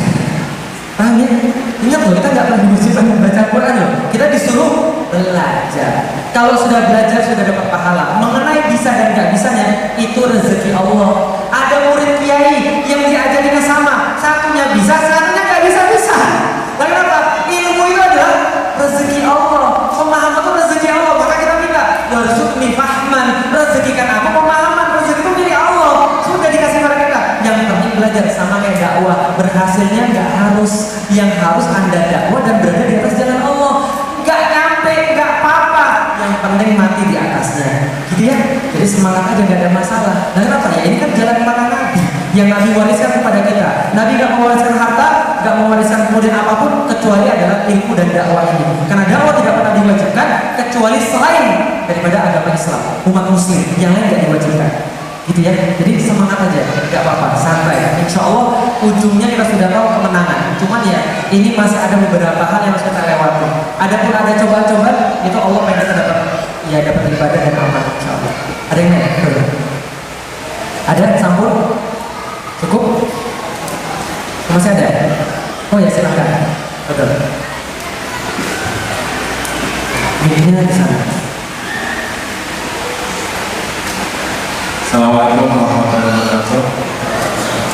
[SPEAKER 2] Paham ya? Ingat loh, kita nggak pernah diwajibkan membaca Quran loh. Kita disuruh belajar. Kalau sudah belajar sudah dapat pahala. Mengenai bisa dan nggak bisanya itu rezeki Allah. Ada murid kiai yang diajarinya sama, satunya bisa, satunya nggak bisa. Lalu apa? Ilmu itu adalah rezeki Allah. Pemahaman itu rezeki Allah. Maka kita minta warzuqni fahman. Rezekikan apa? Pemahaman. Rezeki itu milik Allah. Sudah dikasih pada kita. Yang penting belajar sama kayak dakwah. Berhasilnya nggak harus. Yang harus Anda dakwah dan berada di atas jalan Allah. Nggak nyampe, nggak apa-apa. Yang penting mati di atasnya. Gitu ya. Jadi semangat aja, nggak ada masalah. Nah kenapa ya? Ini kan jalan para nabi yang Nabi wariskan kepada kita. Nabi nggak mewariskan harta, nggak mewariskan kemudian apapun kecuali adalah ilmu dan dakwah ini. Karena dakwah tidak pernah diwajibkan kecuali selain daripada agama Islam, umat muslim yang lain nggak diwajibkan. Gitu ya. Jadi semangat aja, nggak apa-apa, santai. Insya Allah ujungnya kita sudah tahu kemenangan. Cuman ya ini masih ada beberapa hal yang harus kita lewati. Adapun ada cobaan-cobaan itu Allah pengen kita dapat, ya dapat ibadah dan amal. Insya Allah. Ada yang lain? Ada sambung? Cukup? Masih ada? Oh ya silakan. Betul. Miknya di sana.
[SPEAKER 5] Assalamualaikum warahmatullahi wabarakatuh.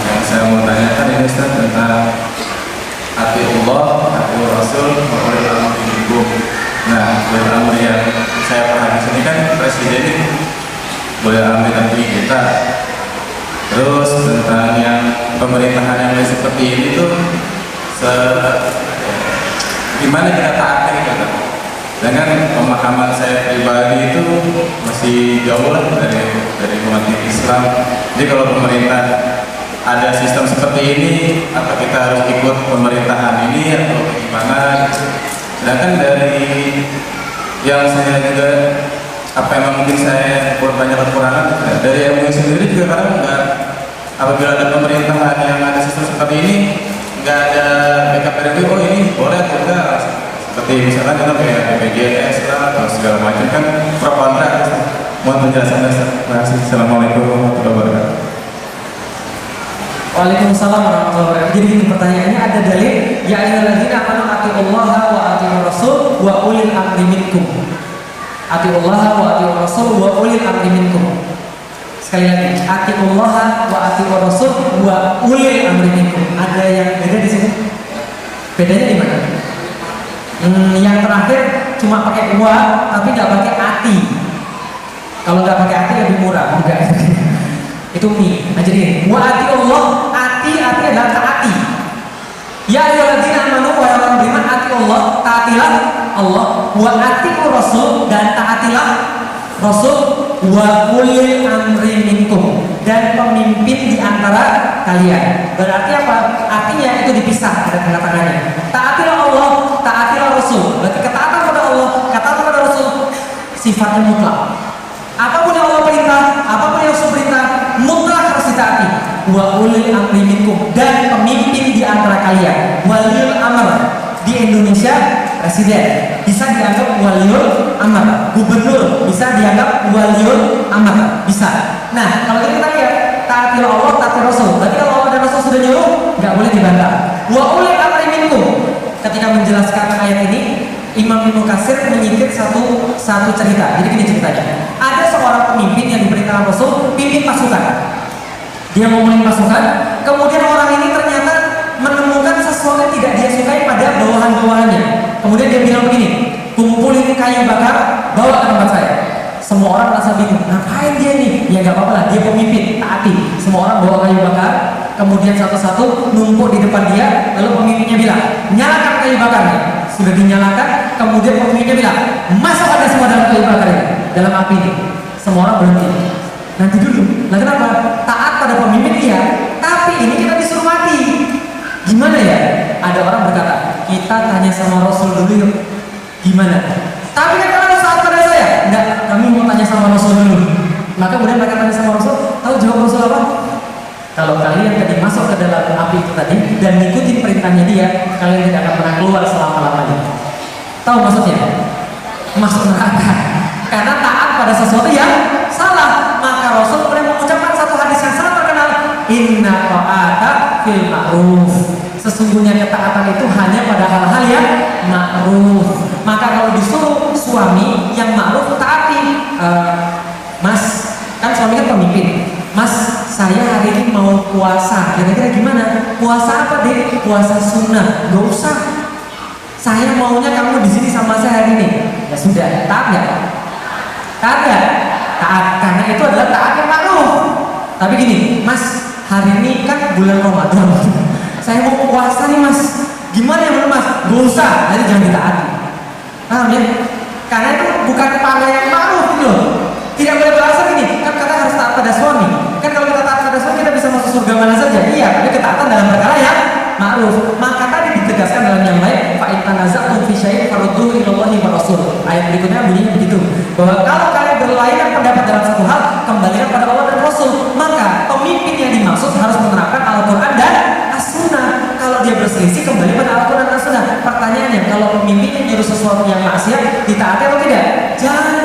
[SPEAKER 5] Yang saya mau tanyakan ini Ustaz tentang hati Allah, hati Rasul, oleh al-Mu'minkum. Nah, oleh amri yang saya pahami sini kan presiden ini boleh amri nanti kita. Terus tentang yang pemerintahan yang seperti ini tuh gimana kita taatkan gitu. Dengan pemahaman saya pribadi itu masih jauh lah dari umat Islam. Jadi kalau pemerintah ada sistem seperti ini, apa kita harus ikut pemerintahan ini atau gimana? Sedangkan dari yang saya juga apa yang mungkin saya banyak kekurangan dari MUI sendiri juga kadang nggak, apabila ada pemerintahan yang ada sistem seperti ini nggak ada backup dari oh ini boleh atau enggak, seperti misalkan kita kayak BPJS lah atau segala macam kan pro kontra. Mohon penjelasannya. Terima kasih. Assalamualaikum warahmatullahi wabarakatuh.
[SPEAKER 2] Waalaikumsalam warahmatullahi wabarakatuh. Jadi ini pertanyaannya ada dalil ya ayyuhalladzina amanu atiullaha wa atiur rasul wa ulil amri minkum. Atiullaha wa atiur rasul wa ulil amri minkum. Sekali lagi, atiullaha wa atiur rasul wa ulil amri minkum. Ada yang beda di sini? Bedanya di mana? Yang terakhir cuma pakai wa tapi nggak pakai ati. Kalau nggak pakai ati lebih murah, enggak? Itu mi. Nah jadi wa ati Allah, ati adalah taati. Ya ayyuhalladzina amanu wa yang beriman ati Allah, taatilah Allah, wa ati Rasul dan taatilah Rasul wa ulil amri minkum, dan pemimpin di antara kalian. Berarti apa? Artinya itu dipisah ada tanda tangannya. Taatilah Allah, taatilah Rasul. Berarti ketaatan pada Allah, ketaatan pada Rasul sifatnya mutlak. Apapun yang Allah perintah, apapun yang Rasul perintah, mutlak harus ditaati. Wa ulil amri minkum, dan pemimpin di antara kalian. Waliul amr di Indonesia presiden bisa dianggap waliul amr, gubernur bisa dianggap waliul amr, bisa. Nah, kalau kita lihat taatilah Allah, taatilah Rasul. Berarti kalau Allah dan Rasul sudah nyuruh, nggak boleh dibantah. Wa ulil amri minkum. Ketika menjelaskan ayat ini, Imam Ibnu Katsir menyingkir satu cerita. Jadi gini ceritanya. Ada seorang pemimpin yang diperintahkan Rasul pimpin pasukan. Dia mau memimpin pasukan, kemudian orang ini ternyata menemukan sesuatu yang tidak dia sukai pada bawahan-bawahannya. Kemudian dia bilang begini, kumpulin kayu bakar, bawa ke tempat saya. Semua orang merasa bingung, ngapain dia nih? Ya gak apa-apa lah, dia pemimpin, taati. Semua orang bawa kayu bakar, kemudian satu-satu numpuk di depan dia, lalu pemimpinnya bilang, nyalakan kayu bakarnya. Sudah dinyalakan, kemudian pemimpinnya bilang, masuk ada semua dalam kayu bakar ini, dalam api ini. Semua orang berhenti. Nanti dulu, lah kenapa? Taat pada pemimpin iya, tapi ini kita disuruh mati. Gimana ya? Ada orang berkata, kita tanya sama Rasul dulu yuk. Gimana? Tapi kan kalian saat pada saya. Enggak, kami mau tanya sama Rasul dulu. Maka kemudian mereka tanya sama Rasul, tahu jawab Rasul apa? Kalau kalian tadi masuk ke dalam api itu tadi dan ngikutin perintahnya dia, kalian tidak akan pernah keluar selama-lamanya. Tahu maksudnya? Masuk neraka. Karena taat pada sesuatu yang salah. Maka Rasul pernah mengucapkan satu hadis yang sangat terkenal, inna ta'ata fil ma'ruf. Sesungguhnya ketaatan itu hanya pada hal-hal yang ma'ruf. Maka kalau disuruh suami yang ma'ruf taati. Mas, kan suami kan pemimpin. Mas, saya hari ini mau puasa. Kira-kira gimana? Puasa apa deh? Puasa sunnah. Gak usah. Saya maunya kamu di sini sama saya hari ini. Ya sudah, taat nggak? Taat nggak? Taat, karena itu adalah taat yang ma'ruf. Tapi gini, Mas, hari ini kan bulan Ramadan. Saya mau puasa nih Mas. Gimana ya menurut Mas? Gak usah, jadi jangan ditaati. Paham ya? Karena itu bukan pahala yang ma'ruf gitu loh. Tidak boleh berasa gini, kan kata harus taat pada suami. Kan kalau kita taat pada suami kita bisa masuk surga mana saja. Iya, tapi ketaatan dalam perkara yang ma'ruf. Maka tadi ditegaskan dalam yang lain, fa in tanaza'tum fi syai'in farudduhu ila Allahi wa Rasul. Ayat berikutnya bunyinya begitu, bahwa kalau kalian berlainan pendapat dalam satu hal, kembalikan pada Allah dan Rasul. Maka pemimpin yang dimaksud harus menerapkan Al-Qur'an dan As-Sunnah. Kalau dia berselisih, kembali pada Al-Qur'an dan As-Sunnah. Pertanyaannya, kalau pemimpinnya nyuruh sesuatu yang maksiat, ditaati atau tidak? Jangan.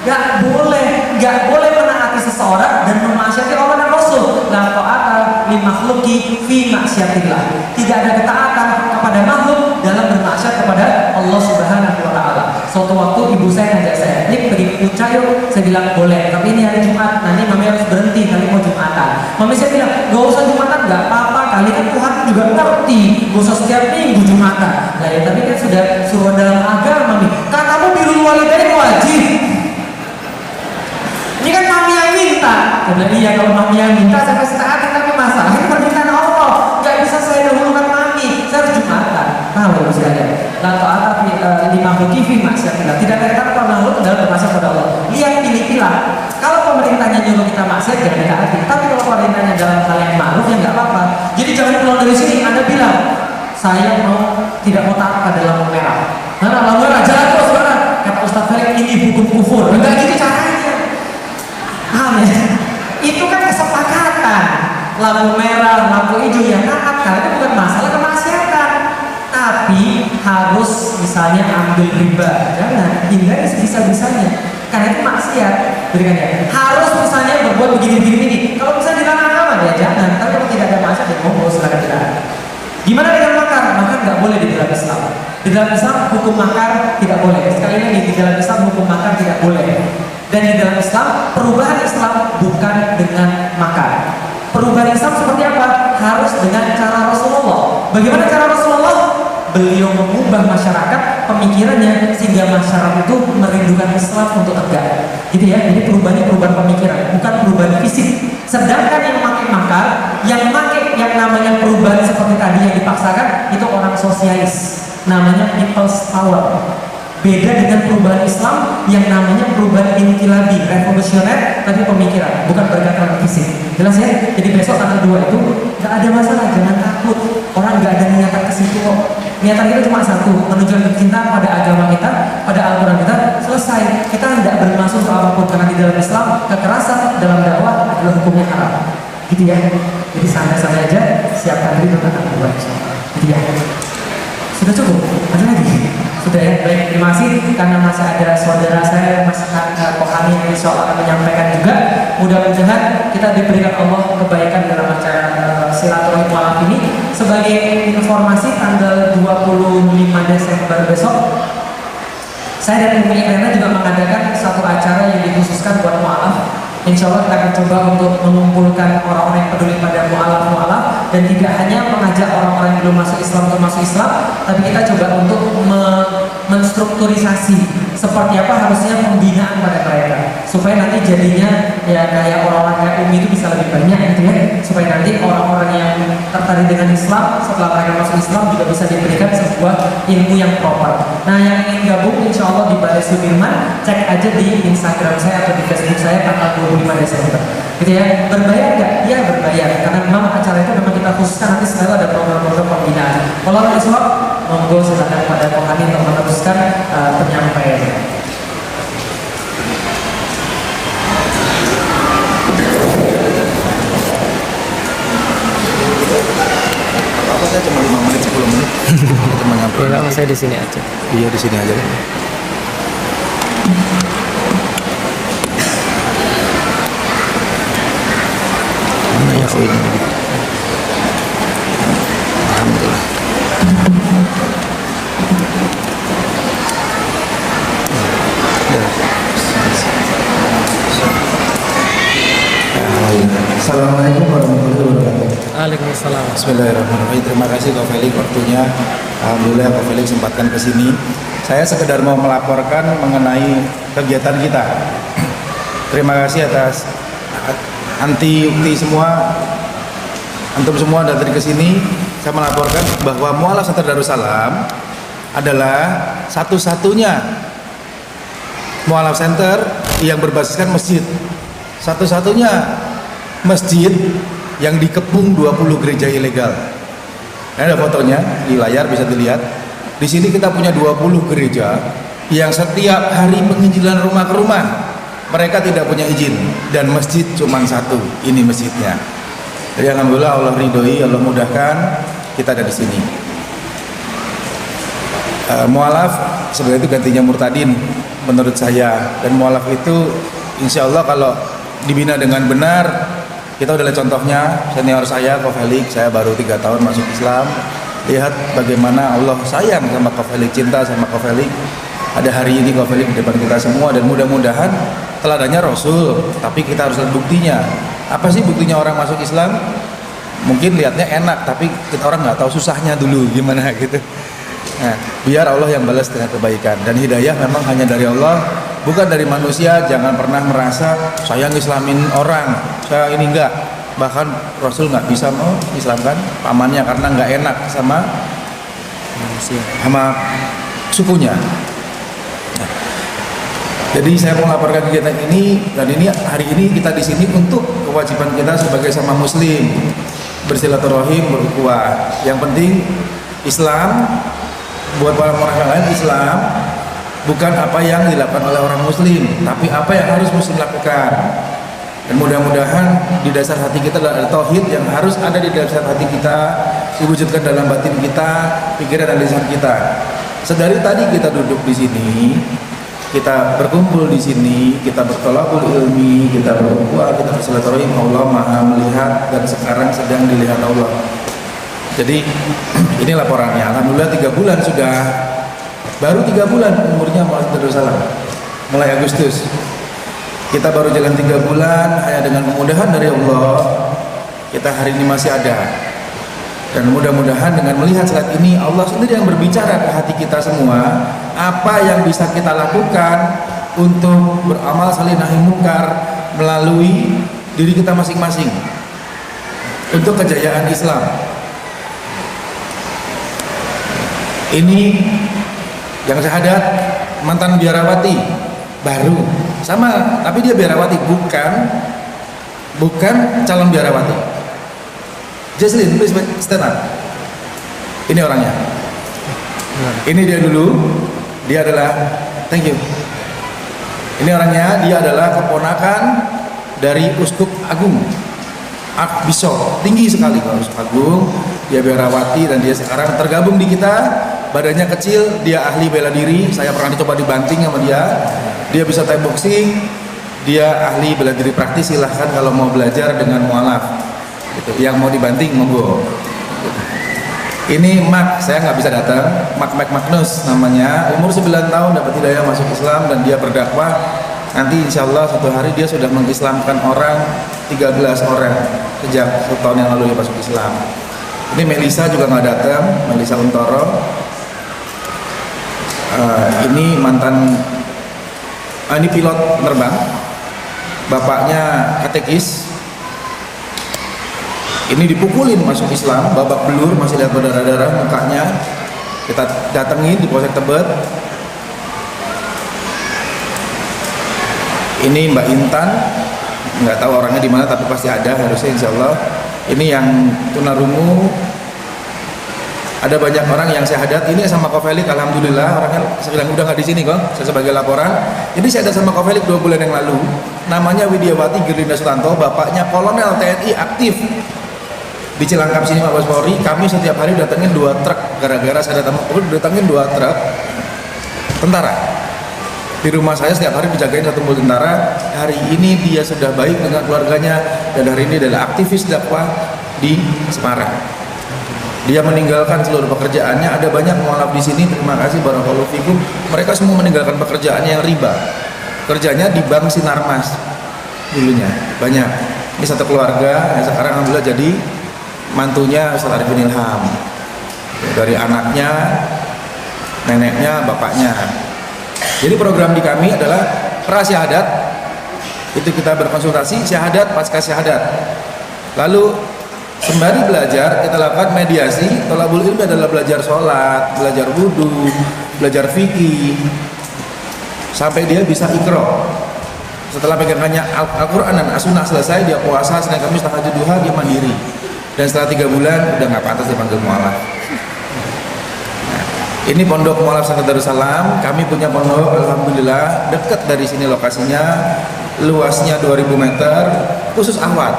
[SPEAKER 2] Gak boleh menaati seseorang dan memaksiati Allah dan Rasul. La ta'ata li makhluqi fi maksiatillah. Tidak ada ketaatan kepada makhluk dalam bermaksiat kepada Allah Subhanahu wa taala. Suatu waktu ibu saya ngajak saya, "Nik pergi ke Puncak yuk." Saya bilang, "Boleh, tapi ini hari Jumat. Nanti mami harus berhenti, kali mau Jumatan." Mami saya bilang, "Gak usah Jumatan, gak apa-apa. Kali kan Tuhan juga ngerti. Gak usah setiap minggu Jumatan." Lah ya, tapi kan sudah suruh dalam agama, Mami. Katamu birrul walidain wajib. Ini kan mami yang minta. Saya iya, kalau mami yang minta saya pasti taati, tapi masalah ini permintaan Allah. Gak bisa saya dahulukan mami. Saya harus Jumatan. Paham ya sekalian? La ta'ata li makhluqi fi maksiatillah. Tidak ada kata makhluk dalam bermaksiat pada Allah. Lihat, pilih-pilih. Kalau pemerintahnya nyuruh kita maksiat, jangan ditaati. Tapi kalau pemerintahnya dalam hal yang ma'ruf, ya nggak apa-apa. Jadi jangan pulang dari sini Anda bilang, saya tidak mau taat pada lampu merah. Nah, lampu merah jalan terus, saudara. Kata Ustaz Felix, ini hukum kufur. Enggak gitu caranya. Paham ya? Itu kan kesepakatan. Lampu merah, lampu hijau yang taat, karena itu bukan masalah kemaksiatan. Tapi harus misalnya ambil riba, jangan, hindari sebisa-bisanya. Karena itu maksiat, berikan ya. Harus misalnya berbuat begini. Kalau misalnya dilarang agama ya jangan. Tapi kalau tidak ada maksiat ya mau silakan dilarang. Gimana dengan makar? Makar nggak boleh di dalam Islam. Di dalam Islam hukum makar tidak boleh. Sekali lagi di dalam Islam hukum makar tidak boleh. Dan di dalam Islam, perubahan Islam bukan dengan makar. Perubahan Islam seperti apa? Harus dengan cara Rasulullah. Bagaimana cara Rasulullah? Beliau mengubah masyarakat pemikirannya sehingga masyarakat itu merindukan Islam untuk tegak. Gitu ya. Jadi perubahannya perubahan pemikiran, bukan perubahan fisik. Sedangkan yang pakai makar, yang namanya perubahan seperti tadi yang dipaksakan itu orang sosialis. Namanya people's power. Beda dengan perubahan Islam yang namanya perubahan inkilabi, revolusioner, tapi pemikiran, bukan berkaitan fisik. Jelas ya? Jadi besok tanggal 2 itu nggak ada masalah, jangan takut. Orang nggak ada niatan ke situ kok. Niatan kita cuma satu, menunjukkan cinta pada agama kita, pada Al-Quran kita, selesai. Kita tidak bermaksud untuk apapun, karena di dalam Islam kekerasan dalam dakwah adalah hukumnya haram. Gitu ya. Jadi santai-santai aja, siapkan diri untuk akan berbuat. Gitu ya. Sudah cukup? Ada lagi? Sudah ya, baik, terima kasih karena masih ada saudara saya Mas Kohani yang insya Allah akan menyampaikan juga. Mudah-mudahan kita diberikan Allah kebaikan dalam acara silaturahmi mualaf ini. Sebagai informasi, tanggal 25 Desember besok saya dan Umi Irena juga mengadakan satu acara yang dikhususkan buat mualaf. Insya Allah kita akan coba untuk mengumpulkan orang-orang yang peduli pada mualaf dan tidak hanya mengajak orang-orang yang belum masuk Islam untuk masuk Islam, tapi kita coba untuk menstrukturisasi seperti apa harusnya pembinaan pada mereka supaya nanti jadinya ya kayak orang-orang kayak Umi itu bisa lebih banyak gitu ya, supaya nanti orang-orang yang tertarik dengan Islam setelah mereka masuk Islam juga bisa diberikan sebuah ilmu yang proper. Nah, yang ingin gabung insya Allah di Balai Sudirman, cek aja di Instagram saya atau di Facebook saya tanggal 25 Desember. Gitu ya, berbayar nggak? Iya berbayar, karena memang acara itu memang kita khususkan nanti selalu ada program-program pembinaan. Kalau ada Islam, monggo silakan pada Kohani untuk meneruskan penyampaiannya.
[SPEAKER 3] Apa saya cuma 5 menit 10 menit. Cuma nyampe.
[SPEAKER 1] Ya, saya di sini aja.
[SPEAKER 3] Iya di sini aja.
[SPEAKER 1] Ya, ini.
[SPEAKER 3] Alhamdulillah. Assalamualaikum warahmatullahi wabarakatuh.
[SPEAKER 1] Waalaikumsalam.
[SPEAKER 3] Bismillahirrahmanirrahim. Terima kasih Kak Felix waktunya. Alhamdulillah Kak Felix sempatkan ke sini. Saya sekedar mau melaporkan mengenai kegiatan kita. Terima kasih atas anti semua, antum semua datang ke sini. Saya melaporkan bahwa Mualaf Center Darussalam adalah satu-satunya Mualaf Center yang berbasiskan masjid. Satu-satunya masjid yang dikepung 20 gereja ilegal. Ini ada fotonya di layar bisa dilihat. Di sini kita punya 20 gereja yang setiap hari penginjilan rumah ke rumah. Mereka tidak punya izin dan masjid cuma satu. Ini masjidnya. Jadi alhamdulillah Allah ridhoi, Allah mudahkan kita ada di sini. Mualaf sebenarnya itu gantinya murtadin menurut saya, dan mualaf itu insya Allah kalau dibina dengan benar, kita udah lihat contohnya. Senior saya Ko Felix, saya baru 3 tahun masuk Islam. Lihat bagaimana Allah sayang sama Ko Felix, cinta sama Ko Felix. Ada hari ini Ko Felix di depan kita semua, dan mudah-mudahan teladannya Rasul, tapi kita harus lihat buktinya. Apa sih buktinya orang masuk Islam? Mungkin lihatnya enak, tapi kita orang nggak tahu susahnya dulu gimana gitu. Nah, biar Allah yang balas dengan kebaikan, dan hidayah memang hanya dari Allah, bukan dari manusia. Jangan pernah merasa saya ngislamin orang, saya ini enggak. Bahkan Rasul nggak bisa mau islamkan pamannya karena nggak enak sama manusia, sama sukunya. Nah, jadi saya mau laporkan kegiatan ini, dan ini hari ini kita di sini untuk kewajiban kita sebagai sama Muslim, bersilaturahim, berukhuwah. Yang penting Islam buat para orang lain, Islam bukan apa yang dilakukan oleh orang Muslim, tapi apa yang harus Muslim lakukan. Dan mudah-mudahan di dasar hati kita ada tauhid yang harus ada di dasar hati kita, diwujudkan dalam batin kita, pikiran dan lisan kita. Sedari tadi kita duduk di sini, kita berkumpul di sini, kita bertolakul ilmi, kita berukhuwah, kita bersilaturahim. Allah Maha melihat dan sekarang sedang dilihat Allah. Jadi ini laporannya. Alhamdulillah 3 bulan sudah, baru 3 bulan umurnya Mualaf Darussalam, mulai Agustus. Kita baru jalan 3 bulan, hanya dengan kemudahan dari Allah kita hari ini masih ada. Dan mudah-mudahan dengan melihat saat ini Allah sendiri yang berbicara ke hati kita semua, apa yang bisa kita lakukan untuk beramal salih nahi mungkar melalui diri kita masing-masing untuk kejayaan Islam. Ini yang syahadat
[SPEAKER 6] mantan biarawati baru sama, tapi dia biarawati, bukan calon biarawati. Jesslyn, please stand up. Ini orangnya. Ini dia dulu. Dia adalah, thank you. Ini orangnya, dia adalah keponakan dari Uskup Agung, Archbishop, tinggi sekali kalau Uskup Agung. Dia biarawati dan dia sekarang tergabung di kita. Badannya kecil, dia ahli bela diri. Saya pernah dicoba dibanting sama dia. Dia bisa Thai boxing. Dia ahli bela diri praktis. Silahkan kalau mau belajar dengan mualaf. Gitu. Yang mau dibanting monggo. Ini Mark, saya nggak bisa datang. Mark Magnus namanya, umur 9 tahun dapat hidayah masuk Islam dan dia berdakwah. Nanti insya Allah suatu hari dia sudah mengislamkan orang 13 orang sejak 1 tahun yang lalu dia masuk Islam. Ini Melisa juga nggak datang, Melisa Untoro. Ini mantan, ini pilot penerbang. Bapaknya katekis. Ini dipukulin masuk Islam, babak belur, masih lihat berdarah-darah mukanya. Kita datengin di Polsek Tebet. Ini Mbak Intan, nggak tahu orangnya di mana tapi pasti ada harusnya insya Allah. Ini yang tunarungu. Ada banyak orang yang syahadat. Ini sama Kofelik, alhamdulillah orangnya sekarang udah nggak di sini kok. Saya sebagai laporan. Ini saya ada sama Kofelik 2 bulan yang lalu. Namanya Widiawati Gerlinda Sutanto, bapaknya kolonel TNI aktif di Cilangkap sini Mabes Polri. Kami setiap hari datengin 2 truk, gara-gara saya datengin 2 truk tentara. Di rumah saya setiap hari dijagain 1 mobil tentara. Hari ini dia sudah baik dengan keluarganya dan hari ini adalah aktivis dakwah di Semarang. Dia meninggalkan seluruh pekerjaannya. Ada banyak mualaf di sini. Terima kasih barakallahu fikum. Mereka semua meninggalkan pekerjaannya yang riba. Kerjanya di Bank Sinarmas dulunya. Banyak. Ini satu keluarga yang sekarang alhamdulillah jadi mantunya Ustaz Arifin Ilham. Dari anaknya, neneknya, bapaknya. Jadi program di kami adalah prasyahadat. Itu kita berkonsultasi, syahadat, pasca syahadat. Lalu sembari belajar kita lakukan mediasi. Thalabul ilmi adalah belajar sholat, belajar wudhu, belajar fikih sampai dia bisa ikro. Setelah pegangannya Al-Quran dan As-Sunnah selesai, dia puasa Senin Kamis tahajud duha, dia mandiri. Dan setelah 3 bulan udah nggak pantas dipanggil mualaf. Ini pondok mualaf Sangat Darussalam. Kami punya pondok alhamdulillah dekat dari sini lokasinya, luasnya 2000 meter, khusus ahwat.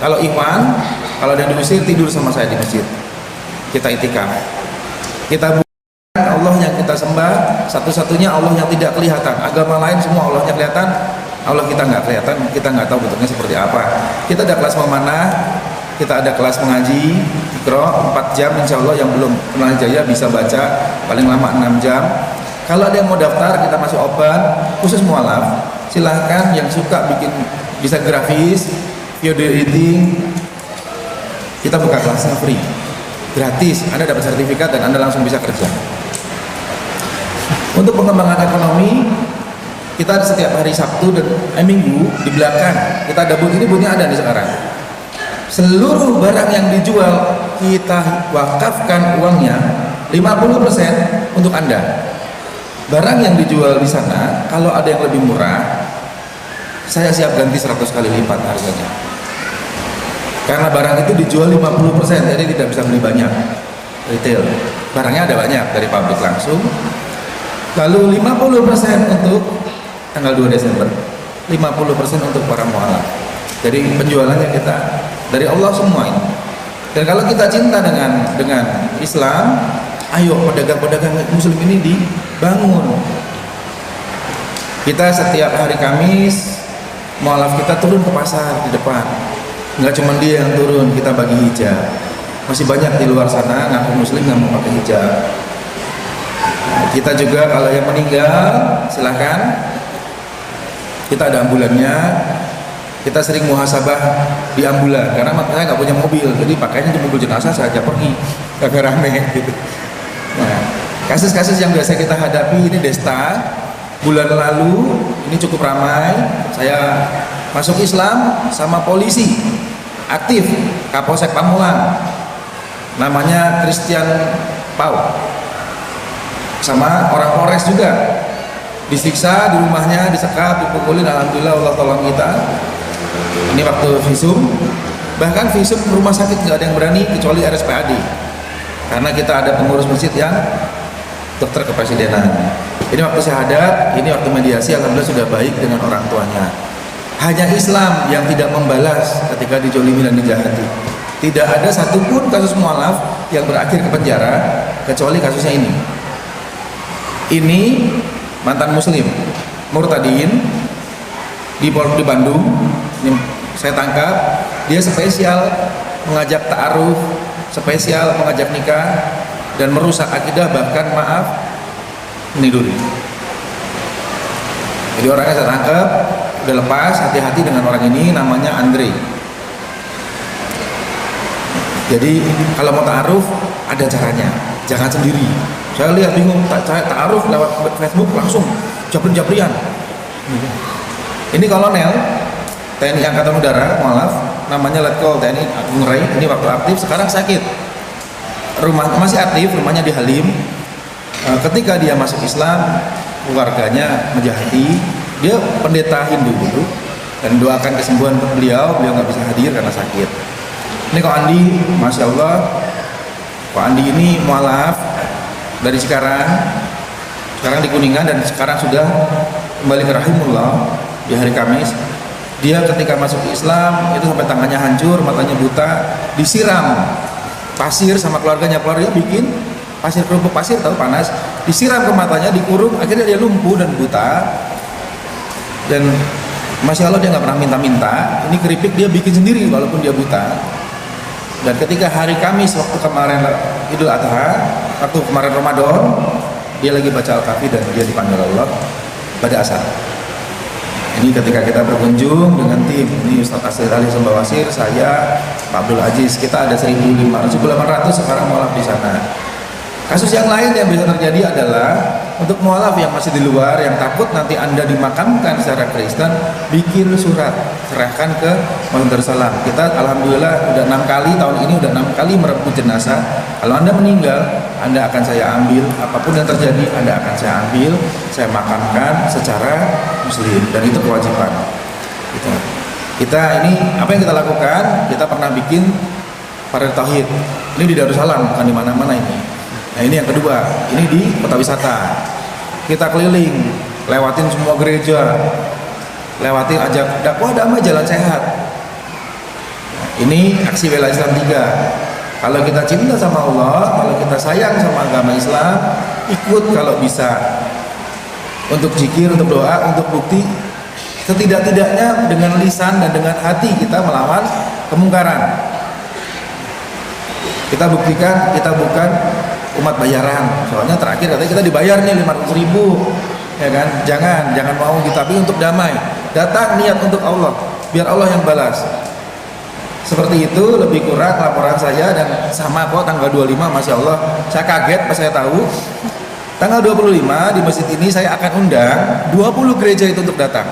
[SPEAKER 6] Kalau Iwan, kalau dia diusir tidur sama saya di masjid. Kita itikaf. Kita bukan Allah yang kita sembah, satu-satunya Allah yang tidak kelihatan. Agama lain semua Allahnya kelihatan, Allah kita nggak kelihatan, kita nggak tahu bentuknya seperti apa. Kita ada kelas memanah, kita ada kelas mengaji, Iqra 4 jam insya Allah. Yang belum kenal jaya bisa baca paling lama 6 jam. Kalau ada yang mau daftar, kita masih open, khusus mualaf. Silahkan yang suka bikin bisa grafis, video editing, kita buka kelasnya free, gratis. Anda dapat sertifikat dan Anda langsung bisa kerja. Untuk pengembangan ekonomi, kita setiap hari Sabtu dan Minggu di belakang kita ada booth. Ini boothnya ada nih sekarang. Seluruh barang yang dijual kita wakafkan uangnya 50% untuk Anda. Barang yang dijual di sana, kalau ada yang lebih murah, saya siap ganti 100 kali lipat harganya. Karena barang itu dijual 50%, jadi tidak bisa beli banyak retail. Barangnya ada banyak dari pabrik langsung. Lalu 50% untuk tanggal 2 Desember, 50% untuk para mualaf. Jadi penjualannya kita dari Allah semua ini. Dan kalau kita cinta dengan Islam, ayo pedagang-pedagang muslim ini dibangun. Kita setiap hari Kamis mualaf kita turun ke pasar di depan. Nggak cuma dia yang turun, kita bagi hijab. Masih banyak di luar sana ngaku muslim nggak mau pakai hijab. Nah, kita juga kalau yang meninggal silahkan. Kita ada ambulannya. Kita sering muhasabah di ambulan karena saya nggak punya mobil, jadi pakainya di mobil jenazah saja pergi, agak rame gitu. Nah, kasus-kasus yang biasa kita hadapi ini Desta. Bulan lalu ini cukup ramai. Saya masuk Islam sama polisi aktif Kapolsek Pamulang, namanya Christian Pau. sama orang Polres juga, disiksa di rumahnya, disekap, dipukulin. Alhamdulillah Allah tolong kita. Ini waktu visum, bahkan visum rumah sakit nggak ada yang berani kecuali RSPAD, karena kita ada pengurus masjid yang dokter kepresidenan. Ini waktu syahadat, ini waktu mediasi, alhamdulillah sudah baik dengan orang tuanya. Hanya Islam yang tidak membalas ketika dijolimi dan dijahati. Tidak ada satupun kasus mualaf yang berakhir ke penjara kecuali kasusnya ini. Ini mantan muslim murtadin di Bandung. Ini saya tangkap, dia spesial mengajak ta'aruf, spesial mengajak nikah, dan merusak akidah, bahkan maaf meniduri. Jadi orangnya saya tangkap, udah lepas, hati-hati dengan orang ini, namanya Andre. Jadi kalau mau ta'aruf ada caranya, jangan sendiri. Saya lihat bingung, saya ta'aruf lewat Facebook langsung jabri-jabrian. Ini kolonel TNI Angkatan Udara, mualaf, namanya Letkol TNI Agung Rai. Ini waktu aktif, sekarang sakit. Rumah masih aktif, rumahnya di Halim. Ketika dia masuk Islam, keluarganya menjahati. Dia pendeta Hindu dulu, dan doakan kesembuhan untuk beliau nggak bisa hadir karena sakit. Ini Kok Andi, Masya Allah, Kok Andi ini mualaf dari sekarang di Kuningan, dan sekarang sudah kembali ke rahimullah di hari Kamis. Dia ketika masuk Islam itu sampai tangannya hancur, matanya buta, disiram pasir sama keluarganya bikin pasir, kerupuk pasir, tahu panas, disiram ke matanya, dikurung, akhirnya dia lumpuh dan buta. Dan Masya Allah dia nggak pernah minta-minta, ini keripik dia bikin sendiri walaupun dia buta. Dan ketika hari Kamis waktu kemarin Idul Adha, waktu kemarin Ramadan, dia lagi baca Al-Kahfi dan dia dipanggil Allah pada asar. Ini ketika kita berkunjung dengan tim, ini Ustaz Asir Ali Sembawasir, saya, Pak Abdul Aziz, kita ada 1.800 sekarang mualaf di sana. Kasus yang lain yang bisa terjadi adalah untuk mualaf yang masih di luar, yang takut nanti Anda dimakamkan secara Kristen, bikin surat, serahkan ke Muhammad Darussalam. Kita alhamdulillah udah 6 kali, tahun ini udah 6 kali merebut jenazah. Kalau Anda meninggal, Anda akan saya ambil, apapun yang terjadi Anda akan saya ambil, saya makamkan secara muslim, dan itu kewajiban kita. Ini apa yang kita lakukan, kita pernah bikin parade tauhid. Ini di Darussalam, bukan di mana-mana ini. Nah ini yang kedua, ini di kota wisata. Kita keliling, lewatin semua gereja, lewatin ajak dakwah damai jalan sehat. Ini aksi bela Islam 3. Kalau kita cinta sama Allah, kalau kita sayang sama agama Islam, ikut kalau bisa. Untuk zikir, untuk doa, untuk bukti. Setidak-tidaknya dengan lisan dan dengan hati kita melawan kemungkaran. Kita buktikan kita bukan umat bayaran. Soalnya terakhir katanya kita dibayar nih 500.000, ya kan? Jangan mau gitu, tapi untuk damai. Datang niat untuk Allah, biar Allah yang balas. Seperti itu lebih kurang laporan saya, dan sama kok tanggal 25, Masya Allah. Saya kaget pas saya tahu. Tanggal 25 di masjid ini saya akan undang 20 gereja itu untuk datang.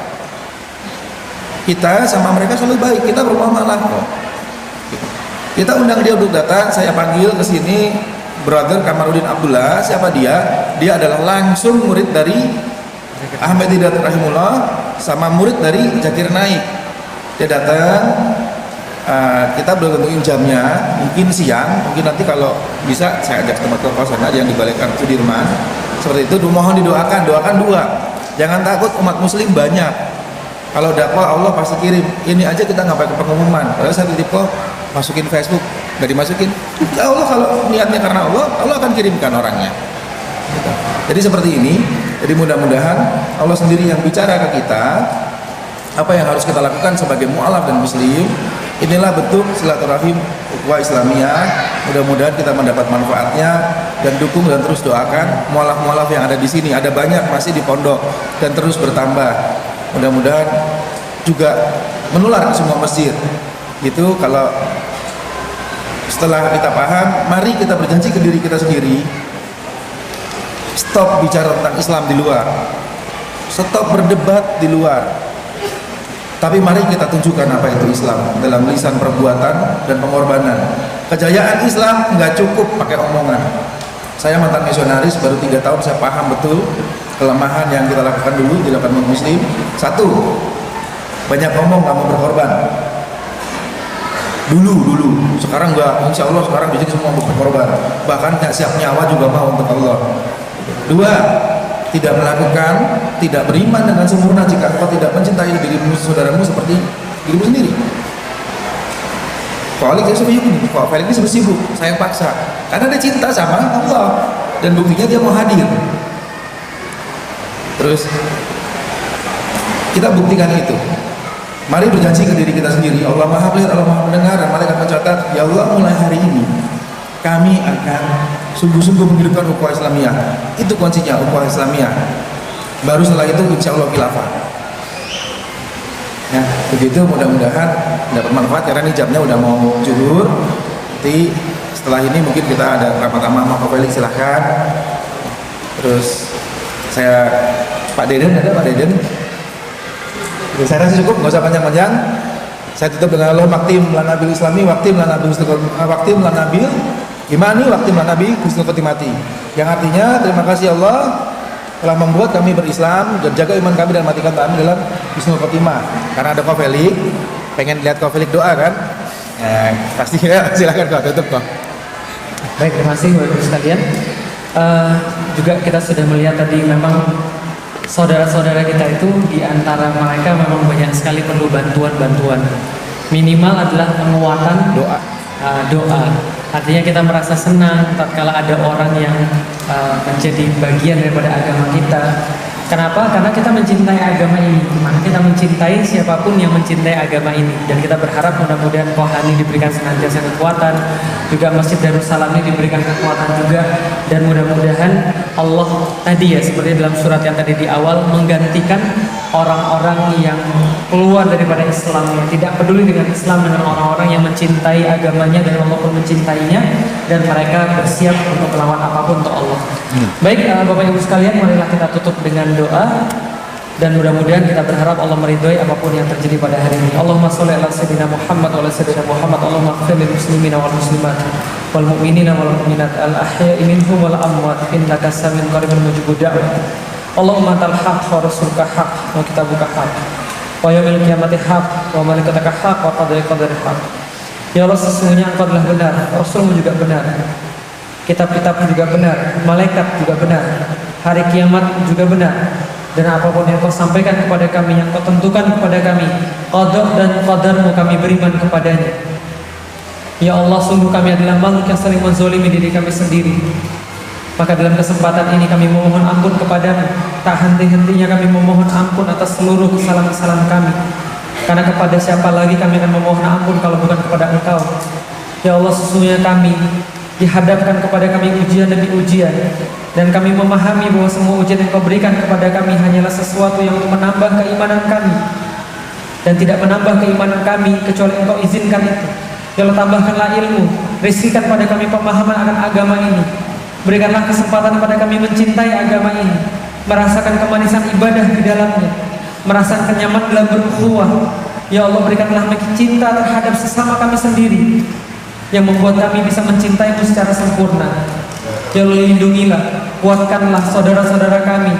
[SPEAKER 6] Kita sama mereka selalu baik, kita bermuamalah kok. Kita undang dia untuk datang, saya panggil ke sini Brother Kamarudin Abdullah. Siapa dia? Dia adalah langsung murid dari Ahmad Didat Rahimullah sama murid dari Zakir Naik. Dia datang, kita belum tentuin jamnya, mungkin siang, mungkin nanti kalau bisa saya ajak tempat kosan aja yang di Balai Kartu Sudirman. Seperti itu, mohon didoakan 2. Jangan takut, umat muslim banyak. Kalau dakwah Allah pasti kirim. Ini aja kita nggak pakai pengumuman. Kalau saya titip kok masukin Facebook, nggak dimasukin. Ya Allah, kalau niatnya karena Allah, Allah akan kirimkan orangnya. Gitu. Jadi seperti ini. Jadi mudah-mudahan Allah sendiri yang bicara ke kita apa yang harus kita lakukan sebagai mu'alaf dan muslim. Inilah bentuk silaturahim ukhuwah Islamiyah. Mudah-mudahan kita mendapat manfaatnya, dan dukung dan terus doakan mu'alaf-mu'alaf yang ada di sini. Ada banyak masih di pondok dan terus bertambah. Mudah-mudahan juga menular ke semua masjid. Gitu. Kalau setelah kita paham, mari kita berjanji ke diri kita sendiri, stop bicara tentang Islam di luar, stop berdebat di luar, tapi mari kita tunjukkan apa itu Islam dalam lisan, perbuatan, dan pengorbanan. Kejayaan Islam nggak cukup pakai omongan. Saya mantan misionaris, baru 3 tahun saya paham betul kelemahan yang kita lakukan dulu, dilakukan umat muslim. Satu, banyak ngomong nggak mau berkorban. Dulu, sekarang enggak, insya Allah sekarang bisa semua berkorban. Bahkan nggak siap nyawa juga mau untuk Allah. Dua, tidak melakukan, tidak beriman dengan sempurna jika engkau tidak mencintai dirimu, saudaramu seperti dirimu sendiri. Kok Felix ini sibuk, saya paksa, karena dia cinta sama Allah dan buktinya dia mau hadir. Terus kita buktikan itu. Mari berjanji ke diri kita sendiri. Allah Maha Melihat, Allah Maha Mendengar, dan malaikat mencatat. Ya Allah, mulai hari ini kami akan sungguh-sungguh menghidupkan ukhuwah Islamiyah. Itu kuncinya, ukhuwah Islamiyah. Baru setelah itu insya Allah khilafah. Ya, begitu, mudah-mudahan dapat manfaat karena ini jamnya udah mau zuhur. Nanti setelah ini mungkin kita ada rapat amah Pak Felix, silahkan. Terus saya Pak Deden, ada Pak Deden. Saya rasa cukup, nggak usah panjang-panjang. Saya tutup dengan Allah maktim lan nabil islami, waktim lan nabil imani, waktim lan nabi husnul khotimati. Yang artinya terima kasih Allah telah membuat kami berislam dan jaga iman kami dan matikan kami dalam husnul khotimah. Karena ada Kak Felix, pengen lihat Kak Felix doa kan? Pasti ya, silakan Kak, tutup Kak.
[SPEAKER 2] Baik, terima kasih Bapak Ibu sekalian. Juga kita sudah melihat tadi memang saudara-saudara kita itu di antara mereka memang banyak sekali perlu bantuan-bantuan. Minimal adalah penguatan doa. Artinya kita merasa senang tatkala ada orang yang menjadi bagian daripada agama kita. Kenapa? Karena kita mencintai agama ini. Maka kita mencintai siapapun yang mencintai agama ini. Dan kita berharap mudah-mudahan Kohani diberikan senantiasa kekuatan, juga Masjid Darussalam ini diberikan kekuatan juga. Dan mudah-mudahan Allah tadi ya, seperti dalam surat yang tadi di awal, menggantikan orang-orang yang keluar daripada Islam, yang tidak peduli dengan Islam, dengan orang-orang yang mencintai agamanya dan Allah pun mencintainya, dan mereka bersiap untuk melawan apapun untuk Allah. Baik, Bapak Ibu sekalian, marilah kita tutup dengan doa dan mudah-mudahan kita berharap Allah meridhoi apapun yang terjadi pada hari ini. Allahumma sholli ala sayyidina Muhammad wa ala sayyidina Muhammad. Allahumma ighfir lil muslimina wal muslimat wal mu'minina wal mu'minat al ahya'i minhum wal amwat innaka samiun qaribun mujibud da'wat. Allahumma antal haq wa rasuluka haq wa kitabuka haq wa yaumil qiyamati haq wa malaikatuka haq wa qadari haq. Ya Allah, sesungguhnya Engkau adalah benar, Rasulmu juga benar, kitab-kitab juga benar, malaikat juga benar, hari kiamat juga benar, dan apapun yang Kau sampaikan kepada kami, yang Kau tentukan kepada kami, qada dan qadarmu kami beriman kepadanya. Ya Allah, sungguh kami adalah makhluk yang sering menzolimi diri kami sendiri. Maka dalam kesempatan ini kami memohon ampun kepadamu. Tak henti-hentinya kami memohon ampun atas seluruh kesalahan-kesalahan kami. Karena kepada siapa lagi kami akan memohon ampun kalau bukan kepada Engkau. Ya Allah, sesungguhnya kami dihadapkan kepada kami ujian demi ujian, dan kami memahami bahwa semua ujian yang Kau berikan kepada kami hanyalah sesuatu yang menambah keimanan kami, dan tidak menambah keimanan kami kecuali Engkau izinkan itu. Ya Allah, tambahkanlah ilmu, rizkikan pada kami pemahaman akan agama ini, berikanlah kesempatan kepada kami mencintai agama ini, merasakan kemanisan ibadah di dalamnya, merasakan kenyamanan dalam berukhuwah. Ya Allah, berikanlah cinta terhadap sesama kami sendiri yang membuat kami bisa mencintaimu secara sempurna. Ya Allah, lindungilah, kuatkanlah saudara-saudara kami,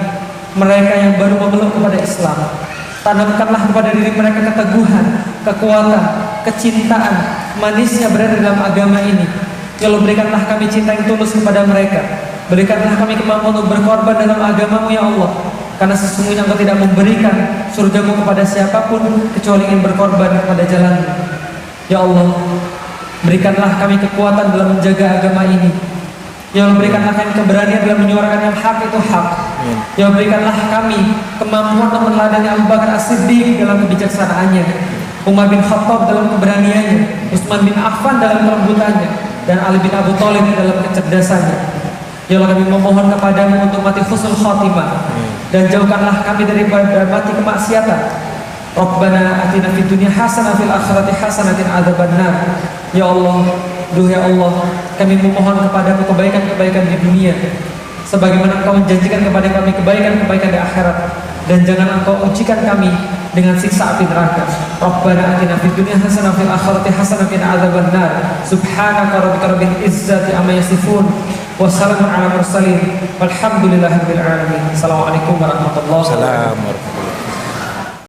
[SPEAKER 2] mereka yang baru memeluk kepada Islam. Tanamkanlah kepada diri mereka keteguhan, kekuatan, kecintaan, manisnya berada dalam agama ini. Ya Allah, berikanlah kami cinta yang tulus kepada mereka. Berikanlah kami kemampuan untuk berkorban dalam agama-Mu ya Allah. Karena sesungguhnya Engkau tidak memberikan surga-Mu kepada siapapun kecuali ingin berkorban kepada jalan-Mu. Ya Allah, berikanlah kami kekuatan dalam menjaga agama ini. Ya Allah, berikanlah kami keberanian dalam menyuarakan yang hak itu hak. Ya Allah, berikanlah kami kemampuan untuk meneladani Abu Bakar As-Siddiq dalam kebijaksanaannya, Umar bin Khattab dalam keberaniannya, Utsman bin Affan dalam kelembutannya, dan Ali bin Abi Thalib dalam kecerdasannya. Ya Allah, kami memohon kepadamu untuk mati husnul khotimah, dan jauhkanlah kami daripada mati kemaksiatan. Rabbana atina fid dunya hasanah fil akhirati hasanatin adzabannar. Ya Allah, ya Allah, kami memohon kepadamu kebaikan-kebaikan di dunia, sebagaimana Engkau menjanjikan kepada kami kebaikan-kebaikan di akhirat, dan jangan Engkau ujikan kami dengan siksa api neraka. Rabbana atina fid dunya hasanah fil akhirati hasanatin adzabannar. Subhanaka rabbika rabbil izzati amma yasifun, Wassalamu ala mursalin. Walhamdulillahirabbil alamin. Assalamualaikum warahmatullahi wabarakatuh.
[SPEAKER 6] Assalamualaikum.